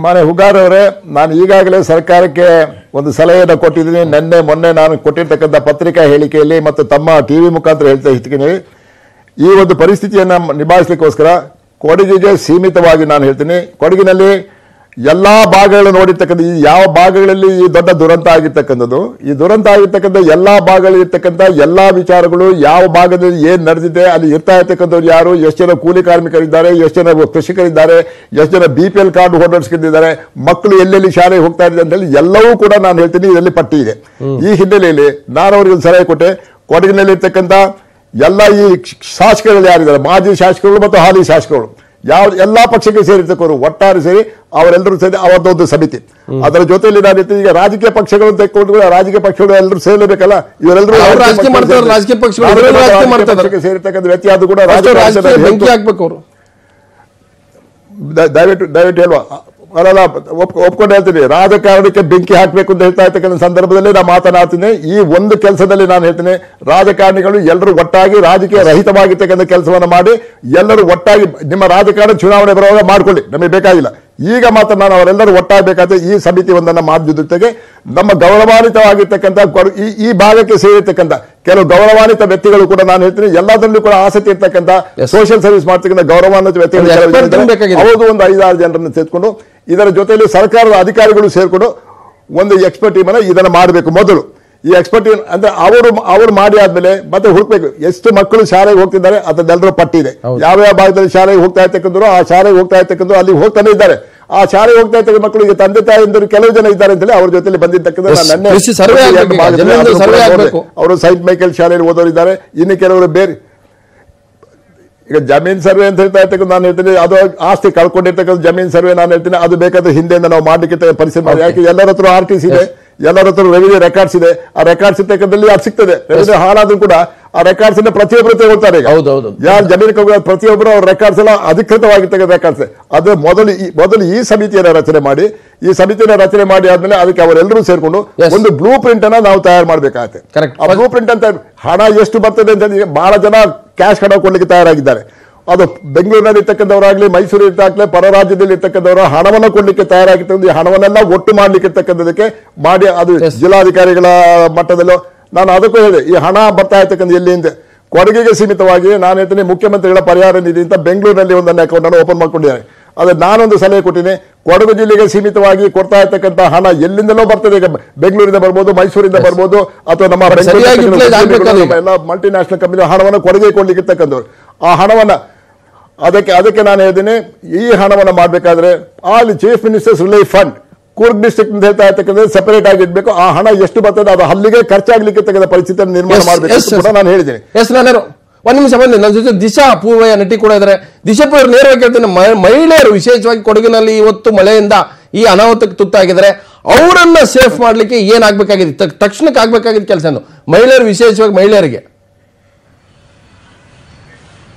ಮಾನ್ಯ ಹುಗಾರ್ ಅವರೇ, ನಾನು ಈಗಾಗಲೇ ಸರ್ಕಾರಕ್ಕೆ ಒಂದು ಸಲಹೆಯನ್ನು ಕೊಟ್ಟಿದ್ದೀನಿ. ಮೊನ್ನೆ ನಾನು ಕೊಟ್ಟಿರ್ತಕ್ಕಂಥ ಪತ್ರಿಕಾ ಹೇಳಿಕೆಯಲ್ಲಿ ಮತ್ತು ತಮ್ಮ ಟಿವಿ ಮುಖಾಂತರ ಹೇಳ್ತಾ ಇರ್ತೀನಿ, ಈ ಒಂದು ಪರಿಸ್ಥಿತಿಯನ್ನು ನಿಭಾಯಿಸಲಿಕ್ಕೋಸ್ಕರ ಕೊಡಗಿಗೆ ಸೀಮಿತವಾಗಿ ನಾನು ಹೇಳ್ತೀನಿ, ಕೊಡಗಿನಲ್ಲಿ ಎಲ್ಲಾ ಭಾಗಗಳು ನೋಡಿರ್ತಕ್ಕಂಥ ಈ ಯಾವ ಭಾಗಗಳಲ್ಲಿ ಈ ದೊಡ್ಡ ದುರಂತ ಆಗಿರ್ತಕ್ಕಂಥದ್ದು, ಈ ದುರಂತ ಆಗಿರ್ತಕ್ಕಂಥ ಎಲ್ಲಾ ಭಾಗಗಳಿರ್ತಕ್ಕಂಥ ಎಲ್ಲಾ ವಿಚಾರಗಳು, ಯಾವ ಭಾಗದಲ್ಲಿ ಏನ್ ನಡೆದಿದೆ, ಅಲ್ಲಿ ಇರ್ತಾ ಇರ್ತಕ್ಕಂಥವ್ರು ಯಾರು, ಎಷ್ಟು ಜನ ಕೂಲಿ ಕಾರ್ಮಿಕರಿದ್ದಾರೆ, ಎಷ್ಟು ಜನ ಕೃಷಿಕರಿದ್ದಾರೆ, ಎಷ್ಟು ಜನ BPL ಕಾರ್ಡ್ ಹೋಲ್ಡರ್ಸ್ ಇದ್ದಾರೆ, ಮಕ್ಕಳು ಎಲ್ಲೆಲ್ಲಿ ಶಾಲೆಗೆ ಹೋಗ್ತಾ ಇದ್ದಾರೆ ಅಂತ ಹೇಳಿ ಎಲ್ಲವೂ ಕೂಡ ನಾನು ಹೇಳ್ತೀನಿ ಇದರಲ್ಲಿ ಪಟ್ಟಿ ಇದೆ. ಈ ಹಿನ್ನೆಲೆಯಲ್ಲಿ ನಾನು ಅವರಿಗೆ ಒಂದು ಸಲಹೆ ಕೊಟ್ಟೆ. ಕೊಡಗಿನಲ್ಲಿ ಇರ್ತಕ್ಕಂಥ ಎಲ್ಲ ಈ ಶಾಸಕರು ಯಾರಿದ್ದಾರೆ, ಮಾಜಿ ಶಾಸಕರು ಮತ್ತು ಹಾಲಿ ಶಾಸಕರು, ಎಲ್ಲಾ ಪಕ್ಷಕ್ಕೆ ಸೇರಿರ್ತಕ್ಕವರು ಒಟ್ಟಾರೆ ಸೇರಿ ಅವರೆಲ್ಲರೂ ಸೇರಿ ಅವರದೊಂದು ಸಮಿತಿ. ಅದರ ಜೊತೆಯಲ್ಲಿ ನಾನು ಈಗ ರಾಜಕೀಯ ಪಕ್ಷಗಳು ತೆಗೆದುಕೊಂಡು ರಾಜಕೀಯ ಪಕ್ಷಗಳು ಎಲ್ಲರೂ ಸೇರಲೇಬೇಕಲ್ಲ. ಇವರೆಲ್ಲರೂ ರಾಜಕೀಯ ಪಕ್ಷಕ್ಕೆ ಸೇರಿರ್ತಕ್ಕಂಥ ವ್ಯಕ್ತಿ ಅದು ಕೂಡ ಬೆಂಕಿ ಹಾಕ್ಬೇಕು ಅವರು. ದಯವಿಟ್ಟು ಹೇಳುವ ಅಲ್ಲ, ಒಪ್ಕೊಂಡು ಹೇಳ್ತೀನಿ, ರಾಜಕಾರಣಕ್ಕೆ ಬೆಂಕಿ ಹಾಕಬೇಕು ಅಂತ ಹೇಳ್ತಾ ಇರ್ತಕ್ಕಂಥ ಸಂದರ್ಭದಲ್ಲಿ ನಾನು ಮಾತನಾಡ್ತೀನಿ. ಈ ಒಂದು ಕೆಲಸದಲ್ಲಿ ನಾನು ಹೇಳ್ತೀನಿ, ರಾಜಕಾರಣಿಗಳು ಎಲ್ಲರೂ ಒಟ್ಟಾಗಿ ರಾಜಕೀಯ ರಹಿತವಾಗಿರ್ತಕ್ಕಂಥ ಕೆಲಸವನ್ನು ಮಾಡಿ ಎಲ್ಲರೂ ಒಟ್ಟಾಗಿ ನಿಮ್ಮ ರಾಜಕಾರಣ ಚುನಾವಣೆ ಬರುವಾಗ ಮಾಡ್ಕೊಳ್ಳಿ, ನಮಗೆ ಬೇಕಾಗಿಲ್ಲ. ಈಗ ಮಾತ್ರ ನಾನು ಅವರೆಲ್ಲರೂ ಒಟ್ಟಾಗಬೇಕಾದ್ರೆ ಈ ಸಮಿತಿ ಒಂದನ್ನು ಮಾಡಿದ ಜೊತೆಗೆ ನಮ್ಮ ಗೌರವಾನ್ವಿತವಾಗಿರ್ತಕ್ಕಂಥ ಈ ಭಾಗಕ್ಕೆ ಸೇರಿರ್ತಕ್ಕಂಥ ಕೆಲವು ಗೌರವಾನ್ವಿತ ವ್ಯಕ್ತಿಗಳು ಕೂಡ ನಾನು ಹೇಳ್ತೀನಿ, ಎಲ್ಲದರಲ್ಲೂ ಕೂಡ ಆಸಕ್ತಿ ಇರ್ತಕ್ಕಂಥ ಸೋಷಿಯಲ್ ಸರ್ವಿಸ್ ಮಾಡ್ತಕ್ಕಂಥ ಗೌರವಾನ್ವಿತ ವ್ಯಕ್ತಿಗಳು ಅವರು ಒಂದು 5-6 ಜನರನ್ನು ಸೇರ್ಕೊಂಡು ಇದರ ಜೊತೆಯಲ್ಲಿ ಸರ್ಕಾರದ ಅಧಿಕಾರಿಗಳು ಸೇರ್ಕೊಂಡು ಒಂದು ಎಕ್ಸ್ಪರ್ಟ್ ಟೀಮ್ ಅನ್ನು ಇದನ್ನು ಮಾಡಬೇಕು. ಮೊದಲು ಈ ಎಕ್ಸ್ಪರ್ಟ್ ಟೀಮ್ ಅಂದ್ರೆ ಅವರು ಮಾಡಿ ಆದ್ಮೇಲೆ ಮತ್ತೆ ಹುಡುಕ್ಬೇಕು ಎಷ್ಟು ಮಕ್ಕಳು ಶಾಲೆಗೆ ಹೋಗ್ತಿದ್ದಾರೆ ಅದನ್ನೆಲ್ಲರೂ ಪಟ್ಟಿದೆ. ಯಾವ್ಯಾವ ಭಾಗದಲ್ಲಿ ಶಾಲೆಗೆ ಹೋಗ್ತಾ ಇರ್ತಕ್ಕಂಥವ್ರು ಆ ಶಾಲೆಗೆ ಹೋಗ್ತಾ ಇರ್ತಕ್ಕಂಥ ಅಲ್ಲಿ ಹೋಗ್ತಾನೆ ಇದ್ದಾರೆ. ಆ ಶಾಲೆಗೆ ಹೋಗ್ತಾ ಇರ್ತಕ್ಕಂಥ ಮಕ್ಕಳಿಗೆ ತಂದೆ ತಾಯಿಯಂದರು ಕೆಲವು ಜನ ಇದ್ದಾರೆ ಅಂತ ಹೇಳಿ ಅವ್ರ ಜೊತೆಲಿ ಬಂದಿರ್ತಕ್ಕಂಥ ಅವರು ಸೈಂಟ್ ಮೈಕೇಲ್ ಶಾಲೆಯಲ್ಲಿ ಓದೋರಿದ್ದಾರೆ. ಇನ್ನು ಕೆಲವರು ಬೇರೆ ಈಗ ಜಮೀನ್ ಸರ್ವೆ ಅಂತ ಹೇಳ್ತಾ ಇರ್ತಕ್ಕಂಥ ನಾನು ಹೇಳ್ತೀನಿ, ಅದು ಆಸ್ತಿ ಕಳ್ಕೊಂಡಿರ್ತಕ್ಕಂಥ ಜಮೀನ್ ಸರ್ವೆ ನಾನು ಹೇಳ್ತೀನಿ, ಅದು ಬೇಕಾದ್ರೆ ಹಿಂದೆಯಿಂದ ನಾವು ಮಾಡ್ಲಿಕ್ಕೆ ಪರಿಸ್ಥಿತಿ ಮಾಡಿ. ಯಾಕೆ ಎಲ್ಲರ ಹತ್ರ RTC ಇದೆ, ಎಲ್ಲರ ಹತ್ರ ರೆವಿನ್ಯೂ ರೆಕಾರ್ಡ್ಸ್ ಇದೆ. ಆ ರೆಕಾರ್ಡ್ಸ್ ಇರ್ತಕ್ಕಂಥಲ್ಲಿ ಅದು ಸಿಗ್ತದೆ. ರೆವಿನ್ಯೂ ಹಾಳಾದ್ರೂ ಕೂಡ ಆ ರೆಕಾರ್ಡ್ಸ್ ಪ್ರತಿಯೊಬ್ಬರು ತಗೊಳ್ತಾರೆ. ಯಾರು ಜಮೀನಿಗೆ ಹೋಗ ಪ್ರತಿಯೊಬ್ಬರು ಅವ್ರ ರೆಕಾರ್ಡ್ಸ್ ಎಲ್ಲ ಅಧಿಕೃತವಾಗಿರ್ತಕ್ಕಂಥ ರೆಕಾರ್ಡ್ಸ್. ಅದು ಮೊದಲು ಈ ಸಮಿತಿಯನ್ನು ರಚನೆ ಮಾಡಿ, ಈ ಸಮಿತಿಯನ್ನು ರಚನೆ ಮಾಡಿ ಆದ್ಮೇಲೆ ಅದಕ್ಕೆ ಅವರೆಲ್ಲರೂ ಸೇರ್ಕೊಂಡು ಒಂದು ಬ್ಲೂ ಪ್ರಿಂಟ್ ಅನ್ನ ನಾವು ತಯಾರು ಮಾಡ್ಬೇಕಾಗತ್ತೆ. ಆ ಬ್ಲೂ ಪ್ರಿಂಟ್ ಅಂತ ಹಣ ಎಷ್ಟು ಬರ್ತದೆ ಅಂತ ಬಹಳ ಜನ ಕ್ಯಾಶ್ ಹಣ ಕೊಡ್ಲಿಕ್ಕೆ ತಯಾರಾಗಿದ್ದಾರೆ. ಅದು ಬೆಂಗಳೂರಿನಲ್ಲಿ ಇರ್ತಕ್ಕಂಥವರಾಗ್ಲಿ, ಮೈಸೂರು ಇರ್ತಾಗ್ಲಿ, ಪರ ರಾಜ್ಯದಲ್ಲಿ ಇರ್ತಕ್ಕಂಥವ್ರ ಹಣವನ್ನು ಕೊಡ್ಲಿಕ್ಕೆ ತಯಾರಾಗಿರ್ತಕ್ಕಂಥ ಈ ಹಣವನ್ನೆಲ್ಲ ಒಟ್ಟು ಮಾಡ್ಲಿಕ್ಕೆ ಇರ್ತಕ್ಕಂಥದಕ್ಕೆ ಮಾಡಿ ಅದು ಜಿಲ್ಲಾಧಿಕಾರಿಗಳ ಮಟ್ಟದಲ್ಲೂ ನಾನು ಅದಕ್ಕೂ ಹೇಳಿದೆ, ಈ ಹಣ ಬರ್ತಾ ಇರ್ತಕ್ಕಂಥ ಎಲ್ಲಿಂದ ಕೊಡಗಿಗೆ ಸೀಮಿತವಾಗಿ ನಾನು ಹೇಳ್ತೀನಿ, ಮುಖ್ಯಮಂತ್ರಿಗಳ ಪರಿಹಾರ ನಿಧಿ ಅಂತ ಬೆಂಗಳೂರಿನಲ್ಲಿ ಒಂದನ್ನು ಅಕೌಂಟ್ ಅನ್ನು ಓಪನ್ ಮಾಡ್ಕೊಂಡಿದ್ದಾರೆ. ಅದು ನಾನೊಂದು ಸಲಹೆ ಕೊಟ್ಟಿನಿ, ಕೊಡಗು ಜಿಲ್ಲೆಗೆ ಸೀಮಿತವಾಗಿ ಕೊಡ್ತಾ ಇರ್ತಕ್ಕಂಥ ಹಣ ಎಲ್ಲಿಂದಲೋ ಬರ್ತದೆ. ಈಗ ಬೆಂಗಳೂರಿಂದ ಬರ್ಬೋದು, ಮೈಸೂರಿಂದ ಬರ್ಬೋದು, ಅಥವಾ ನಮ್ಮ ಎಲ್ಲ ಮಲ್ಟಿನ್ಯಾಷನಲ್ ಕಂಪನಿ ಹಣವನ್ನು ಕೊಡಗೆ ಕೊಡ್ಲಿಕ್ಕೆ ಇರ್ತಕ್ಕಂಥವ್ರು ಆ ಹಣವನ್ನ ಅದಕ್ಕೆ ನಾನು ಹೇಳಿದ್ದೀನಿ, ಈ ಹಣವನ್ನು ಮಾಡಬೇಕಾದ್ರೆ ಅಲ್ಲಿ chief ministers relief fund Coorg district ಅಂತ ಹೇಳ್ತಾ ಇರ್ತಕ್ಕಂಥ ಸೆಪರೇಟ್ ಆಗಿ ಇಡಬೇಕು. ಆ ಹಣ ಎಷ್ಟು ಬರ್ತದೆ ಅದು ಅಲ್ಲಿಗೆ ಖರ್ಚಾಗ್ಲಿಕ್ಕೆ ತಕ್ಕಂಥ ಪರಿಸ್ಥಿತಿಯನ್ನು ನಿರ್ಮಾಣ ಮಾಡಬೇಕು ಕೂಡ ನಾನು ಹೇಳಿದ್ದೀನಿ. ಒಂದ್ ನಿಮಿಷ ಬಂದೆ, ನನ್ನ ಜೊತೆ ದಿಶಾ ಪೂರ್ವಯ ನಟಿ ಕೂಡ ಇದ್ದಾರೆ. ದಿಶಾ ಪೂರ್ವ ನೇರವಾಗಿ ಹೇಳ್ತೇನೆ, ಮಹಿಳೆಯರು ವಿಶೇಷವಾಗಿ ಕೊಡಗಿನಲ್ಲಿ ಇವತ್ತು ಮಳೆಯಿಂದ ಈ ಅನಾಹುತಕ್ಕೆ ತುತ್ತಾಗಿದ್ದಾರೆ, ಅವರನ್ನ ಸೇಫ್ ಮಾಡ್ಲಿಕ್ಕೆ ಏನಾಗಬೇಕಾಗಿದೆ, ತಕ್ಷಣಕ್ಕೆ ಆಗ್ಬೇಕಾಗಿದ್ದ ಕೆಲಸ ಮಹಿಳೆಯರು, ವಿಶೇಷವಾಗಿ ಮಹಿಳೆಯರಿಗೆ?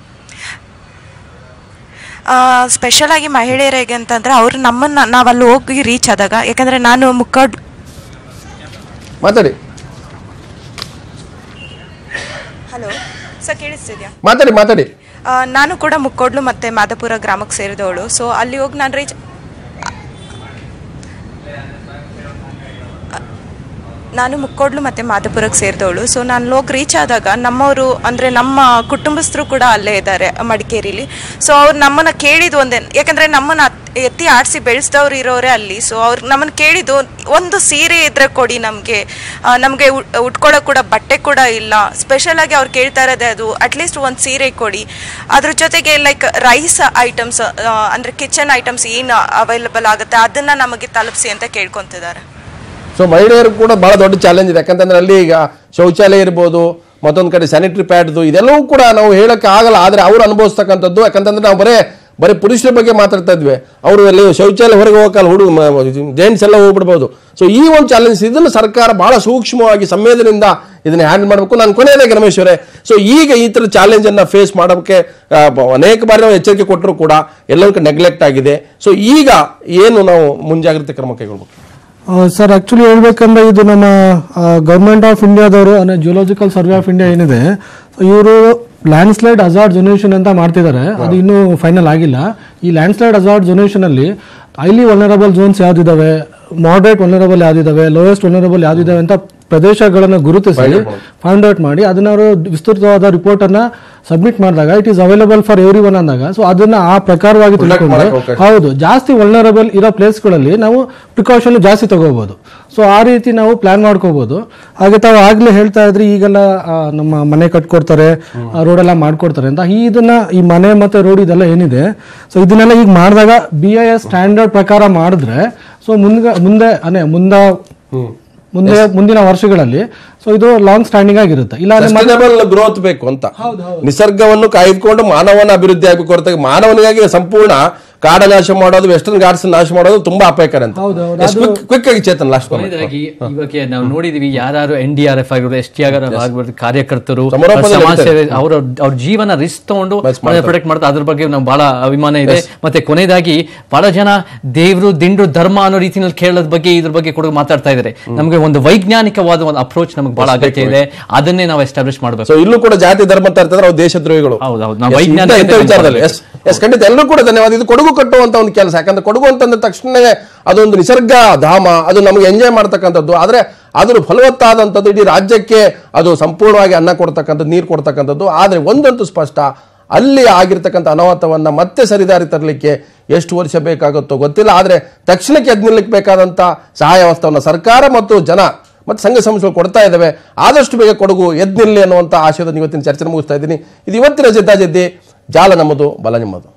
ಸ್ಪೆಷಲ್ ಆಗಿ ಮಹಿಳೆಯರಿಗೆ ಅಂತಂದ್ರೆ ಅವ್ರು ನಮ್ಮನ್ನ ನಾವಲ್ಲಿ ಹೋಗಿ ರೀಚ್ ಆದಾಗ, ಯಾಕಂದ್ರೆ ನಾನು ಮಾತಾಡಿ. ಹಲೋ ಸರ್, ಕೇಳಿಸ್ತಿದ್ಯಾ? ಮಾತಾಡಿ. ನಾನು ಕೂಡ ಮುಕ್ಕೋಡ್ಲು ಮತ್ತೆ ಮಾದಾಪುರ ಗ್ರಾಮಕ್ಕೆ ಸೇರಿದವಳು. ಸೊ ಅಲ್ಲಿ ಹೋಗಿ ನಾನು ನಾನು ಮುಕ್ಕೋಡ್ಲು ಮತ್ತು ಮಾದಾಪುರಕ್ಕೆ ಸೇರಿದವಳು. ಸೊ ನಾನು ಹೋಗಿ ರೀಚ್ ಆದಾಗ ನಮ್ಮವರು ಅಂದರೆ ನಮ್ಮ ಕುಟುಂಬಸ್ಥರು ಕೂಡ ಅಲ್ಲೇ ಇದ್ದಾರೆ ಮಡಿಕೇರಿಲಿ. ಸೊ ಅವ್ರು ನಮ್ಮನ್ನು ಕೇಳಿದ್ದು ಒಂದೇ, ಯಾಕಂದರೆ ನಮ್ಮನ್ನು ಎತ್ತಿ ಆಡಿಸಿ ಬೆಳೆಸಿದವ್ರು ಇರೋರೇ ಅಲ್ಲಿ. ಸೊ ಅವ್ರು ನಮ್ಮನ್ನು ಕೇಳಿದ್ದು ಒಂದು ಸೀರೆ ಇದ್ರೆ ಕೊಡಿ, ನಮಗೆ ಉಟ್ಕೊಳ್ಳೋಕೆ ಕೂಡ ಬಟ್ಟೆ ಕೂಡ ಇಲ್ಲ. ಸ್ಪೆಷಲಾಗಿ ಅವ್ರು ಕೇಳ್ತಾ ಇರೋದೇ ಅದು, ಅಟ್ಲೀಸ್ಟ್ ಒಂದು ಸೀರೆ ಕೊಡಿ, ಅದ್ರ ಜೊತೆಗೆ ಲೈಕ್ ರೈಸ್ ಐಟಮ್ಸ್ ಅಂದರೆ ಕಿಚನ್ ಐಟಮ್ಸ್ ಏನು ಅವೈಲಬಲ್ ಆಗುತ್ತೆ ಅದನ್ನು ನಮಗೆ ತಲುಪಿಸಿ ಅಂತ ಕೇಳ್ಕೊತಿದ್ದಾರೆ. ಸೊ ಮಹಿಳೆಯರು ಕೂಡ ಬಹಳ ದೊಡ್ಡ ಚಾಲೆಂಜ್ ಇದೆ, ಯಾಕಂತಂದ್ರೆ ಅಲ್ಲಿ ಈಗ ಶೌಚಾಲಯ ಇರ್ಬೋದು, ಮತ್ತೊಂದು ಕಡೆ ಸ್ಯಾನಿಟರಿ ಪ್ಯಾಡ್ದು, ಇದೆಲ್ಲವೂ ಕೂಡ ನಾವು ಹೇಳಕ್ಕೆ ಆಗಲ್ಲ. ಆದರೆ ಅವ್ರು ಅನುಭವಿಸ್ತಕ್ಕಂಥದ್ದು, ಯಾಕಂತಂದ್ರೆ ನಾವು ಬರೀ ಪುರುಷರ ಬಗ್ಗೆ ಮಾತಾಡ್ತಾ ಇದ್ವಿ, ಅವರು ಅಲ್ಲಿ ಶೌಚಾಲಯ ಹೊರಗೆ ಹೋಗಲ್ಲ, ಜೆಂಟ್ಸ್ ಎಲ್ಲ ಹೋಗ್ಬಿಡ್ಬೋದು. ಸೊ ಈ ಒಂದು ಚಾಲೆಂಜ್, ಇದನ್ನು ಸರ್ಕಾರ ಬಹಳ ಸೂಕ್ಷ್ಮವಾಗಿ ಸಂವೇದನೆಯಿಂದ ಇದನ್ನ ಹ್ಯಾಂಡಲ್ ಮಾಡಬೇಕು. ನಾನು ಕೊನೆಯದಾಗಿ ರಮೇಶ್ ಅವರೇ, ಸೊ ಈಗ ಈ ಥರ ಚಾಲೆಂಜ್ ಅನ್ನ ಫೇಸ್ ಮಾಡೋಕ್ಕೆ ಅನೇಕ ಬಾರಿ ನಾವು ಎಚ್ಚರಿಕೆ ಕೊಟ್ಟರು ಕೂಡ ಎಲ್ಲವೂ ನೆಗ್ಲೆಕ್ಟ್ ಆಗಿದೆ. ಸೊ ಈಗ ಏನು ನಾವು ಮುಂಜಾಗ್ರತೆ ಕ್ರಮ ಕೈಗೊಳ್ಬೇಕು? ಸರ್, ಆಕ್ಚುಲಿ ಹೇಳ್ಬೇಕಂದ್ರೆ ಇದು ನಮ್ಮ ಗೌರ್ಮೆಂಟ್ ಆಫ್ ಇಂಡಿಯಾದವರು ಅಂದರೆ ಜಿಯೋಲಾಜಿಕಲ್ ಸರ್ವೆ ಆಫ್ ಇಂಡಿಯಾ ಏನಿದೆ, ಇವರು ಲ್ಯಾಂಡ್ ಸ್ಲೈಡ್ ಹಜಾರ್ಡ್ ಜೊನೇಷನ್ ಅಂತ ಮಾಡ್ತಿದ್ದಾರೆ. ಅದು ಇನ್ನೂ ಫೈನಲ್ ಆಗಿಲ್ಲ. ಈ ಲ್ಯಾಂಡ್ ಸ್ಲೈಡ್ ಹಜಾರ್ಡ್ ಜೊನೇಷನ್ ಅಲ್ಲಿ ಹೈಲಿ ವಲ್ನರಬಲ್ ಝೋನ್ಸ್ ಯಾವ್ದಿದಾವೆ, ಮಾಡರೇಟ್ ವಲ್ನರಬಲ್ ಯಾವ್ದಿದಾವೆ, ಲೋಯೆಸ್ಟ್ ವಲ್ನರಬಲ್ ಯಾವ್ದಿದಾವೆ ಅಂತ ಪ್ರದೇಶಗಳನ್ನು ಗುರುತಿಸಿ ಫೈಂಡ್ ಔಟ್ ಮಾಡಿ ಅದನ್ನ ಅವರು ವಿಸ್ತೃತವಾದ ರಿಪೋರ್ಟ್ ಅನ್ನ ಸಬ್ಮಿಟ್ ಮಾಡಿದಾಗ it is available for every one ಅಂದಾಗ ಸೊ ಅದನ್ನ ಆ ಪ್ರಕಾರವಾಗಿ ತಿಳ್ಕೊಂಡು ಹೌದು ಜಾಸ್ತಿ ವಲ್ನರಬಲ್ ಇರೋ ಪ್ಲೇಸ್ಗಳಲ್ಲಿ ನಾವು ಪ್ರಿಕಾಷನ್ ಜಾಸ್ತಿ ತಗೋಬಹುದು. ಸೊ ಆ ರೀತಿ ನಾವು ಪ್ಲಾನ್ ಮಾಡ್ಕೋಬಹುದು. ಹಾಗೆ ತಾವು ಆಗ್ಲೇ ಹೇಳ್ತಾ ಇದ್ರಿ ಈಗೆಲ್ಲ ನಮ್ಮ ಮನೆ ಕಟ್ಕೊಡ್ತಾರೆ, ರೋಡ್ ಎಲ್ಲ ಮಾಡ್ಕೊಡ್ತಾರೆ ಅಂತ. ಇದನ್ನ ಈ ಮನೆ ಮತ್ತೆ ರೋಡ್ ಇದೆಲ್ಲ ಏನಿದೆ ಸೊ ಇದನ್ನೆಲ್ಲ ಈಗ ಮಾಡಿದಾಗ BIS ಸ್ಟ್ಯಾಂಡರ್ಡ್ ಪ್ರಕಾರ ಮಾಡಿದ್ರೆ ಸೊ ಮುಂದಿನ ವರ್ಷಗಳಲ್ಲಿ ಸೊ ಇದು ಲಾಂಗ್ ಸ್ಟ್ಯಾಂಡಿಂಗ್ ಆಗಿರುತ್ತೆ. ಇಲ್ಲ ಗ್ರೋತ್ ಬೇಕು ಅಂತ ನಿಸರ್ಗವನ್ನು ಕಾಯ್ದುಕೊಂಡು ಮಾನವನ ಅಭಿವೃದ್ಧಿ ಆಗಬೇಕು ಹೊರತಾಗಿ ಮಾನವನಿಗಾಗಿ ಸಂಪೂರ್ಣ ಕಾಡ ನಾಶ ಮಾಡೋದು, ವೆಸ್ಟರ್ನ್ ಘಾಟ್ಸ್ ನಾಶ ಮಾಡೋದು ತುಂಬಾ ಅಪಾಯಕಾರಿ ಅಂತ. ಕ್ವಿಕ್ ಆಗಿ ಚೇತನ್ ಲಾಸ್ಟ್ ಇವಾಗ ನಾವು ನೋಡಿದೀವಿ ಯಾರು NDRF ಆಗಿರೋದು, STRF ಆಗಿರೋದು, ಕಾರ್ಯಕರ್ತರು ಸಮಾಜ ಸೇವೆ ಅವ್ರ ಜೀವನ ರಿಸ್ಕ್ ತಗೊಂಡು ಪ್ರೊಟೆಕ್ಟ್ ಮಾಡ್ತಾರೆ. ಅದ್ರ ಬಗ್ಗೆ ನಾವು ಬಹಳ ಅಭಿಮಾನ ಇದೆ. ಮತ್ತೆ ಕೊನೆಯದಾಗಿ ಬಹಳ ಜನ ದೇವರು ದಿಂಡು ಧರ್ಮ ಅನ್ನೋ ರೀತಿಯಲ್ಲಿ ಕೇಳೋದ್ ಬಗ್ಗೆ ಇದ್ರ ಬಗ್ಗೆ ಕೂಡ ಮಾತಾಡ್ತಾ ಇದ್ದಾರೆ. ನಮಗೆ ಒಂದು ವೈಜ್ಞಾನಿಕವಾದ ಒಂದು ಅಪ್ರೋಚ್ ನಮಗೆ ಬಹಳ ಅಗತ್ಯ ಇದೆ. ಅದನ್ನೇ ನಾವು ಎಸ್ಟಾಬ್ಲಿಷ್ ಮಾಡಬೇಕು. ಇಲ್ಲೂ ಕೂಡ ಜಾತಿ ಧರ್ಮ ತರ್ತಾರೆ ಅವ್ರು ದೇಶದ್ರೋಹಿಗಳು. ನಾವು ವೈಜ್ಞಾನಿಕ ವಿಚಾರದಲ್ಲಿ ಖಂಡಿತ ಎಲ್ಲರೂ ಕೂಡ ಧನ್ಯವಾದ. ಇದು ಕೊಡಗು ಕಟ್ಟುವಂತ ಒಂದು ಕೆಲಸ. ಯಾಕಂದ್ರೆ ಕೊಡಗು ಅಂತಂದ ತಕ್ಷಣ ಅದೊಂದು ನಿಸರ್ಗ ಧಾಮ, ಅದು ನಮಗೆ ಎಂಜಾಯ್ ಮಾಡ್ತಕ್ಕಂಥದ್ದು. ಆದ್ರೆ ಅದ್ರ ಫಲವತ್ತಾದಂಥದ್ದು ಇಡೀ ರಾಜ್ಯಕ್ಕೆ ಅದು ಸಂಪೂರ್ಣವಾಗಿ ಅನ್ನ ಕೊಡ್ತಕ್ಕಂಥದ್ದು, ನೀರು ಕೊಡ್ತಕ್ಕಂಥದ್ದು. ಆದ್ರೆ ಒಂದಂತೂ ಸ್ಪಷ್ಟ, ಅಲ್ಲಿ ಆಗಿರ್ತಕ್ಕಂಥ ಅನಾಹುತವನ್ನ ಮತ್ತೆ ಸರಿದಾರಿ ತರಲಿಕ್ಕೆ ಎಷ್ಟು ವರ್ಷ ಬೇಕಾಗುತ್ತೋ ಗೊತ್ತಿಲ್ಲ. ಆದ್ರೆ ತಕ್ಷಣಕ್ಕೆ ಎದ್ದು ನಿಲ್ಲಕ್ಕೆ ಬೇಕಾದಂತ ಸಹಾಯ ಹಸ್ತವನ್ನು ಸರ್ಕಾರ ಮತ್ತು ಜನ ಮತ್ತು ಸಂಘ ಸಂಸ್ಥೆಗಳು ಕೊಡ್ತಾ ಇದ್ದಾವೆ. ಆದಷ್ಟು ಬೇಗ ಕೊಡಗು ಎದ್ದು ನಿಲ್ಲಿ ಅನ್ನುವಂಥ ಆಶಯದ ಇವತ್ತಿನ ಚರ್ಚೆ ಮುಗಿಸ್ತಾ ಇದ್ದೀನಿ. ಇದು ಇವತ್ತಿನ ಜಿದ್ದಾಜಿದ್ದಿ. ಜಾಲ ನಮ್ಮದು, ಬಲ ನಿಮ್ಮದು.